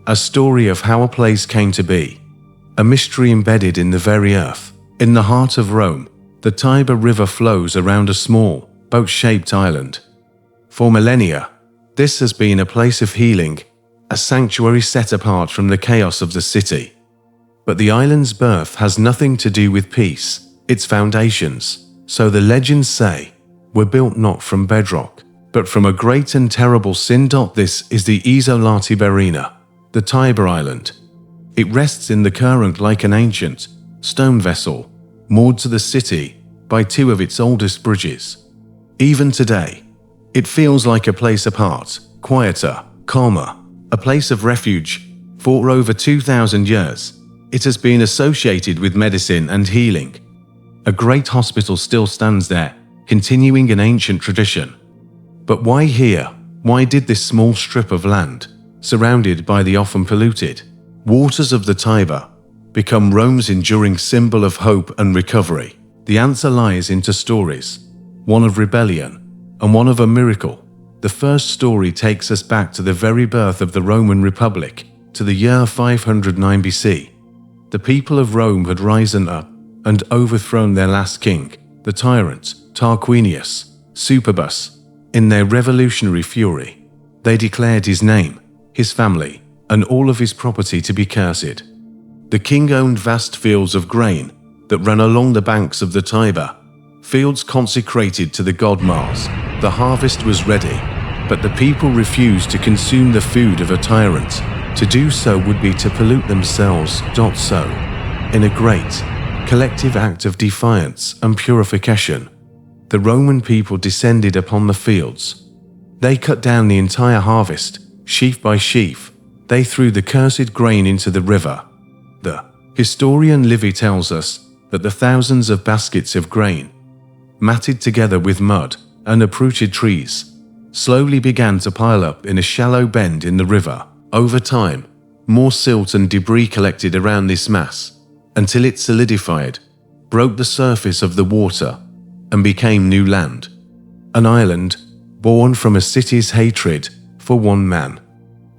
a story of how a place came to be, a mystery embedded in the very earth. In the heart of Rome, the Tiber River flows around a small, boat-shaped island. For millennia, this has been a place of healing, a sanctuary set apart from the chaos of the city. But the island's birth has nothing to do with peace. Its foundations, so the legends say, were built not from bedrock, but from a great and terrible sin. This is the Isola Tiberina, the Tiber Island. It rests in the current like an ancient, stone vessel, moored to the city by two of its oldest bridges. Even today, it feels like a place apart, quieter, calmer, a place of refuge. For over 2,000 years, it has been associated with medicine and healing. A great hospital still stands there, continuing an ancient tradition. But why here? Why did this small strip of land, surrounded by the often polluted waters of the Tiber, become Rome's enduring symbol of hope and recovery? The answer lies in two stories, one of rebellion and one of a miracle. The first story takes us back to the very birth of the Roman Republic, to the year 509 BC. The people of Rome had risen up and overthrown their last king, the tyrant Tarquinius Superbus. In their revolutionary fury, they declared his name, his family, and all of his property to be cursed. The king owned vast fields of grain that ran along the banks of the Tiber, fields consecrated to the god Mars. The harvest was ready, but the people refused to consume the food of a tyrant. To do so would be to pollute themselves. So, in a great, collective act of defiance and purification, the Roman people descended upon the fields. They cut down the entire harvest, sheaf by sheaf. They threw the cursed grain into the river. The historian Livy tells us that the thousands of baskets of grain, matted together with mud and uprooted trees, slowly began to pile up in a shallow bend in the river. Over time, more silt and debris collected around this mass, until it solidified, broke the surface of the water, and became new land. An island born from a city's hatred for one man.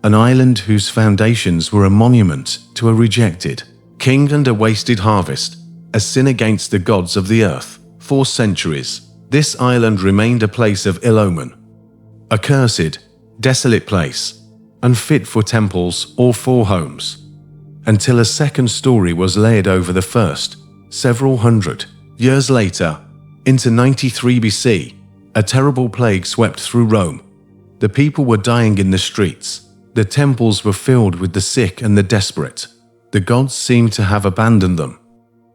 An island whose foundations were a monument to a rejected king and a wasted harvest, a sin against the gods of the earth. For centuries, this island remained a place of ill omen, a cursed, desolate place, unfit for temples or for homes, until a second story was layered over the first. Several hundred years later, into 93 BC, a terrible plague swept through Rome. The people were dying in the streets. The temples were filled with the sick and the desperate. The gods seemed to have abandoned them.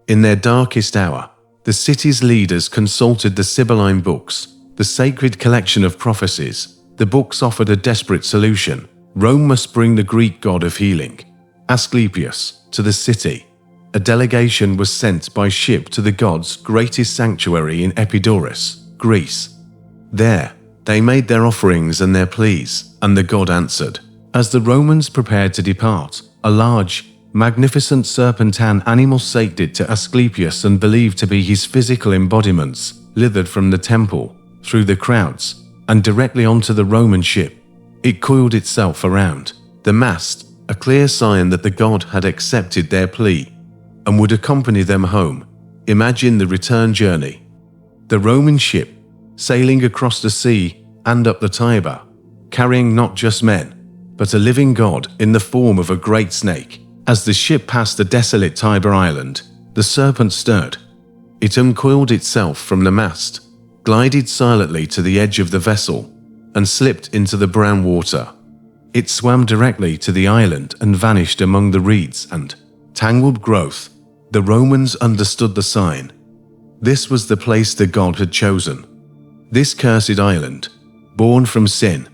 In their darkest hour, the city's leaders consulted the Sibylline books, the sacred collection of prophecies. The books offered a desperate solution. Rome must bring the Greek god of healing, Asclepius, to the city. A delegation was sent by ship to the god's greatest sanctuary in Epidaurus, Greece. There, they made their offerings and their pleas, and the god answered. As the Romans prepared to depart, a large, magnificent serpentine animal sacred to Asclepius and believed to be his physical embodiments, slithered from the temple, through the crowds, and directly onto the Roman ship. It coiled itself around the mast, a clear sign that the god had accepted their plea and would accompany them home. Imagine the return journey. The Roman ship, sailing across the sea and up the Tiber, carrying not just men, but a living god in the form of a great snake. As the ship passed the desolate Tiber Island, the serpent stirred. It uncoiled itself from the mast, glided silently to the edge of the vessel, and slipped into the brown water. It swam directly to the island and vanished among the reeds and tangled growth. The Romans understood the sign. This was the place the god had chosen. This cursed island, born from sin,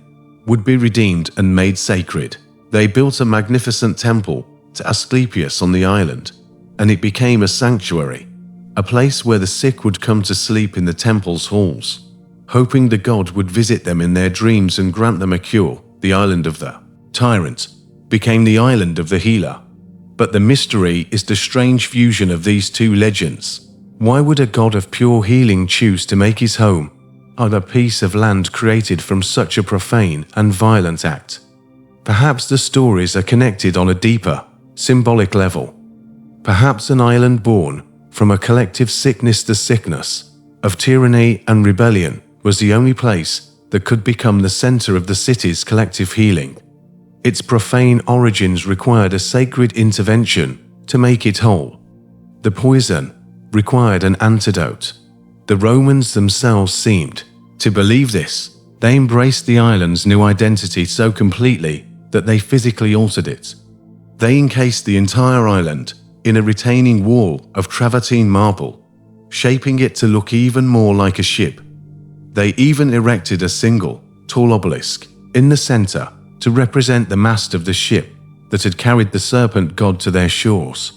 would be redeemed and made sacred. They built a magnificent temple to Asclepius on the island, and it became a sanctuary, a place where the sick would come to sleep in the temple's halls, hoping the god would visit them in their dreams and grant them a cure. The island of the tyrant became the island of the healer. But the mystery is the strange fusion of these two legends. Why would a god of pure healing choose to make his home on a piece of land created from such a profane and violent act? Perhaps the stories are connected on a deeper, symbolic level. Perhaps an island born from a collective sinister sickness of tyranny and rebellion was the only place that could become the center of the city's collective healing. Its profane origins required a sacred intervention to make it whole. The poison required an antidote. The Romans themselves seemed to believe this. They embraced the island's new identity so completely that they physically altered it. They encased the entire island in a retaining wall of travertine marble, shaping it to look even more like a ship. They even erected a single, tall obelisk in the center to represent the mast of the ship that had carried the serpent god to their shores.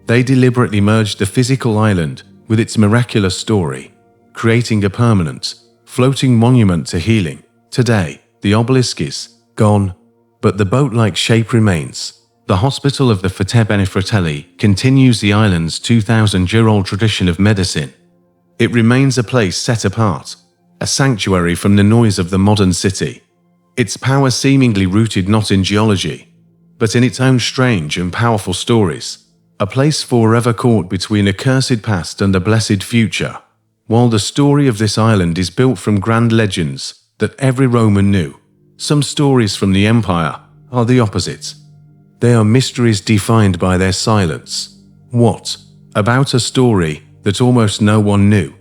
They deliberately merged the physical island with its miraculous story, creating a permanent, floating monument to healing. Today, the obelisk is gone, but the boat-like shape remains. The Hospital of the Frate Fratelli continues the island's 2,000-year-old tradition of medicine. It remains a place set apart, a sanctuary from the noise of the modern city. Its power seemingly rooted not in geology, but in its own strange and powerful stories. A place forever caught between a cursed past and a blessed future. While the story of this island is built from grand legends that every Roman knew, some stories from the empire are the opposite. They are mysteries defined by their silence. What about a story that almost no one knew?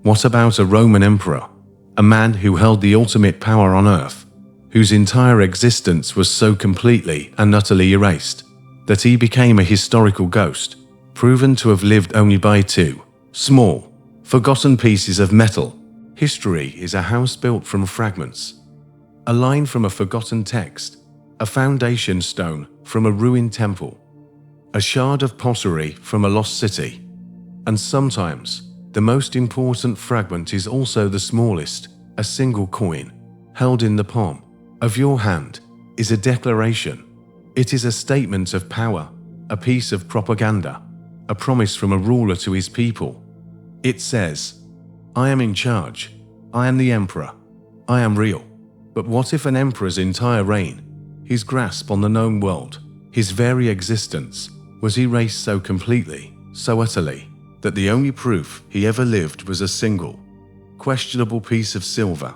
What about a Roman emperor? A man who held the ultimate power on earth, whose entire existence was so completely and utterly erased that he became a historical ghost, proven to have lived only by two small, forgotten pieces of metal. History is a house built from fragments. A line from a forgotten text, a foundation stone from a ruined temple, a shard of pottery from a lost city. And sometimes, the most important fragment is also the smallest. A single coin, held in the palm of your hand, is a declaration. It is a statement of power, a piece of propaganda, a promise from a ruler to his people. It says, "I am in charge. I am the emperor. I am real." But what if an emperor's entire reign, his grasp on the known world, his very existence, was erased so completely, so utterly, that the only proof he ever lived was a single, questionable piece of silver?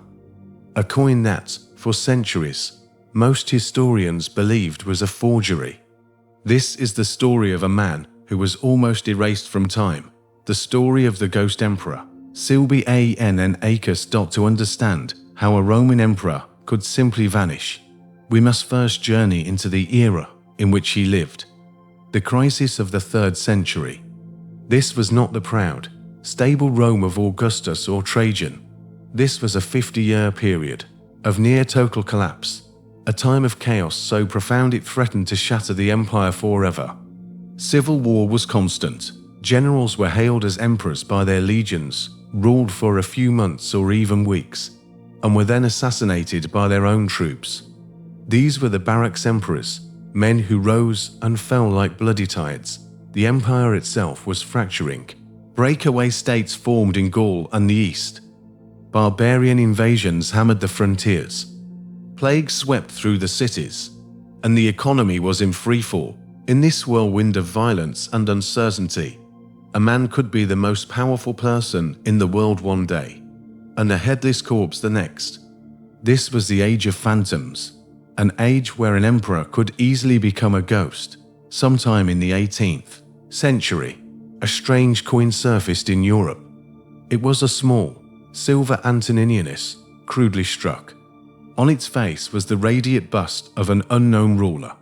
A coin that, for centuries, most historians believed was a forgery. This is the story of a man who was almost erased from time, the story of the ghost emperor. Silby Ann Acus. To understand how a Roman emperor could simply vanish, we must first journey into the era in which he lived. The crisis of the 3rd century. This was not the proud, stable Rome of Augustus or Trajan. This was a 50-year period of near-total collapse, a time of chaos so profound it threatened to shatter the empire forever. Civil war was constant. Generals were hailed as emperors by their legions, ruled for a few months or even weeks, and were then assassinated by their own troops. These were the barracks emperors, men who rose and fell like bloody tides. The empire itself was fracturing. Breakaway states formed in Gaul and the East. Barbarian invasions hammered the frontiers. Plague swept through the cities, and the economy was in freefall. In this whirlwind of violence and uncertainty, a man could be the most powerful person in the world one day, and a headless corpse the next. This was the age of phantoms, an age where an emperor could easily become a ghost. Sometime in the 18th century, a strange coin surfaced in Europe. It was a small, silver Antoninianus, crudely struck. On its face was the radiant bust of an unknown ruler,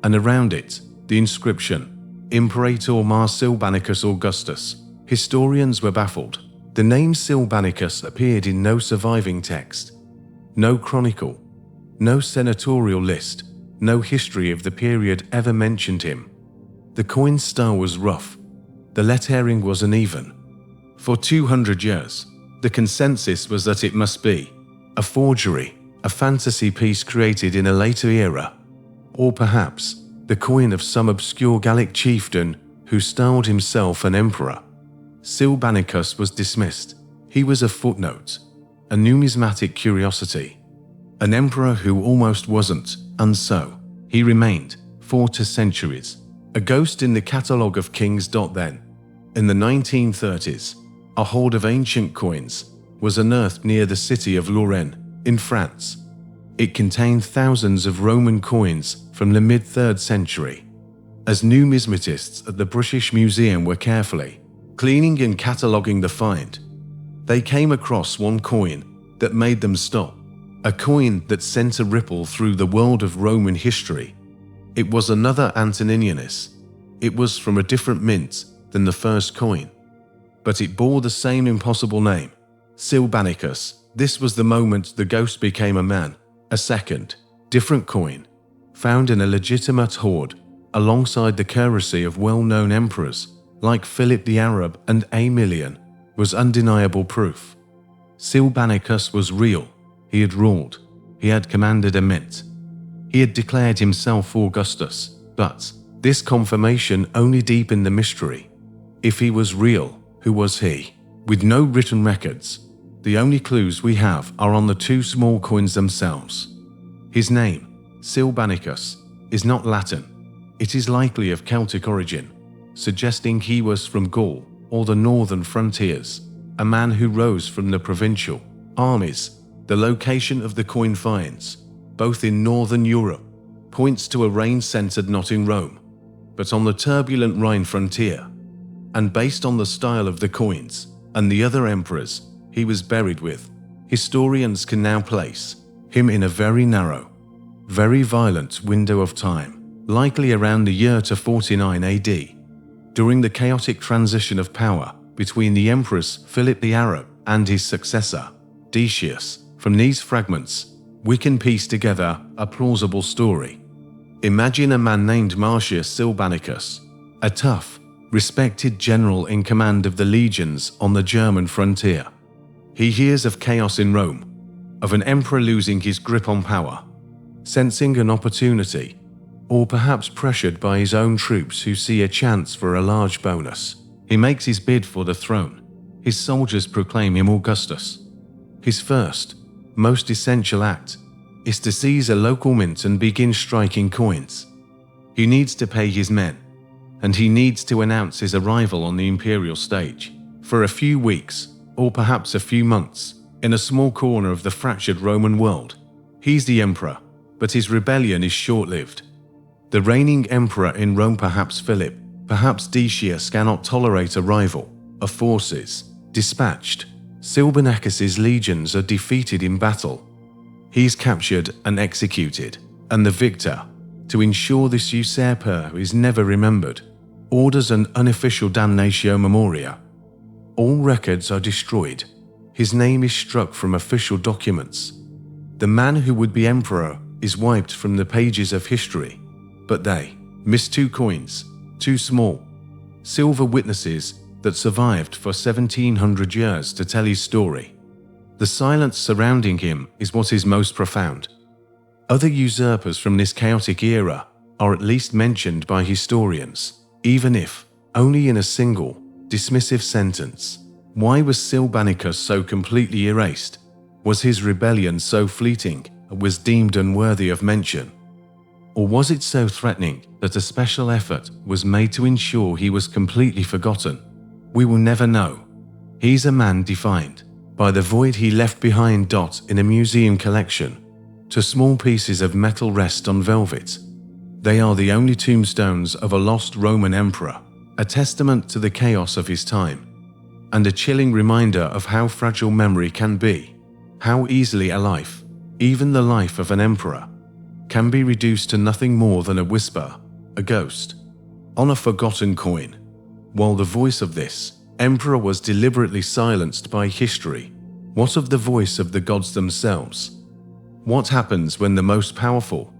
and around it, the inscription, Imperator Mars Silvanicus Augustus. Historians were baffled. The name Silvanicus appeared in no surviving text, no chronicle, no senatorial list, no history of the period ever mentioned him. The coin's style was rough. The lettering was uneven. For 200 years, the consensus was that it must be a forgery, a fantasy piece created in a later era, or perhaps the coin of some obscure Gallic chieftain who styled himself an emperor. Silvanicus was dismissed. He was a footnote, a numismatic curiosity, an emperor who almost wasn't, and so He remained, for 2 centuries, a ghost in the catalogue of kings. Then, in the 1930s, a hoard of ancient coins was unearthed near the city of Lorraine, in France. It contained thousands of Roman coins from the mid-3rd century. As numismatists at the British Museum were carefully cleaning and cataloguing the find, they came across one coin that made them stop, a coin that sent a ripple through the world of Roman history. It was another Antoninianus. It was from a different mint than the first coin, but it bore the same impossible name, Silbanicus. This was the moment the ghost became a man. A second, different coin, found in a legitimate hoard alongside the currency of well-known emperors like Philip the Arab and Aemilian, was undeniable proof. Silbanicus was real. He had ruled. He had commanded a mint. He had declared himself Augustus, but this confirmation only deepened the mystery. If he was real, who was he? With no written records, the only clues we have are on the 2 small coins themselves. His name, Silbanicus, is not Latin. It is likely of Celtic origin, suggesting he was from Gaul or the northern frontiers, a man who rose from the provincial armies. The location of the coin finds, both in northern Europe, points to a reign centered not in Rome, but on the turbulent Rhine frontier. And based on the style of the coins and the other emperors he was buried with, historians can now place him in a very narrow, very violent window of time, likely around the year 49 AD, during the chaotic transition of power between the emperors Philip the Arab and his successor, Decius. From these fragments, we can piece together a plausible story. Imagine a man named Marcius Silbanicus, a tough, respected general in command of the legions on the German frontier. He hears of chaos in Rome, of an emperor losing his grip on power. Sensing an opportunity, or perhaps pressured by his own troops who see a chance for a large bonus, he makes his bid for the throne. His soldiers proclaim him Augustus. His first, most essential act is to seize a local mint and begin striking coins. He needs to pay his men, and he needs to announce his arrival on the imperial stage. For a few weeks, or perhaps a few months, in a small corner of the fractured Roman world, he's the emperor, but his rebellion is short-lived. The reigning emperor in Rome, perhaps Philip, perhaps Decius, cannot tolerate a rival of forces dispatched. Silbanicus's legions are defeated in battle. He's captured and executed, and the victor, to ensure this usurper is never remembered, orders an unofficial damnatio memoria. All records are destroyed. His name is struck from official documents. The man who would be emperor is wiped from the pages of history. But they miss 2 coins, 2 small silver witnesses that survived for 1700 years to tell his story. The silence surrounding him is what is most profound. Other usurpers from this chaotic era are at least mentioned by historians, even if only in a single, dismissive sentence. Why was Silbanicus so completely erased? Was his rebellion so fleeting and was deemed unworthy of mention? Or was it so threatening that a special effort was made to ensure he was completely forgotten? We will never know. He's a man defined by the void he left behind. In a museum collection, 2 small pieces of metal rest on velvet. They are the only tombstones of a lost Roman emperor, a testament to the chaos of his time, and a chilling reminder of how fragile memory can be, how easily a life, even the life of an emperor, can be reduced to nothing more than a whisper, a ghost, on a forgotten coin. While the voice of this emperor was deliberately silenced by history, what of the voice of the gods themselves? What happens when the most powerful,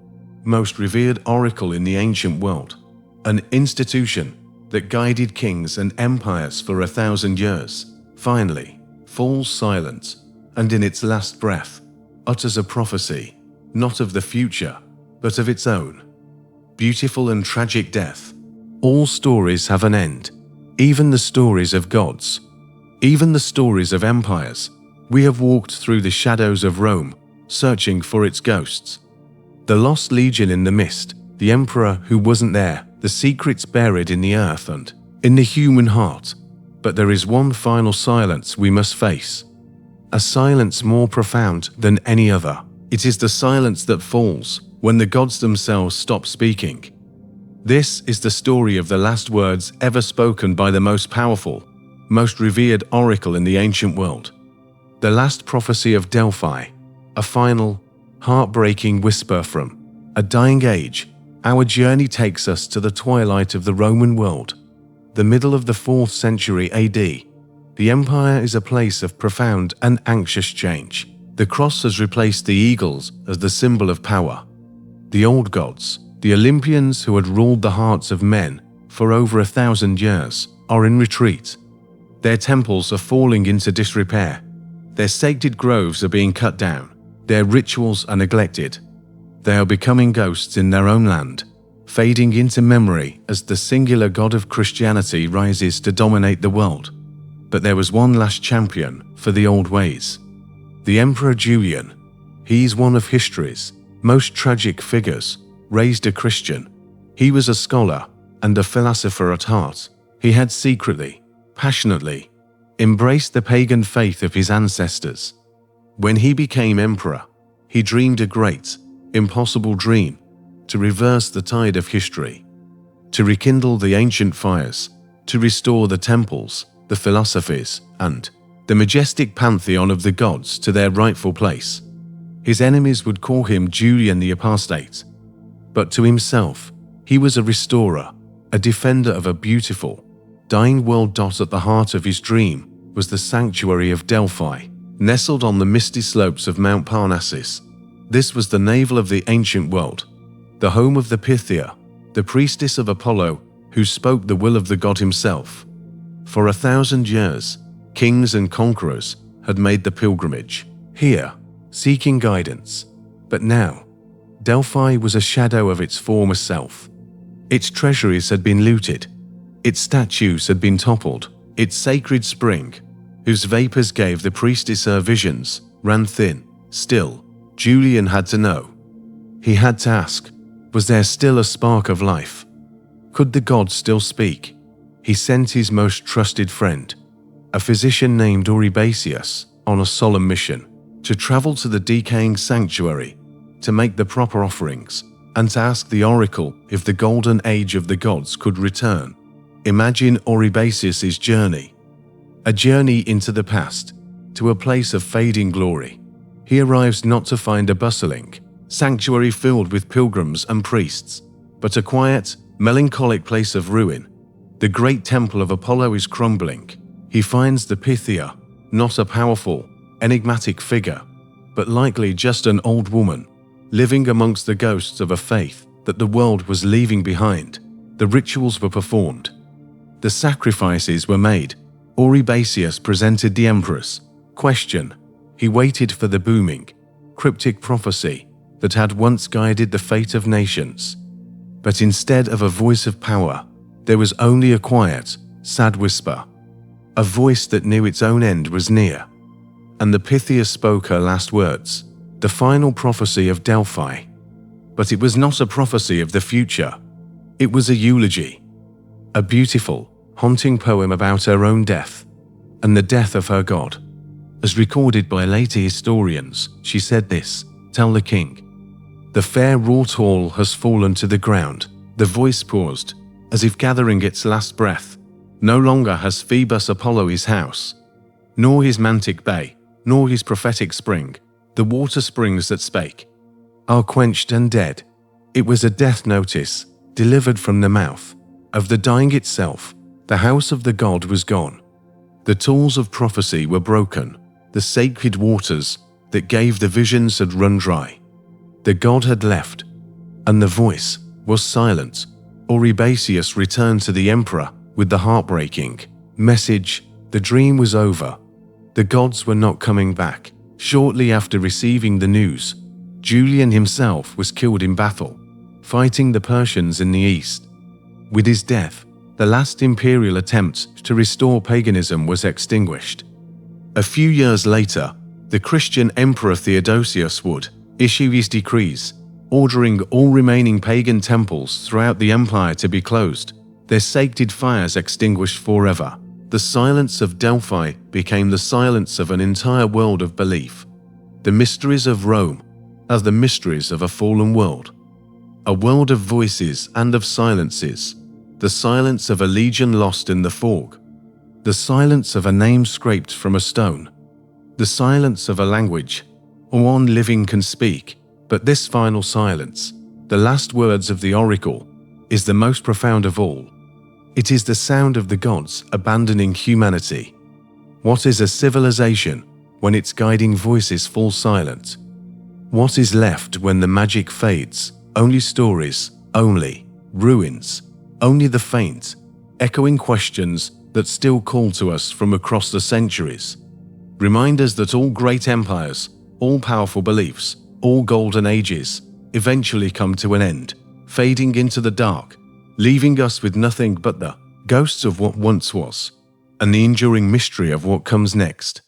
most revered oracle in the ancient world, an institution that guided kings and empires for 1,000 years, finally falls silent and in its last breath utters a prophecy, not of the future, but of its own beautiful and tragic death? All stories have an end, even the stories of gods, even the stories of empires. We have walked through the shadows of Rome, searching for its ghosts. The lost legion in the mist, the emperor who wasn't there, the secrets buried in the earth and in the human heart. But there is one final silence we must face. A silence more profound than any other. It is the silence that falls when the gods themselves stop speaking. This is the story of the last words ever spoken by the most powerful, most revered oracle in the ancient world. The last prophecy of Delphi, a final, heartbreaking whisper from a dying age. Our journey takes us to the twilight of the Roman world, the middle of the 4th century AD. The empire is a place of profound and anxious change. The cross has replaced the eagles as the symbol of power. The old gods, the Olympians who had ruled the hearts of men for over 1,000 years, are in retreat. Their temples are falling into disrepair. Their sacred groves are being cut down. Their rituals are neglected. They are becoming ghosts in their own land, fading into memory as the singular God of Christianity rises to dominate the world. But there was one last champion for the old ways. The Emperor Julian. He's one of history's most tragic figures, raised a Christian. He was a scholar and a philosopher at heart. He had secretly, passionately, embraced the pagan faith of his ancestors. When he became emperor, he dreamed a great, impossible dream to reverse the tide of history, to rekindle the ancient fires, to restore the temples, the philosophies, and the majestic pantheon of the gods to their rightful place. His enemies would call him Julian the Apostate, but to himself, he was a restorer, a defender of a beautiful, dying world. At the heart of his dream was the sanctuary of Delphi, nestled on the misty slopes of Mount Parnassus. This was the navel of the ancient world, the home of the Pythia, the priestess of Apollo, who spoke the will of the god himself. For 1,000 years, kings and conquerors had made the pilgrimage here, seeking guidance. But now, Delphi was a shadow of its former self. Its treasuries had been looted. Its statues had been toppled. Its sacred spring, whose vapors gave the priestess her visions, ran thin. Still, Julian had to know. He had to ask, was there still a spark of life? Could the gods still speak? He sent his most trusted friend, a physician named Eurybasius, on a solemn mission to travel to the decaying sanctuary, to make the proper offerings, and to ask the oracle if the golden age of the gods could return. Imagine Eurybasius' journey, a journey into the past, to a place of fading glory. He arrives not to find a bustling sanctuary filled with pilgrims and priests, but a quiet, melancholic place of ruin. The great temple of Apollo is crumbling. He finds the Pythia, not a powerful, enigmatic figure, but likely just an old woman, living amongst the ghosts of a faith that the world was leaving behind. The rituals were performed. The sacrifices were made. Eurybasius presented the empress. Question. He waited for the booming, cryptic prophecy that had once guided the fate of nations. But instead of a voice of power, there was only a quiet, sad whisper, a voice that knew its own end was near. And the Pythia spoke her last words, the final prophecy of Delphi. But it was not a prophecy of the future. It was a eulogy, a beautiful, haunting poem about her own death and the death of her god. As recorded by later historians, she said this, "Tell the king, the fair wrought hall has fallen to the ground." The voice paused, as if gathering its last breath. No longer has Phoebus Apollo his house, nor his mantic bay, nor his prophetic spring. The water springs that spake are quenched and dead. It was a death notice, delivered from the mouth of the dying itself. The house of the god was gone. The tools of prophecy were broken. The sacred waters that gave the visions had run dry. The god had left, and the voice was silent. Eurybasius returned to the emperor with the heartbreaking message: the dream was over. The gods were not coming back. Shortly after receiving the news, Julian himself was killed in battle, fighting the Persians in the east. With his death, the last imperial attempt to restore paganism was extinguished. A few years later, the Christian Emperor Theodosius would issue his decrees, ordering all remaining pagan temples throughout the empire to be closed, their sacred fires extinguished forever. The silence of Delphi became the silence of an entire world of belief. The mysteries of Rome are the mysteries of a fallen world. A world of voices and of silences. The silence of a legion lost in the fog. The silence of a name scraped from a stone. The silence of a language one living can speak. But this final silence, the last words of the oracle, is the most profound of all. It is the sound of the gods abandoning humanity. What is a civilization when its guiding voices fall silent? What is left when the magic fades? Only stories, only ruins, only the faint, echoing questions that still call to us from across the centuries. Reminders that all great empires, all powerful beliefs, all golden ages eventually come to an end, fading into the dark, leaving us with nothing but the ghosts of what once was, and the enduring mystery of what comes next.